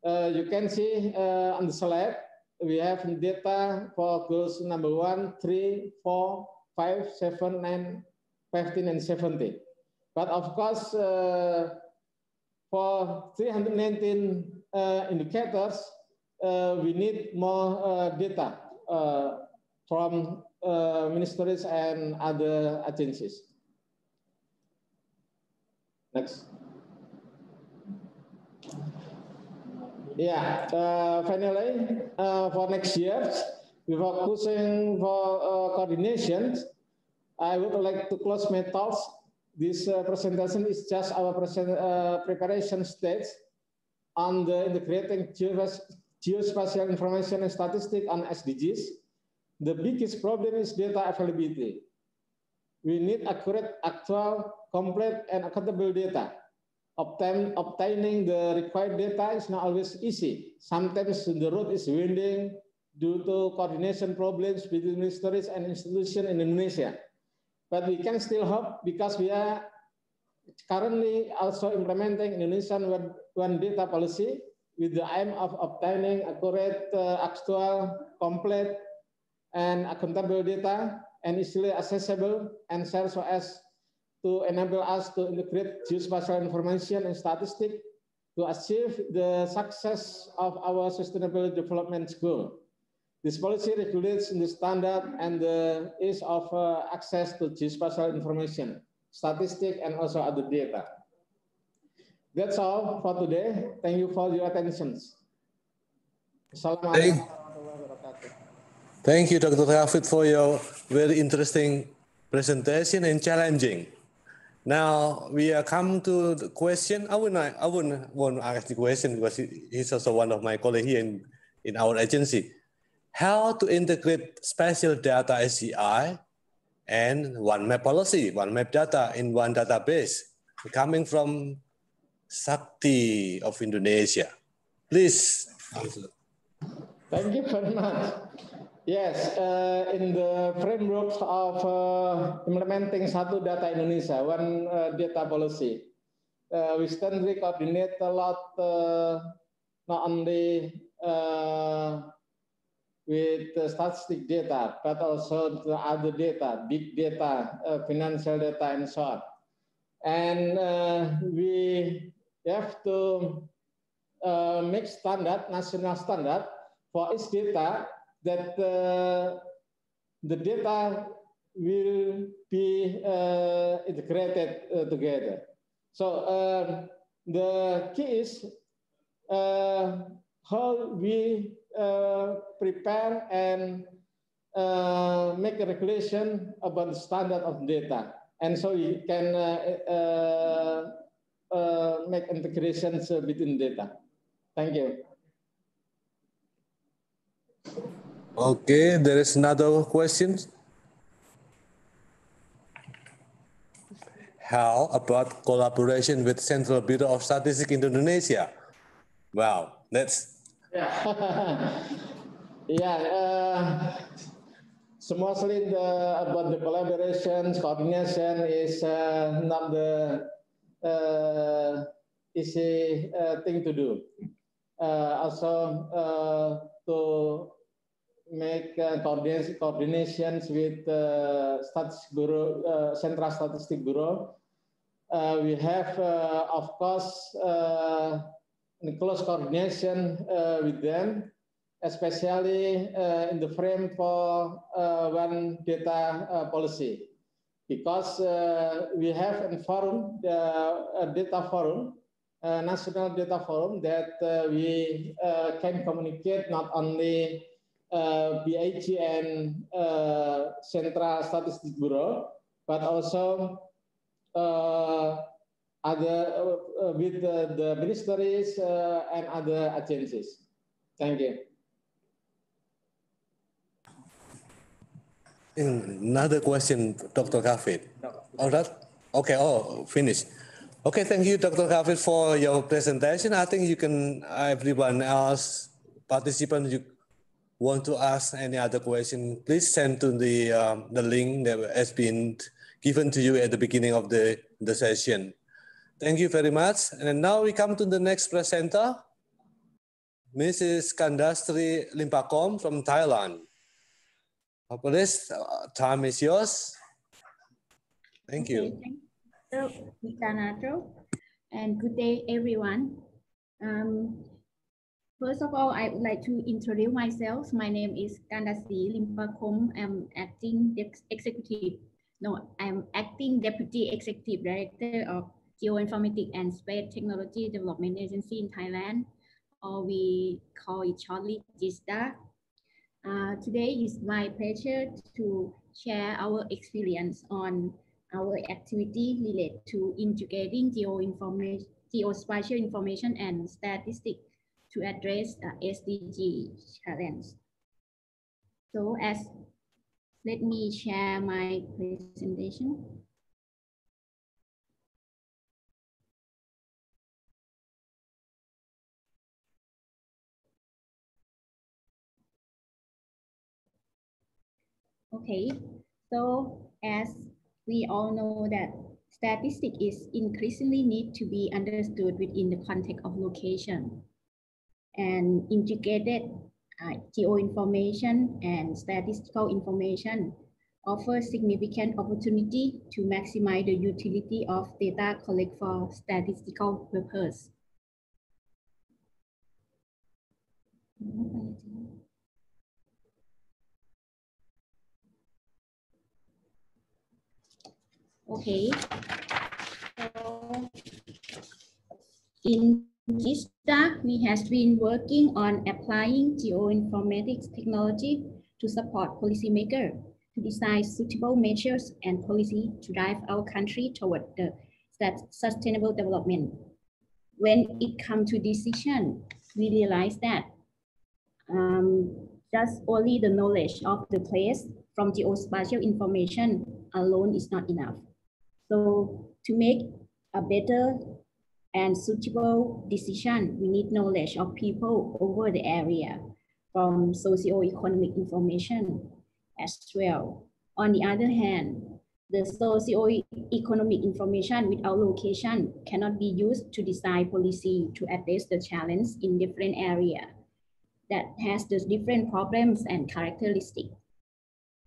on. You can see on the slide, we have data for goals number 1, 3, 4, 5, 7, 9, 15, and 17. But of course, for 319 indicators, we need more data from ministries and other agencies. Next. Yeah, finally, for next year, we are focusing for coordination. I would like to close my thoughts. This presentation is just our preparation stage on the integrating geospatial information and statistics on SDGs. The biggest problem is data availability. We need accurate, actual, complete, and accountable data. Obtaining the required data is not always easy. Sometimes the road is winding due to coordination problems between ministries and institutions in Indonesia. But we can still hope, because we are currently also implementing Indonesian One Data policy with the aim of obtaining accurate, actual, complete, and accountable data, and easily accessible and shared so as to enable us to integrate geospatial information and statistics to achieve the success of our sustainable development goal. This policy regulates the standard and the ease of access to geospatial information, statistics, and also other data. That's all for today. Thank you for your attention. Assalamualaikum. Thank you, Dr. Hafid, for your very interesting presentation and challenging. Now we are come to the question. I wouldn't want to ask the question because he's also one of my colleagues here in our agency. How to integrate spatial data SCI and one map policy, one map data in one database, coming from Sakti of Indonesia. Please answer. Thank you very much. Yes, in the framework of implementing Satu Data Indonesia, one data policy, we sternly coordinate a lot, not only with the statistic data, but also the other data, big data, financial data, and so on. And we have to make standard, national standard for each data that the data will be integrated together. So the key is how we prepare and make a regulation about the standard of data. And so you can make integrations between data. Thank you. Okay, there is another question. How about collaboration with Central Bureau of Statistics Indonesia? Wow, that's... Yeah, so mostly about the collaboration, coordination is not the easy thing to do. Also to make coordinations with Statistics Bureau, Central Statistics Bureau. We have, of course, in close coordination with them, especially in the frame for one data policy, because we have a forum, a data forum, a national data forum that we can communicate not only BIG and Central Statistics Bureau, but also other with the ministries and other agencies. Thank you. Another question, Dr. Kafid. Oh, that? Okay, oh, finish. Okay, thank you, Dr. Kafid, for your presentation. I think you can, everyone else, participant, you want to ask any other question, please send to the link that has been given to you at the beginning of the session. Thank you very much. And now we come to the next presenter, Mrs. Kandastri Limpakom from Thailand. Please, time is yours. Thank you. Thank you, Mr. and good day, everyone. First of all, I would like to introduce myself. My name is Kandastri Limpakom. I'm acting Deputy Executive Director of Geoinformatics and Space Technology Development Agency in Thailand, or we call it shortly GISDA. Today is my pleasure to share our experience on our activity related to integrating geospatial information and statistics to address SDG challenge. So let me share my presentation. Okay, so as we all know that statistics is increasingly need to be understood within the context of location, and integrated geoinformation and statistical information offer significant opportunity to maximize the utility of data collected for statistical purpose. Okay, so in GISDA, we have been working on applying geoinformatics technology to support policymakers to design suitable measures and policy to drive our country toward the sustainable development. When it comes to decision, we realize that just only the knowledge of the place from geospatial information alone is not enough. So to make a better and suitable decision, we need knowledge of people over the area from socio-economic information as well. On the other hand, the socio-economic information without location cannot be used to design policy to address the challenge in different areas that has the different problems and characteristics.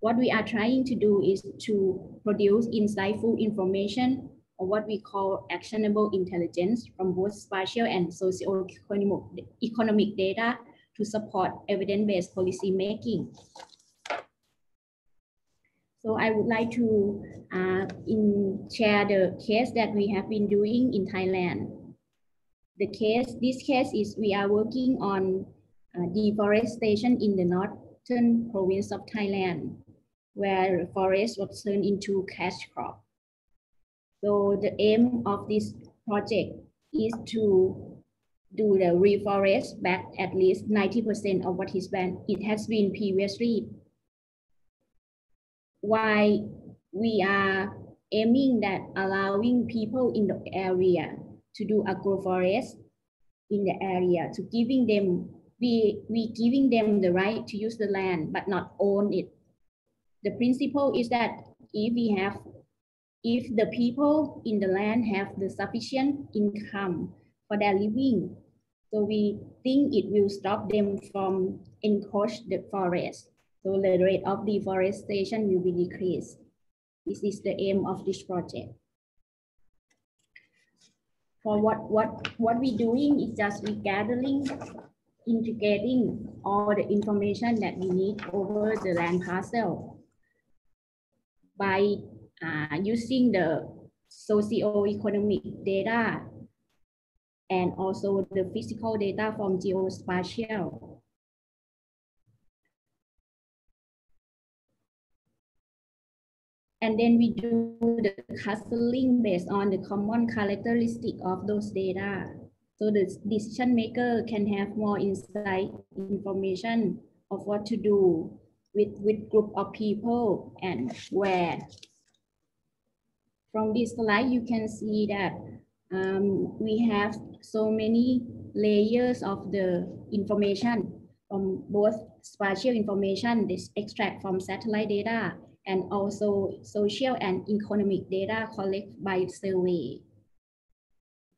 What we are trying to do is to produce insightful information or what we call actionable intelligence from both spatial and socio-economic data to support evidence-based policy making. So I would like to share the case that we have been doing in Thailand. This case is we are working on deforestation in the northern province of Thailand, where forest was turned into cash crop. So the aim of this project is to do the reforest back at least 90% of what it has been previously. Why we are aiming that allowing people in the area to do agroforest in the area, to giving them, we giving them the right to use the land but not own it. The principle is that if the people in the land have the sufficient income for their living, so we think it will stop them from encroach the forest. So the rate of deforestation will be decreased. This is the aim of this project. For what we're doing is just we gathering, integrating all the information that we need over the land parcel by using the socio-economic data and also the physical data from Geospatial. And then we do the clustering based on the common characteristic of those data. So the decision maker can have more insight, information of what to do with group of people and where. From this slide, you can see that we have so many layers of the information from both spatial information, this extract from satellite data, and also social and economic data collected by survey.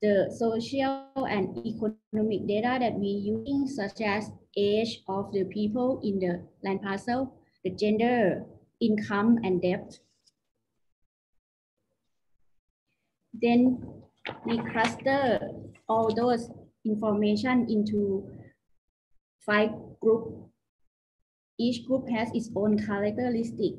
The social and economic data that we using, such as age of the people in the land parcel, the gender, income, and debt. Then we cluster all those information into 5 groups. Each group has its own characteristic.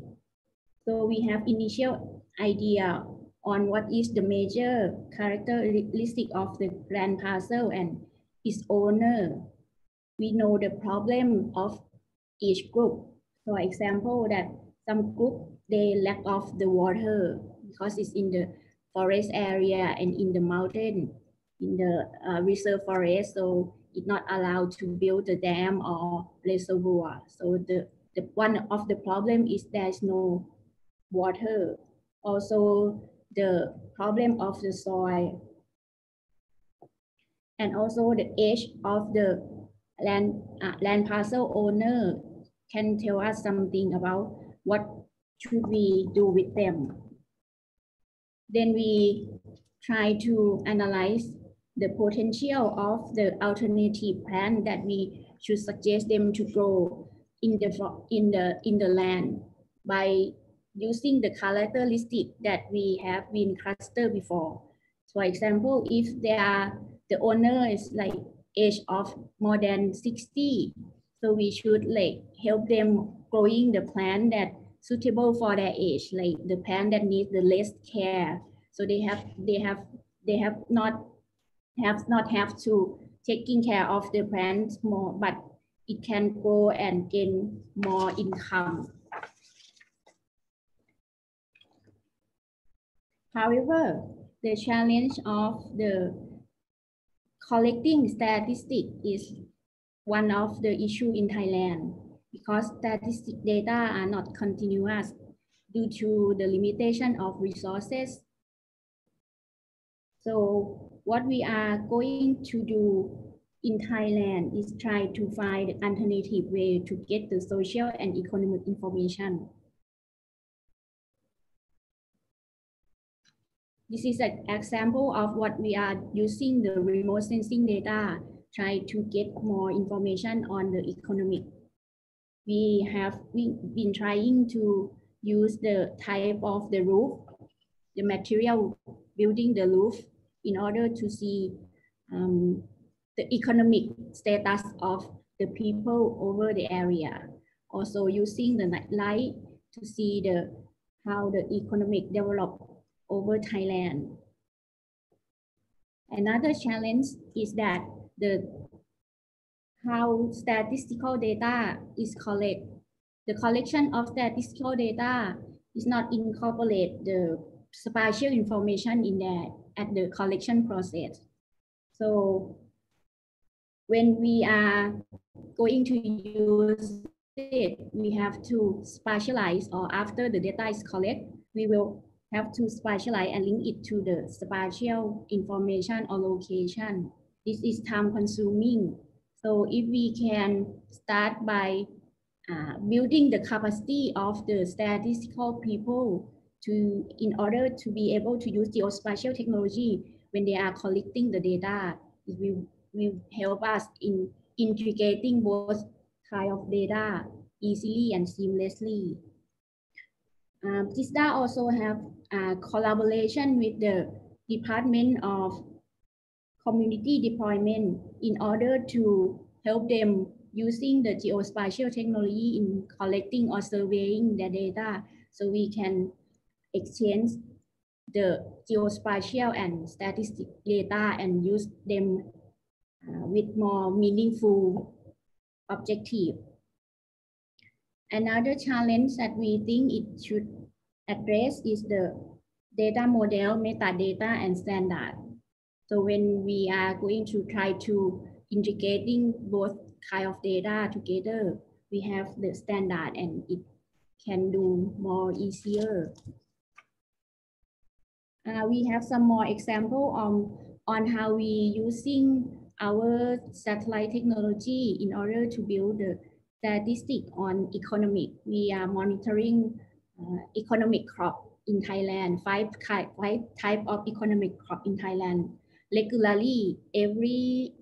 So we have initial idea on what is the major characteristic of the land parcel and its owner. We know the problem of each group. For example, that some group, they lack of the water because it's in the forest area and in the mountain, in the reserve forest, so it's not allowed to build the dam or reservoir. So the one of the problem is there's no water. Also the problem of the soil, and also the age of the land parcel owner can tell us something about what should we do with them. Then we try to analyze the potential of the alternative plant that we should suggest them to grow in the land by using the characteristic that we have been clustered before. For example, if the owner is like age of more than 60, so we should like help them growing the plant that suitable for their age, like the plant that needs the less care. So they not have to taking care of the plants more, but it can grow and gain more income. However, the challenge of the collecting statistics is one of the issues in Thailand, because statistic data are not continuous due to the limitation of resources. So what we are going to do in Thailand is try to find an alternative way to get the social and economic information. This is an example of what we are using the remote sensing data, try to get more information on the economic. We've been trying to use the type of the roof, the material building the roof in order to see the economic status of the people over the area. Also using the night light to see how the economic develop over Thailand. Another challenge is that how statistical data is collected. The collection of statistical data is not incorporate the spatial information in there at the collection process. So when we are going to use it, we have to spatialize, or after the data is collected, we will have to spatialize and link it to the spatial information or location. This is time consuming. So if we can start by building the capacity of the statistical people in order to be able to use geospatial technology when they are collecting the data, it will help us in integrating both kind of data easily and seamlessly. GISDA also have collaboration with the Department of Community Deployment in order to help them using the geospatial technology in collecting or surveying the data, so we can exchange the geospatial and statistic data and use them with more meaningful objective. Another challenge that we think it should address is the data model, metadata, and standard. So when we are going to try to integrating both kind of data together, we have the standard and it can do more easier. We have some more example on how we using our satellite technology in order to build the statistic on economic. We are monitoring economic crop in Thailand, five type of economic crop in Thailand regularly every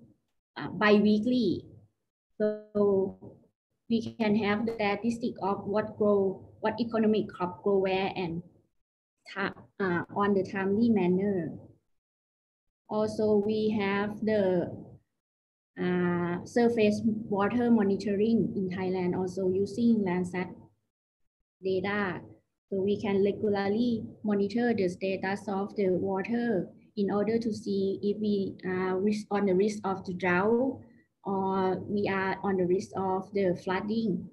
bi-weekly. So we can have the statistic of what economic crop grow where and on the timely manner. Also, we have the surface water monitoring in Thailand, also using Landsat data. So we can regularly monitor the status of the water in order to see if we are on the risk of the drought or we are on the risk of the flooding.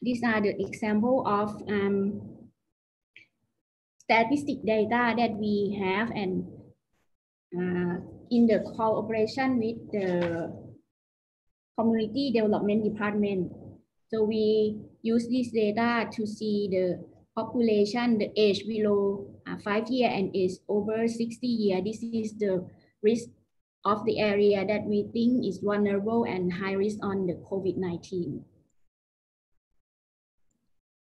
These are the example of statistic data that we have, and in the cooperation with the Community Development Department. So we use this data to see the population, the age below 5 years and age over 60 years. This is the risk of the area that we think is vulnerable and high risk on the COVID-19.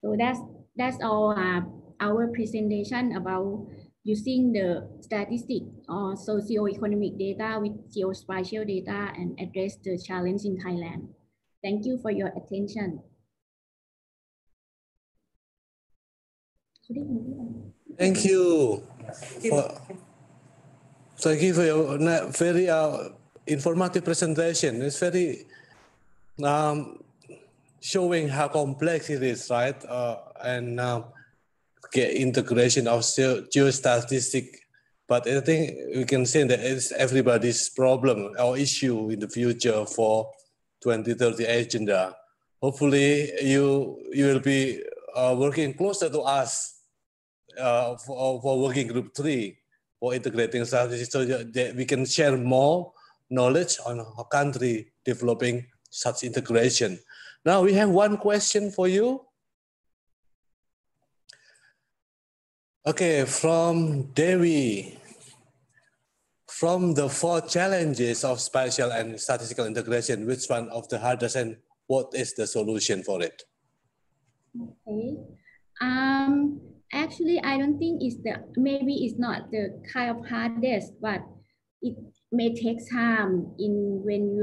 So that's all our presentation about using the statistic or socio-economic data with geospatial data and address the challenge in Thailand. Thank you for your attention. Thank you. Thank you for your very informative presentation. It's very showing how complex it is, right? And integration of geostatistics. But I think we can say that it's everybody's problem or issue in the future for 2030 agenda. Hopefully, you will be working closer to us for working group 3 for integrating statistics, so that we can share more knowledge on our country developing such integration. Now we have one question for you. Okay, from Dewi. From the 4 challenges of spatial and statistical integration, which one of the hardest and what is the solution for it? Okay. Actually, I don't think maybe it's not the kind of hardest, but it may take time when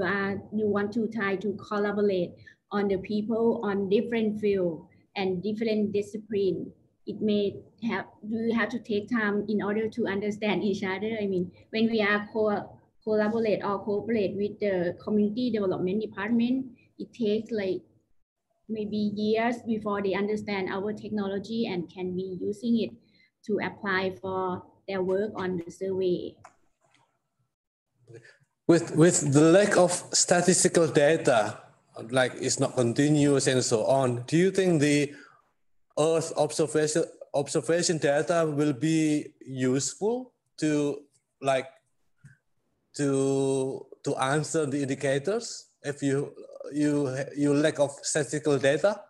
you want to try to collaborate on the people on different fields and different disciplines. it may have, we have to take time in order to understand each other. I mean, when we are collaborate or cooperate with the community development department, it takes like maybe years before they understand our technology and can be using it to apply for their work on the survey. With the lack of statistical data, like it's not continuous and so on, do you think the Earth observation data will be useful to to answer the indicators if you lack of statistical data?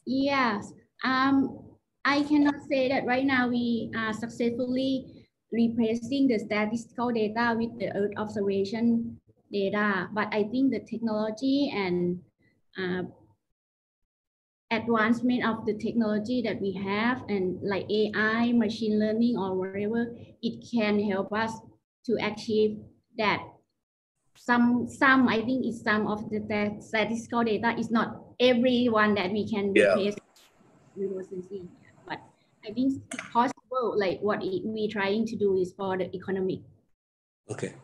Yes, I cannot say that right now we are successfully replacing the statistical data with the Earth observation data, but I think the technology and advancement of the technology that we have, and like AI, machine learning, or whatever, it can help us to achieve that. Some I think it's some of the statistical data is not everyone that we can replace. But I think it's possible, like what we're trying to do is for the economic. Okay.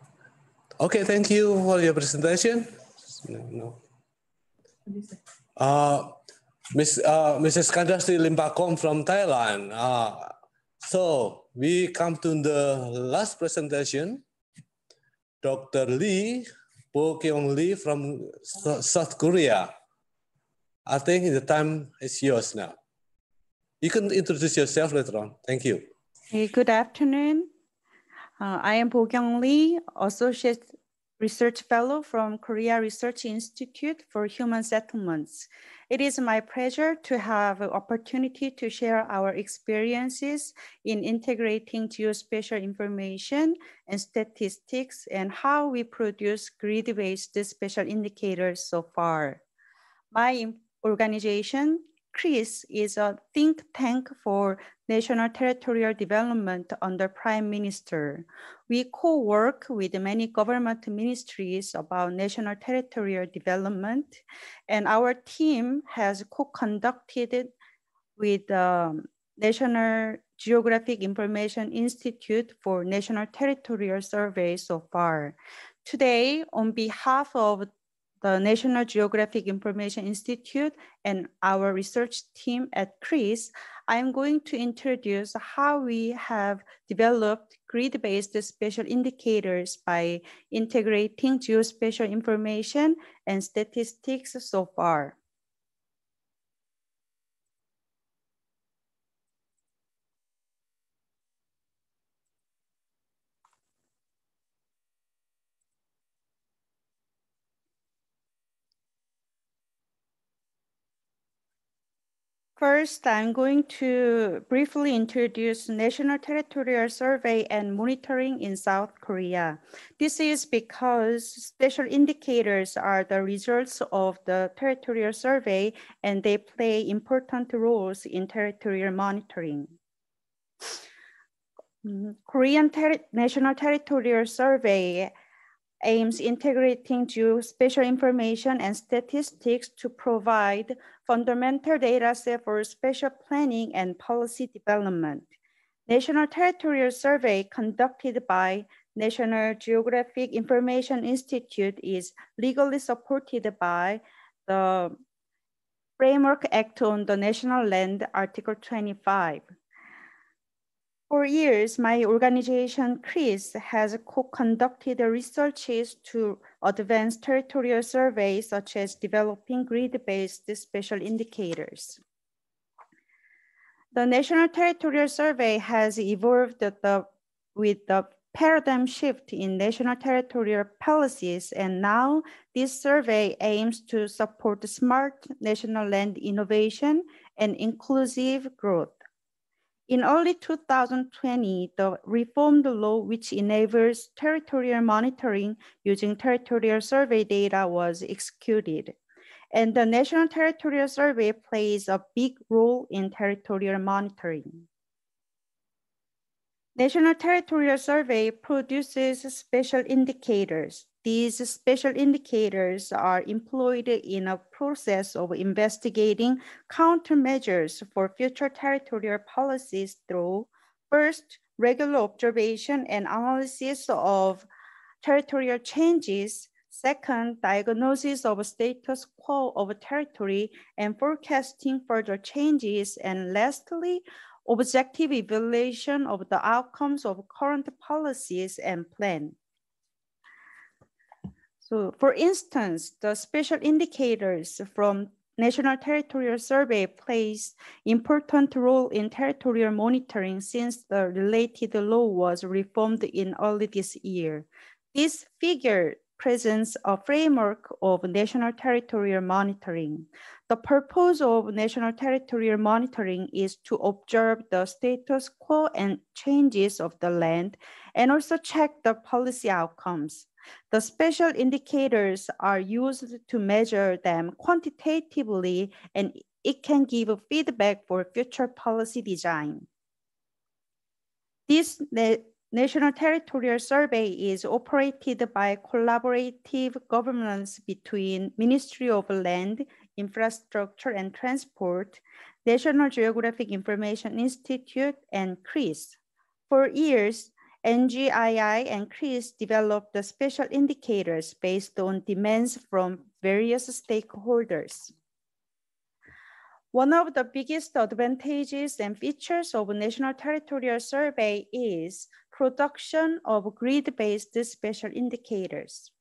Okay, thank you for your presentation. Mrs. Kandasri Limpakom from Thailand. So we come to the last presentation. Dr. Lee, Po Kyung Lee from South Korea. I think the time is yours now. You can introduce yourself later on. Thank you. Hey, good afternoon. I am Po Kyung Lee, Associate Research Fellow from Korea Research Institute for Human Settlements. It is my pleasure to have an opportunity to share our experiences in integrating geospatial information and statistics and how we produce grid-based spatial indicators so far. My organization, QGIS, is a think tank for national territorial development under Prime Minister. We co-work with many government ministries about national territorial development, and our team has co-conducted with the National Geographic Information Institute for National Territorial Survey so far. Today, on behalf of the National Geographic Information Institute and our research team at QGIS, I am going to introduce how we have developed grid-based spatial indicators by integrating geospatial information and statistics so far. First, I'm going to briefly introduce National Territorial Survey and Monitoring in South Korea. This is because spatial indicators are the results of the territorial survey and they play important roles in territorial monitoring. Korean National Territorial Survey aims integrating geospatial information and statistics to provide fundamental data set for spatial planning and policy development. National Territorial Survey conducted by National Geographic Information Institute is legally supported by the Framework Act on the National Land, Article 25. For years, my organization, QGIS, has co-conducted researches to advance territorial surveys, such as developing grid-based spatial indicators. The National Territorial Survey has evolved with the paradigm shift in national territorial policies, and now this survey aims to support smart national land innovation and inclusive growth. In early 2020, the reformed law, which enables territorial monitoring using territorial survey data, was executed. And the National Territorial Survey plays a big role in territorial monitoring. National Territorial Survey produces spatial indicators. These special indicators are employed in a process of investigating countermeasures for future territorial policies through, first, regular observation and analysis of territorial changes, second, diagnosis of status quo of a territory and forecasting further changes, and lastly, objective evaluation of the outcomes of current policies and plan. So for instance, the special indicators from National Territorial Survey plays important role in territorial monitoring since the related law was reformed in early this year. This figure presents a framework of national territorial monitoring. The purpose of national territorial monitoring is to observe the status quo and changes of the land and also check the policy outcomes. The special indicators are used to measure them quantitatively, and it can give feedback for future policy design. This National Territorial Survey is operated by collaborative governance between Ministry of Land, Infrastructure and Transport, National Geographic Information Institute, and CRIS. For years, NGII and CRIS developed the special indicators based on demands from various stakeholders. One of the biggest advantages and features of National Territorial Survey is production of grid-based special indicators.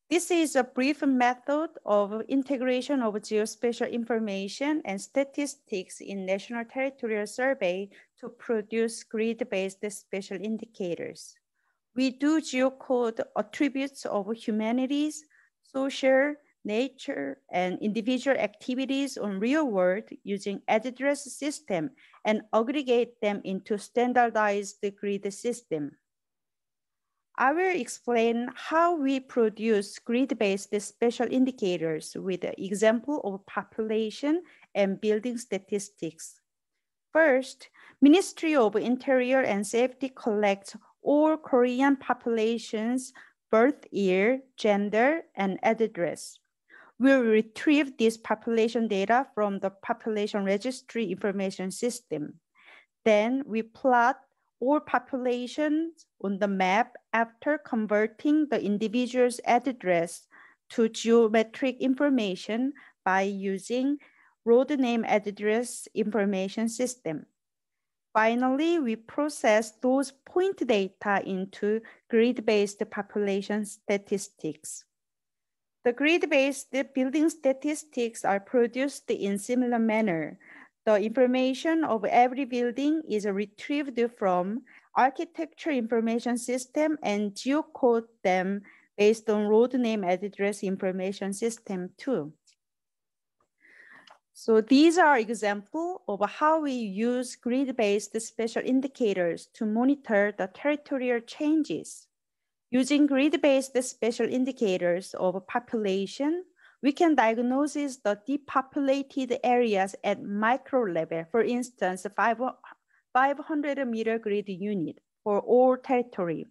This is a brief method of integration of geospatial information and statistics in National Territorial Survey to produce grid-based special indicators. We do geocode attributes of humanities, social, nature, and individual activities on real world using address system and aggregate them into standardized grid system. I will explain how we produce grid-based special indicators with an example of population and building statistics. First, Ministry of Interior and Safety collects all Korean populations' birth year, gender, and address. We'll retrieve this population data from the Population Registry Information System. Then we plot all populations on the map after converting the individual's address to geometric information by using road name address information system. Finally, we process those point data into grid-based population statistics. The grid-based building statistics are produced in similar manner. The information of every building is retrieved from Architecture Information System and geocode them based on road name address information system too. So these are examples of how we use grid-based special indicators to monitor the territorial changes. Using grid-based special indicators of population, we can diagnose the depopulated areas at micro level, for instance, 500 meter grid unit for all territory.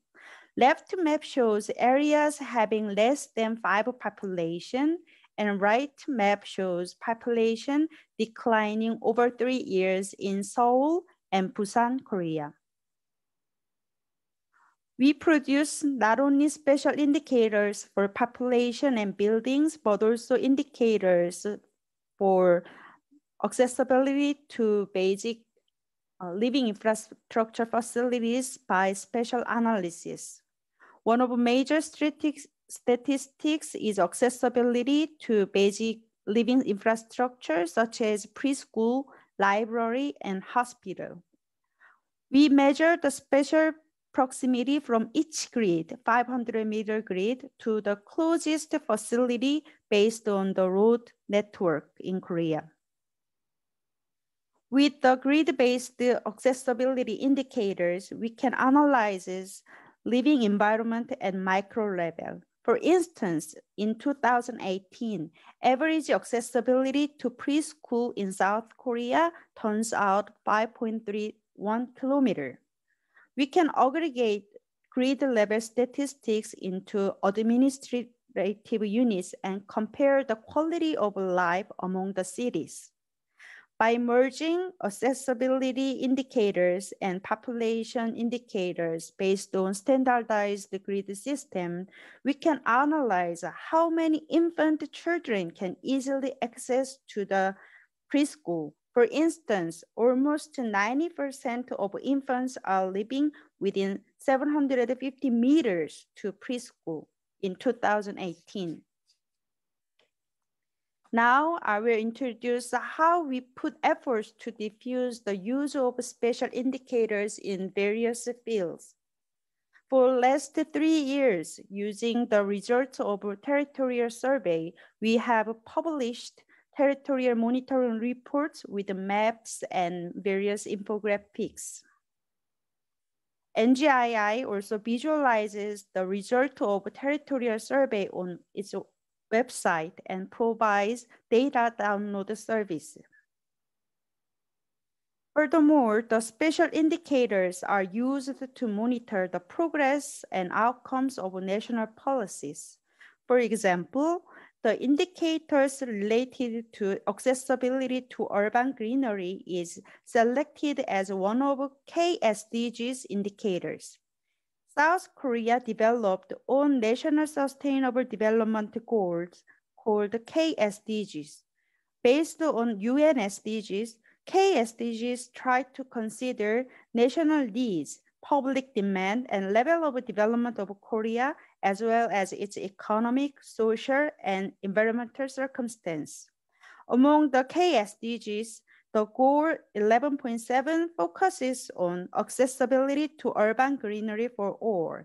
Left map shows areas having less than 5 population, and right map shows population declining over 3 years in Seoul and Busan, Korea. We produce not only special indicators for population and buildings, but also indicators for accessibility to basic living infrastructure facilities by spatial analysis. One of major statistics is accessibility to basic living infrastructure such as preschool, library, and hospital. We measure the spatial proximity from each grid, 500 meter grid, to the closest facility based on the road network in Korea. With the grid-based accessibility indicators, we can analyze living environment at micro level. For instance, in 2018, average accessibility to preschool in South Korea turns out 5.31 kilometers. We can aggregate grid level statistics into administrative units and compare the quality of life among the cities. By merging accessibility indicators and population indicators based on standardized grid system, we can analyze how many infant children can easily access to the preschool. For instance, almost 90% of infants are living within 750 meters to preschool in 2018. Now I will introduce how we put efforts to diffuse the use of special indicators in various fields. For the last 3 years, using the results of a territorial survey, we have published territorial monitoring reports with maps and various infographics. NGII also visualizes the result of a territorial survey on its website and provides data download service. Furthermore, the special indicators are used to monitor the progress and outcomes of national policies. For example, the indicators related to accessibility to urban greenery is selected as one of KSDG's indicators. South Korea developed own national sustainable development goals called KSDGs. Based on UN SDGs, KSDGs try to consider national needs, public demand, and level of development of Korea, as well as its economic, social, and environmental circumstance. Among the KSDGs, the goal 11.7 focuses on accessibility to urban greenery for all.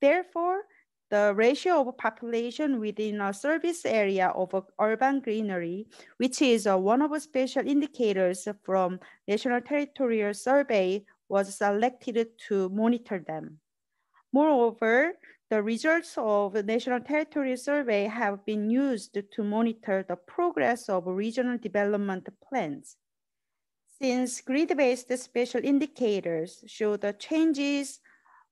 Therefore, the ratio of population within a service area of urban greenery, which is one of the special indicators from National Territorial Survey, was selected to monitor them. Moreover, the results of the National Territorial Survey have been used to monitor the progress of regional development plans. Since grid-based special indicators show the changes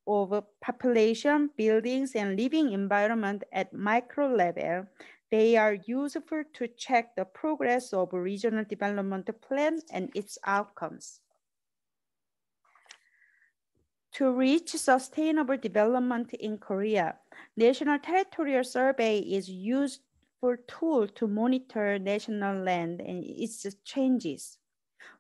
of population, buildings, and living environment at micro level, they are useful to check the progress of a regional development plan and its outcomes. To reach sustainable development in Korea, National Territorial Survey is used for tool to monitor national land and its changes.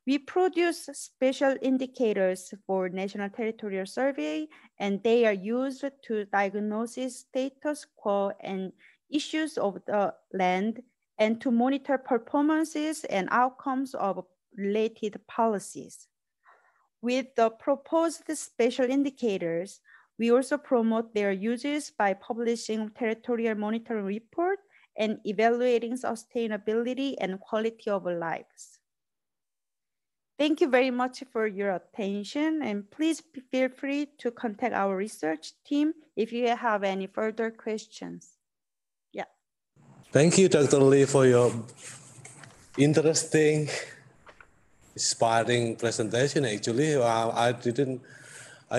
We produce special indicators for National Territorial Survey, and they are used to diagnose status quo and issues of the land and to monitor performances and outcomes of related policies. With the proposed special indicators, we also promote their uses by publishing territorial monitoring report and evaluating sustainability and quality of lives. Thank you very much for your attention, and please feel free to contact our research team if you have any further questions. Yeah. Thank you, Dr. Lee, for your interesting, inspiring presentation. Actually, I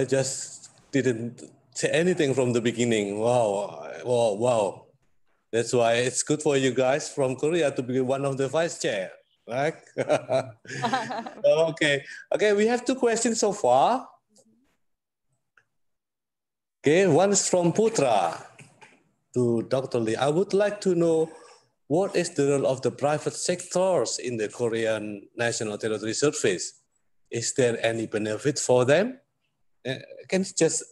just didn't say anything from the beginning. Wow. That's why it's good for you guys from Korea to be one of the vice chair. Right? Okay, we have 2 questions so far. Okay, one is from Putra to Dr. Lee. I would like to know what is the role of the private sectors in the Korean National Territory Surveys? Is there any benefit for them? Can you just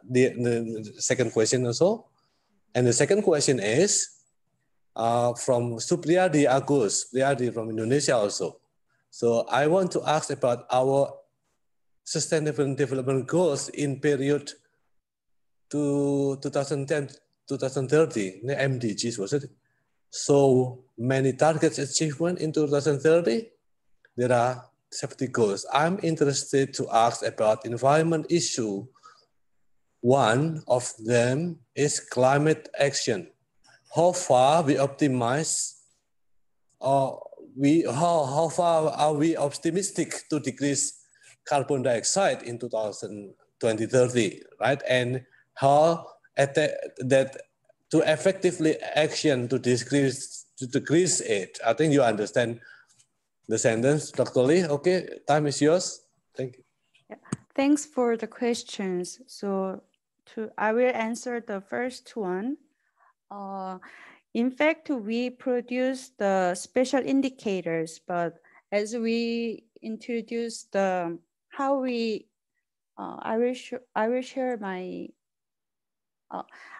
the second question also? And the second question is from Supriyadi Agus, Supriyadi from Indonesia also. So I want to ask about our sustainable development goals in period to 2010-2030, the MDGs, was it? So many targets achievement in 2030. There are 70 goals. I'm interested to ask about environment issue. One of them is climate action. How far we optimize, how far are we optimistic to decrease carbon dioxide in 2030, right? And how that to effectively action to decrease it. I think you understand the sentence, Dr. Lee. Okay, time is yours. Thank you. Yeah. Thanks for the questions. So I will answer the first one. In fact, we produce the special indicators, but as we introduce the how we, I will share my.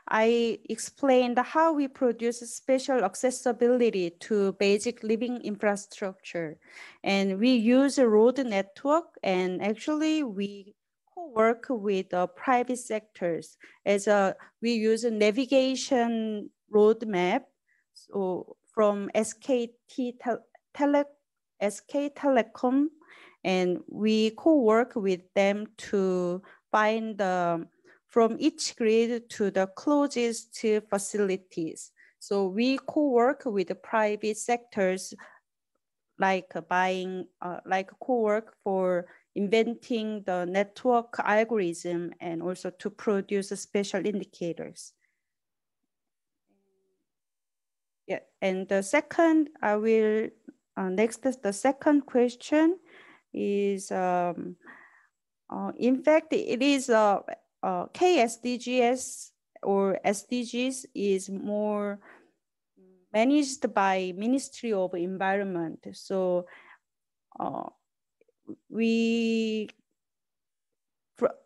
I explained how we produce spatial accessibility to basic living infrastructure, and we use a road network, and actually we co-work with private sectors as we use a navigation roadmap. So from SK Telecom, and we co-work with them to find the from each grid to the closest facilities. So we co-work with the private sectors, like co-work for inventing the network algorithm and also to produce special indicators. Yeah, and the second, I will, next, the second question is, in fact, it is KSDGs or SDGs is more managed by Ministry of Environment. So we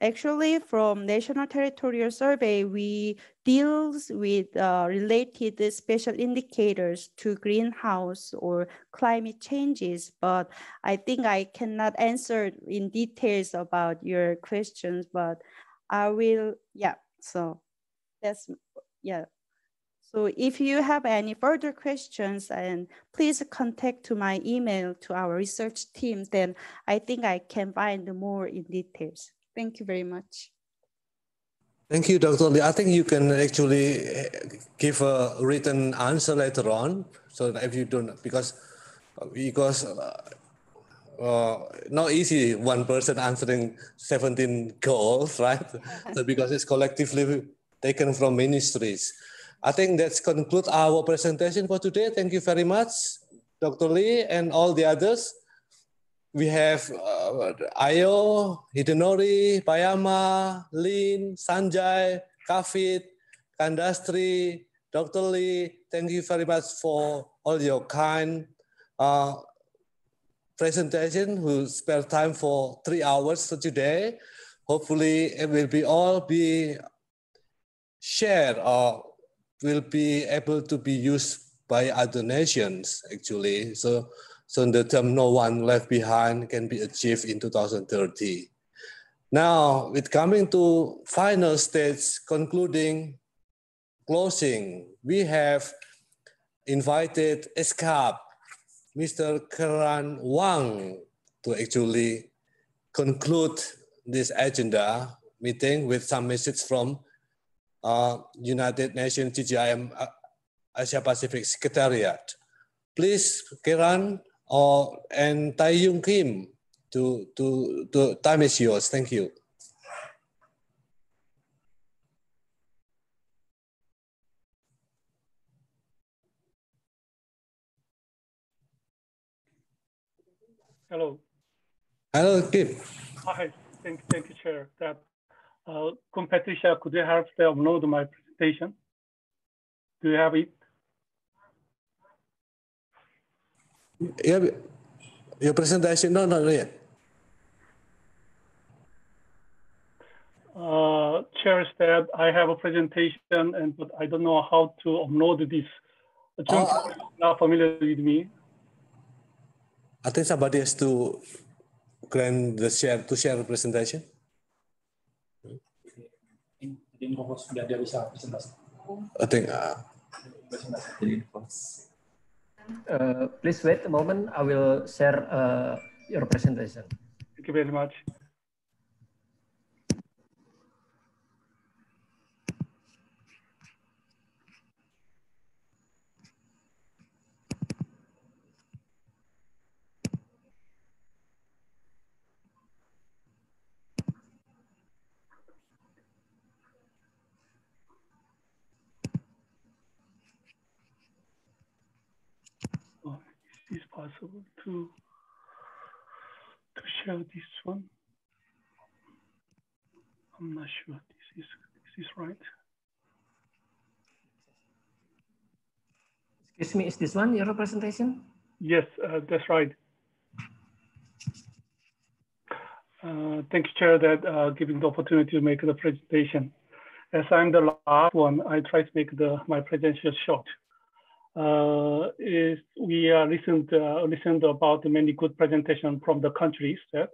actually from National Territorial Survey, we deals with related special indicators to greenhouse or climate changes, but I think I cannot answer in details about your questions, but I will, yeah, so that's, yeah. So if you have any further questions, and please contact to my email to our research team, then I think I can find more in details. Thank you very much. Thank you, Dr. Lee. I think you can actually give a written answer later on. So if you don't, because not easy, one person answering 17 goals, right? So because it's collectively taken from ministries. I think that's conclude our presentation for today. Thank you very much, Dr. Lee and all the others. We have Ayo, Hitoori, Payama, Lin, Sanjay, Kavit, Kandastri, Dr. Lee. Thank you very much for all your kind presentation, who spare time for 3 hours today. Hopefully it will be all be shared or will be able to be used by other nations actually. So the term "no one left behind" can be achieved in 2030. Now, with coming to final stage, concluding, closing, we have invited ESCAP, Mr. Karan Wang, to actually conclude this agenda meeting with some message from United Nations GGIM Asia Pacific Secretariat. Please, Kiran and Tae-Yung Kim, time is yours. Thank you. Hello. Hello, Kim. Hi. Thank you, Chair. That Patricia, could you help to upload my presentation? Do you have it? Yeah, your presentation? No, not yet. Chair said I have a presentation, but I don't know how to upload this. John is not familiar with me. I think somebody has to grant the share the presentation. I think. Please wait a moment. I will share your presentation. Thank you very much. Oh, is it possible to share this one? I'm not sure this is right. Excuse me, is this one your presentation? Yes, that's right. Thank you, Chair, that giving the opportunity to make the presentation. As I'm the last one, I try to make my presentation short. We listened about many good presentations from the countries. Yeah?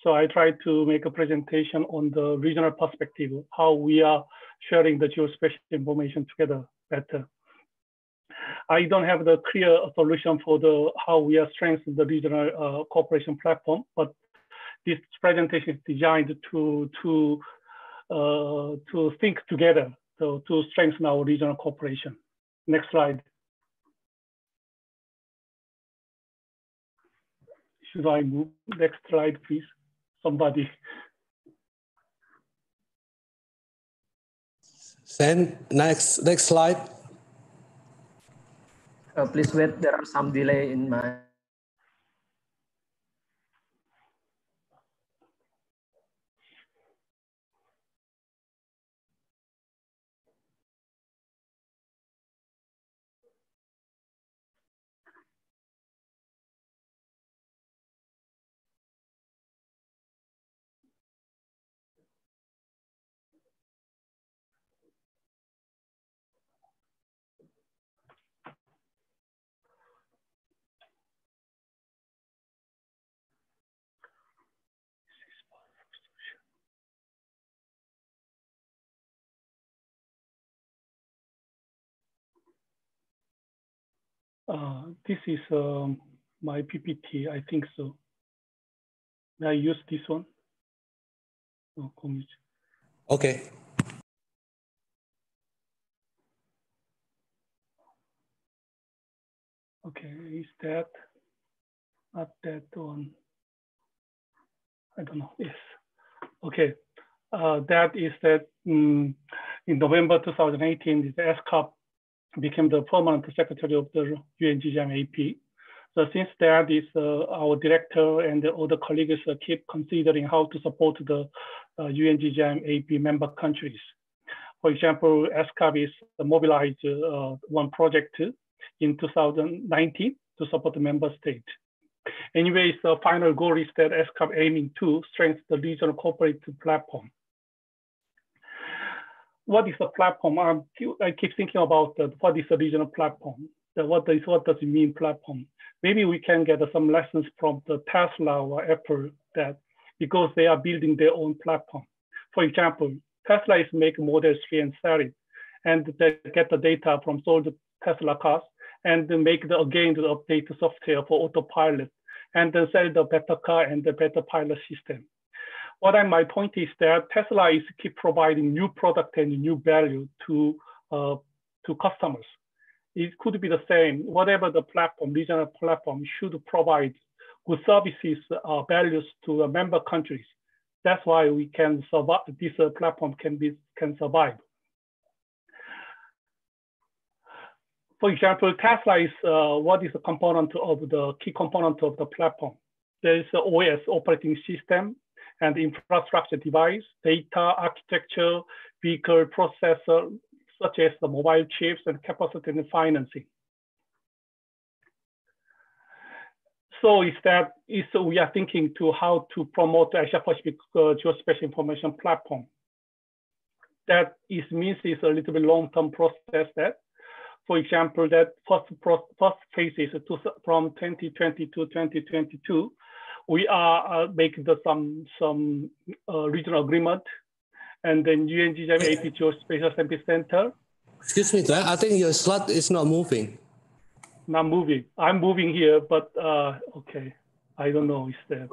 So I try to make a presentation on the regional perspective, how we are sharing the geospatial information together better. I don't have the clear solution for how we are strengthening the regional cooperation platform, but this presentation is designed to think together, to strengthen our regional cooperation. Next slide. Should I move? Next slide, please. Somebody. Then next slide. Please wait, there are some delay in my. This is my PPT, I think so. May I use this one? Oh, okay. Okay, is that not that one? I don't know. Yes. Okay. That is that in November 2018, the SCAP became the permanent secretary of the UNGGIAM AP. So since that is our director and the other colleagues keep considering how to support the UNGGIAM AP member countries. For example, SCAP is mobilized one project in 2019 to support the member state. Anyways, the final goal is that SCAP aiming to strengthen the regional cooperative platform. What is a platform? I keep thinking about what is a regional platform? What does it mean, platform? Maybe we can get some lessons from the Tesla or Apple, that because they are building their own platform. For example, Tesla is making Model 3 and sell it, and they get the data from sold Tesla cars and then make again the update the software for autopilot, and then sell the better car and the better pilot system. My point is that Tesla is keep providing new product and new value to customers. It could be the same. Whatever the platform, regional platform should provide good services, values to the member countries. That's why we can survive. This platform can survive. For example, Tesla is what is a component of the key component of the platform. There is the OS, operating system, and infrastructure device, data, architecture, vehicle processor, such as the mobile chips and capacity and financing. So we are thinking to how to promote the Asia Pacific Geospatial Information Platform. That means it's a little bit long-term process. That, for example, that first phase is from 2020 to 2022. We are making some regional agreement, and then UNGGIAM AP Geospatial Sampling Center. Excuse me, I think your slide is not moving. Not moving. I'm moving here, but okay. I don't know. Is that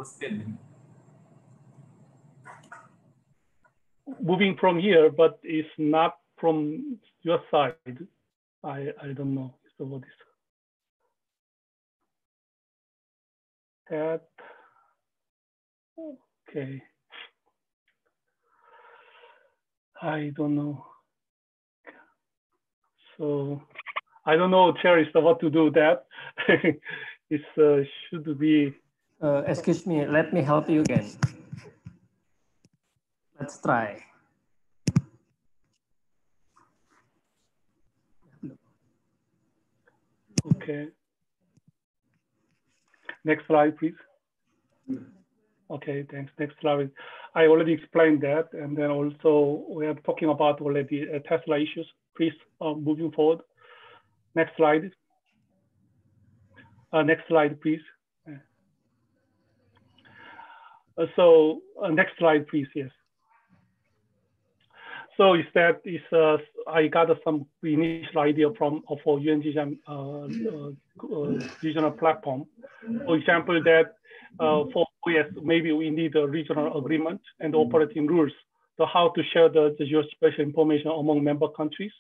moving from here, but it's not from your side. I don't know. So what is that? Okay. I don't know. So I don't know, Chair, what to do that. It should be. Excuse me, let me help you again. Let's try. Okay. Next slide, please. Okay, thanks. Next slide. I already explained that. And then also we are talking about already Tesla issues. Please moving forward. Next slide. Next slide, please. Next slide, please, yes. So I got some initial idea for UNGGIAM regional platform. For example, that for OS, maybe we need a regional agreement and operating rules. So how to share the geospatial information among member countries.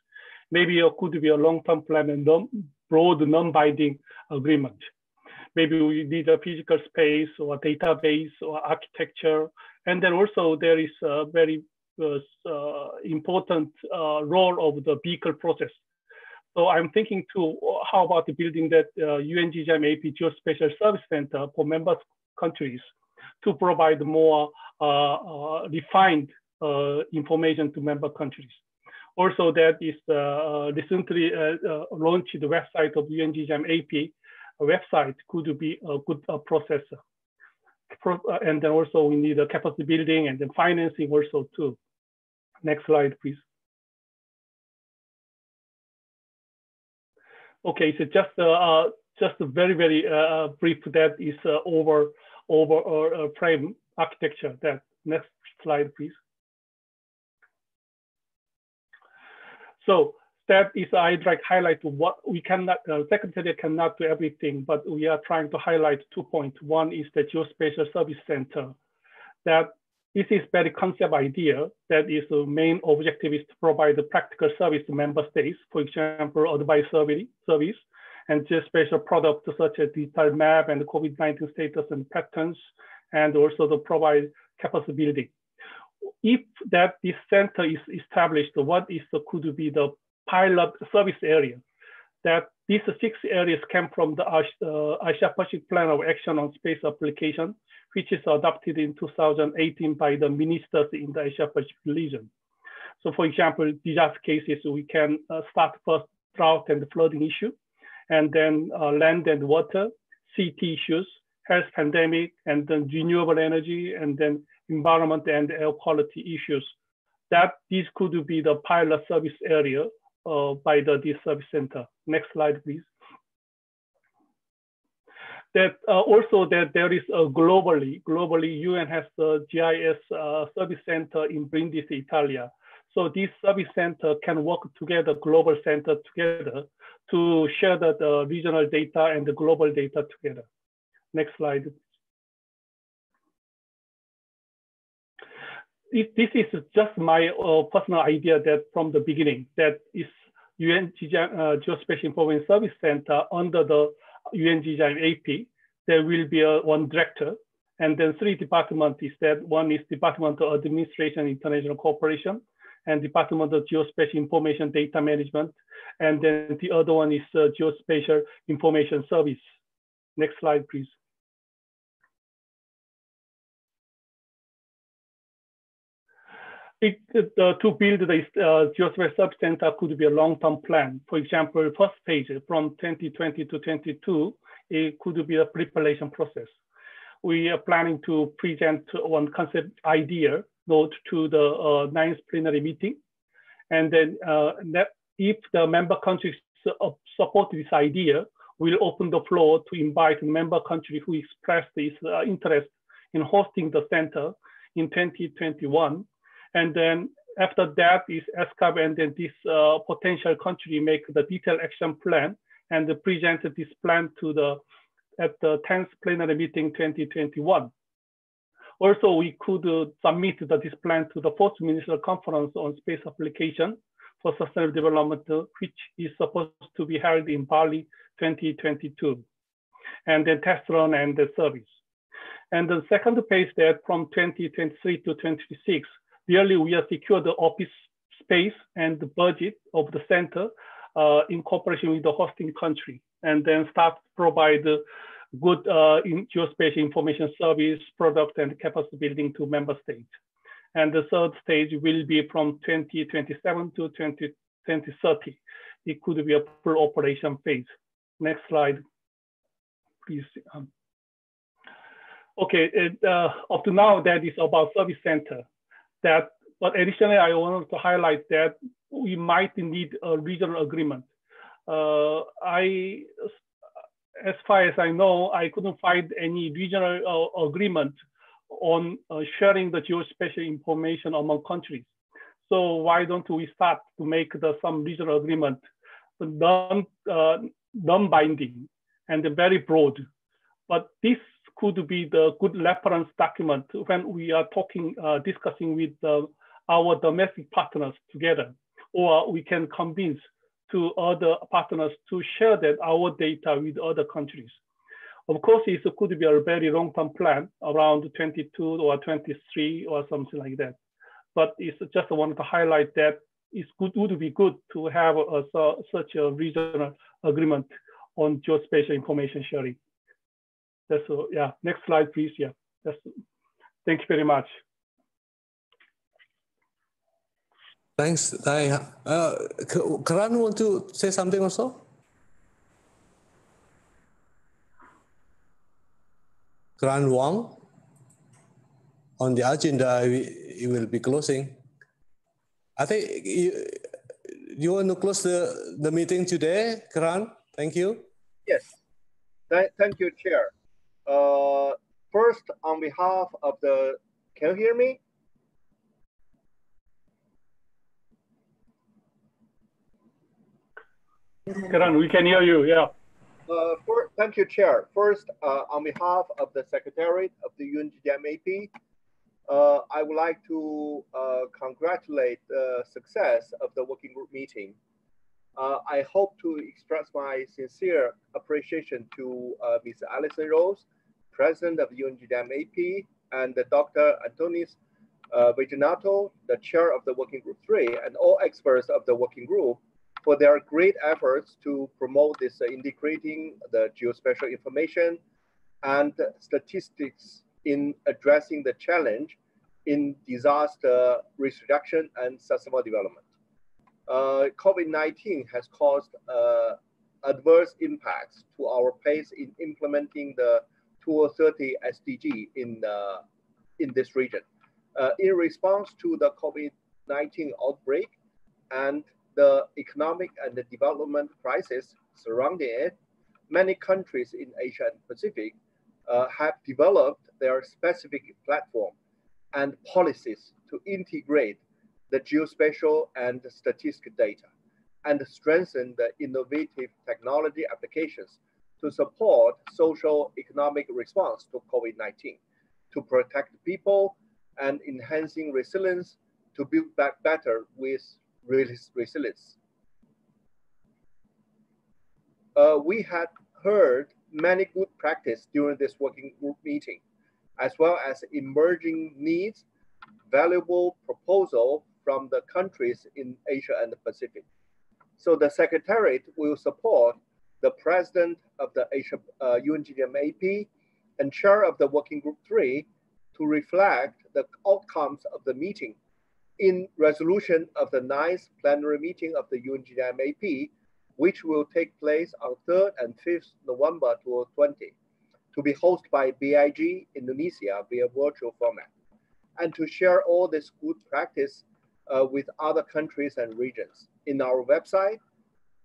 Maybe it could be a long-term plan and broad non-binding agreement. Maybe we need a physical space or a database or architecture. And then also there is a very important role of the vehicle process. So I'm thinking too, how about building that UNGGIAM AP Geospatial Service Center for member countries to provide more refined information to member countries. Also, that is recently launched the website of UNGGIAM AP website could be a good processor. And then also we need a capacity building and then financing also too. Next slide, please. Okay, so just a very, very brief that is over frame architecture. That next slide, please. So that is I'd like to highlight what we cannot, Secretariat cannot do everything, but we are trying to highlight 2 points. One is the Geospatial Service Center. That this is very concept idea. That is the main objective is to provide the practical service to member states, for example, advice service and geospatial products such as digital map and COVID-19 status and patterns, and also to provide capacity building. If that this center is established, what is could be the pilot service area? That these 6 areas came from the Asia-Pacific Plan of Action on Space Application, which is adopted in 2018 by the ministers in the Asia-Pacific region. So for example, disaster cases, we can start first drought and flooding issue, and then land and water, CT issues, health pandemic, and then renewable energy, and then environment and air quality issues. That these could be the pilot service area by this service center. Next slide, please. That also that there is globally UN has the GIS service center in Brindisi, Italia. So this service center can work together, global center together to share the regional data and the global data together. Next slide. This is just my personal idea that from the beginning, that is UNGGIAM Geospatial Information Service Center under the UNGGIAM AP. There will be one director, and then 3 departments is that one is Department of Administration International Cooperation, and Department of Geospatial Information Data Management, and then the other one is Geospatial Information Service. Next slide, please. To build the Geospatial Service Center could be a long-term plan. For example, first page from 2020 to 22, it could be a preparation process. We are planning to present one concept idea note to the 9th plenary meeting. And then if the member countries support this idea, we'll open the floor to invite member country who expressed this interest in hosting the center in 2021. And then after that is ESCAP, and then this potential country make the detailed action plan and present this plan to at the 10th plenary meeting 2021. Also, we could submit this plan to the 4th Ministerial Conference on Space Application for Sustainable Development, which is supposed to be held in Bali 2022. And then test run and the service. And the second page that from 2023 to 2026, really we are secure the office space and the budget of the center in cooperation with the hosting country, and then start to provide good geospatial information service, product, and capacity building to member states. And the third stage will be from 2027 to 2030. It could be a full operation phase. Next slide, please. Okay, up to now, that is about service center. But additionally, I wanted to highlight that we might need a regional agreement. As far as I know, I couldn't find any regional agreement on sharing the geospatial information among countries. So why don't we start to make some regional agreement non-binding and very broad? But this could be the good reference document when we are discussing with our domestic partners together, or we can convince to other partners to share our data with other countries. Of course, it could be a very long-term plan, around 22 or 23 or something like that. But it's just wanted to highlight that it would be good to have such a regional agreement on geospatial information sharing. That's yeah. Next slide, please. Yeah. Thank you very much. Thanks. Karan, want to say something also? Karan Wang, on the agenda, we will be closing. I think you want to close the meeting today, Karan? Thank you. Yes. Thank you, Chair. First, on behalf of can you hear me? Karan, we can hear you, yeah. Thank you, Chair. First, on behalf of the Secretariat of the UNGGMAP, I would like to congratulate the success of the working group meeting. I hope to express my sincere appreciation to Ms. Alison Rose, President of UNGGMAP, and Dr. Antonis Viginato, the Chair of the Working Group 3, and all experts of the working group for their great efforts to promote this integrating the geospatial information and statistics in addressing the challenge in disaster risk reduction and sustainable development. COVID-19 has caused adverse impacts to our pace in implementing the 2030 SDG in this region. In response to the COVID-19 outbreak and the economic and the development crisis surrounding it, many countries in Asia and Pacific have developed their specific platform and policies to integrate the geospatial and statistical data and strengthen the innovative technology applications to support social economic response to COVID-19, to protect people and enhancing resilience to build back better with resilience. We had heard many good practice during this working group meeting, as well as emerging needs, valuable proposal from the countries in Asia and the Pacific. So the Secretariat will support the President of the UNGGMAP and Chair of the Working Group 3 to reflect the outcomes of the meeting in resolution of the 9th plenary meeting of the UNGGMAP, which will take place on 3rd and 5th November 2020, to be hosted by BIG Indonesia via virtual format, and to share all this good practice with other countries and regions in our website,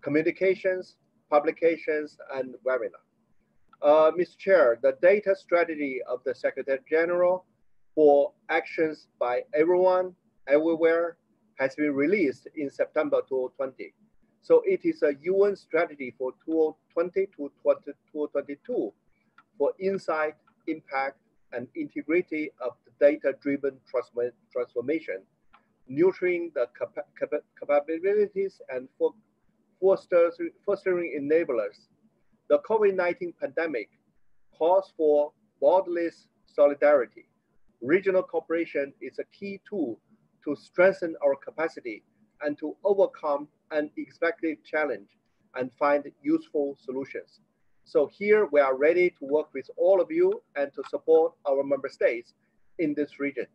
communications, publications, and webinar. Mr. Chair, the data strategy of the Secretary General for actions by everyone, everywhere, has been released in September 2020. So it is a UN strategy for 2020 to 2022 for insight, impact, and integrity of the data-driven transformation, nurturing the capabilities and fostering enablers. The COVID-19 pandemic calls for borderless solidarity. Regional cooperation is a key tool to strengthen our capacity and to overcome an executive challenge and find useful solutions. So here we are ready to work with all of you and to support our member states in this region.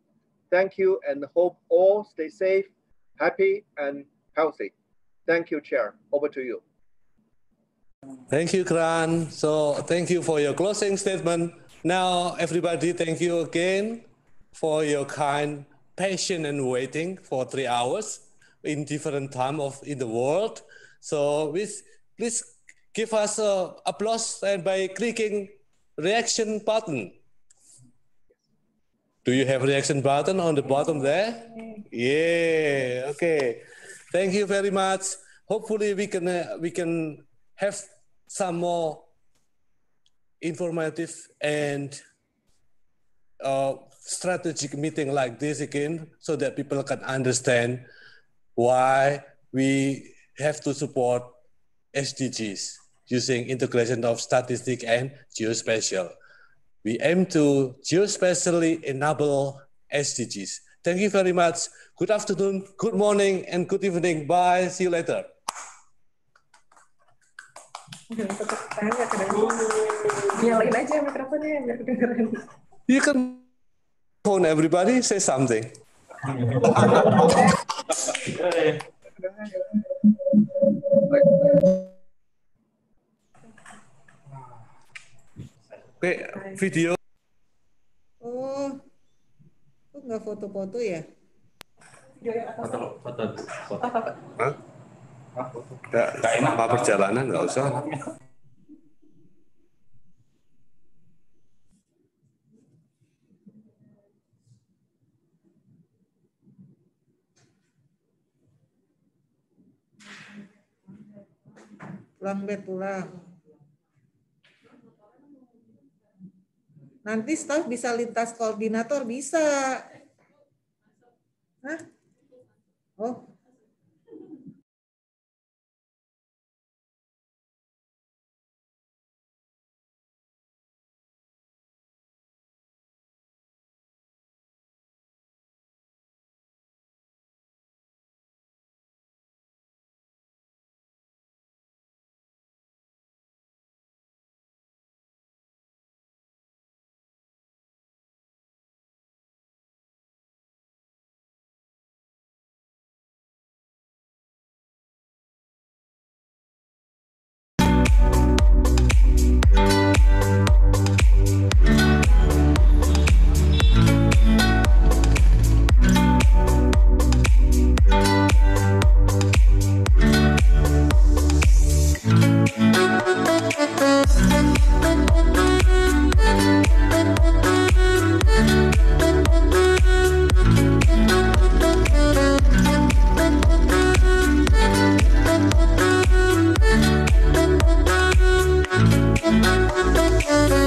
Thank you and hope all stay safe, happy and healthy. Thank you, Chair. Over to you. Thank you, Kran. So thank you for your closing statement. Now, everybody, thank you again for your kind patience and waiting for 3 hours in different time in the world. So please give us applause and by clicking reaction button. Do you have reaction button on the bottom there? Yeah. Okay. Thank you very much. Hopefully we can have some more informative and strategic meeting like this again, so that people can understand why we have to support SDGs using integration of statistics and geospatial. We aim to geospatially enable SDGs. Thank you very much. Good afternoon, good morning, and good evening. Bye. See you later. Nyalain aja mikrofonnya biar kedengeran. You can phone everybody, say something. Oke, video. Oh, kok nggak foto-foto ya? Foto. Hah? Nggak enak apa perjalanan, nggak usah. Pulang. Nanti staff bisa lintas koordinator, bisa. Hah? Oh. Thank you.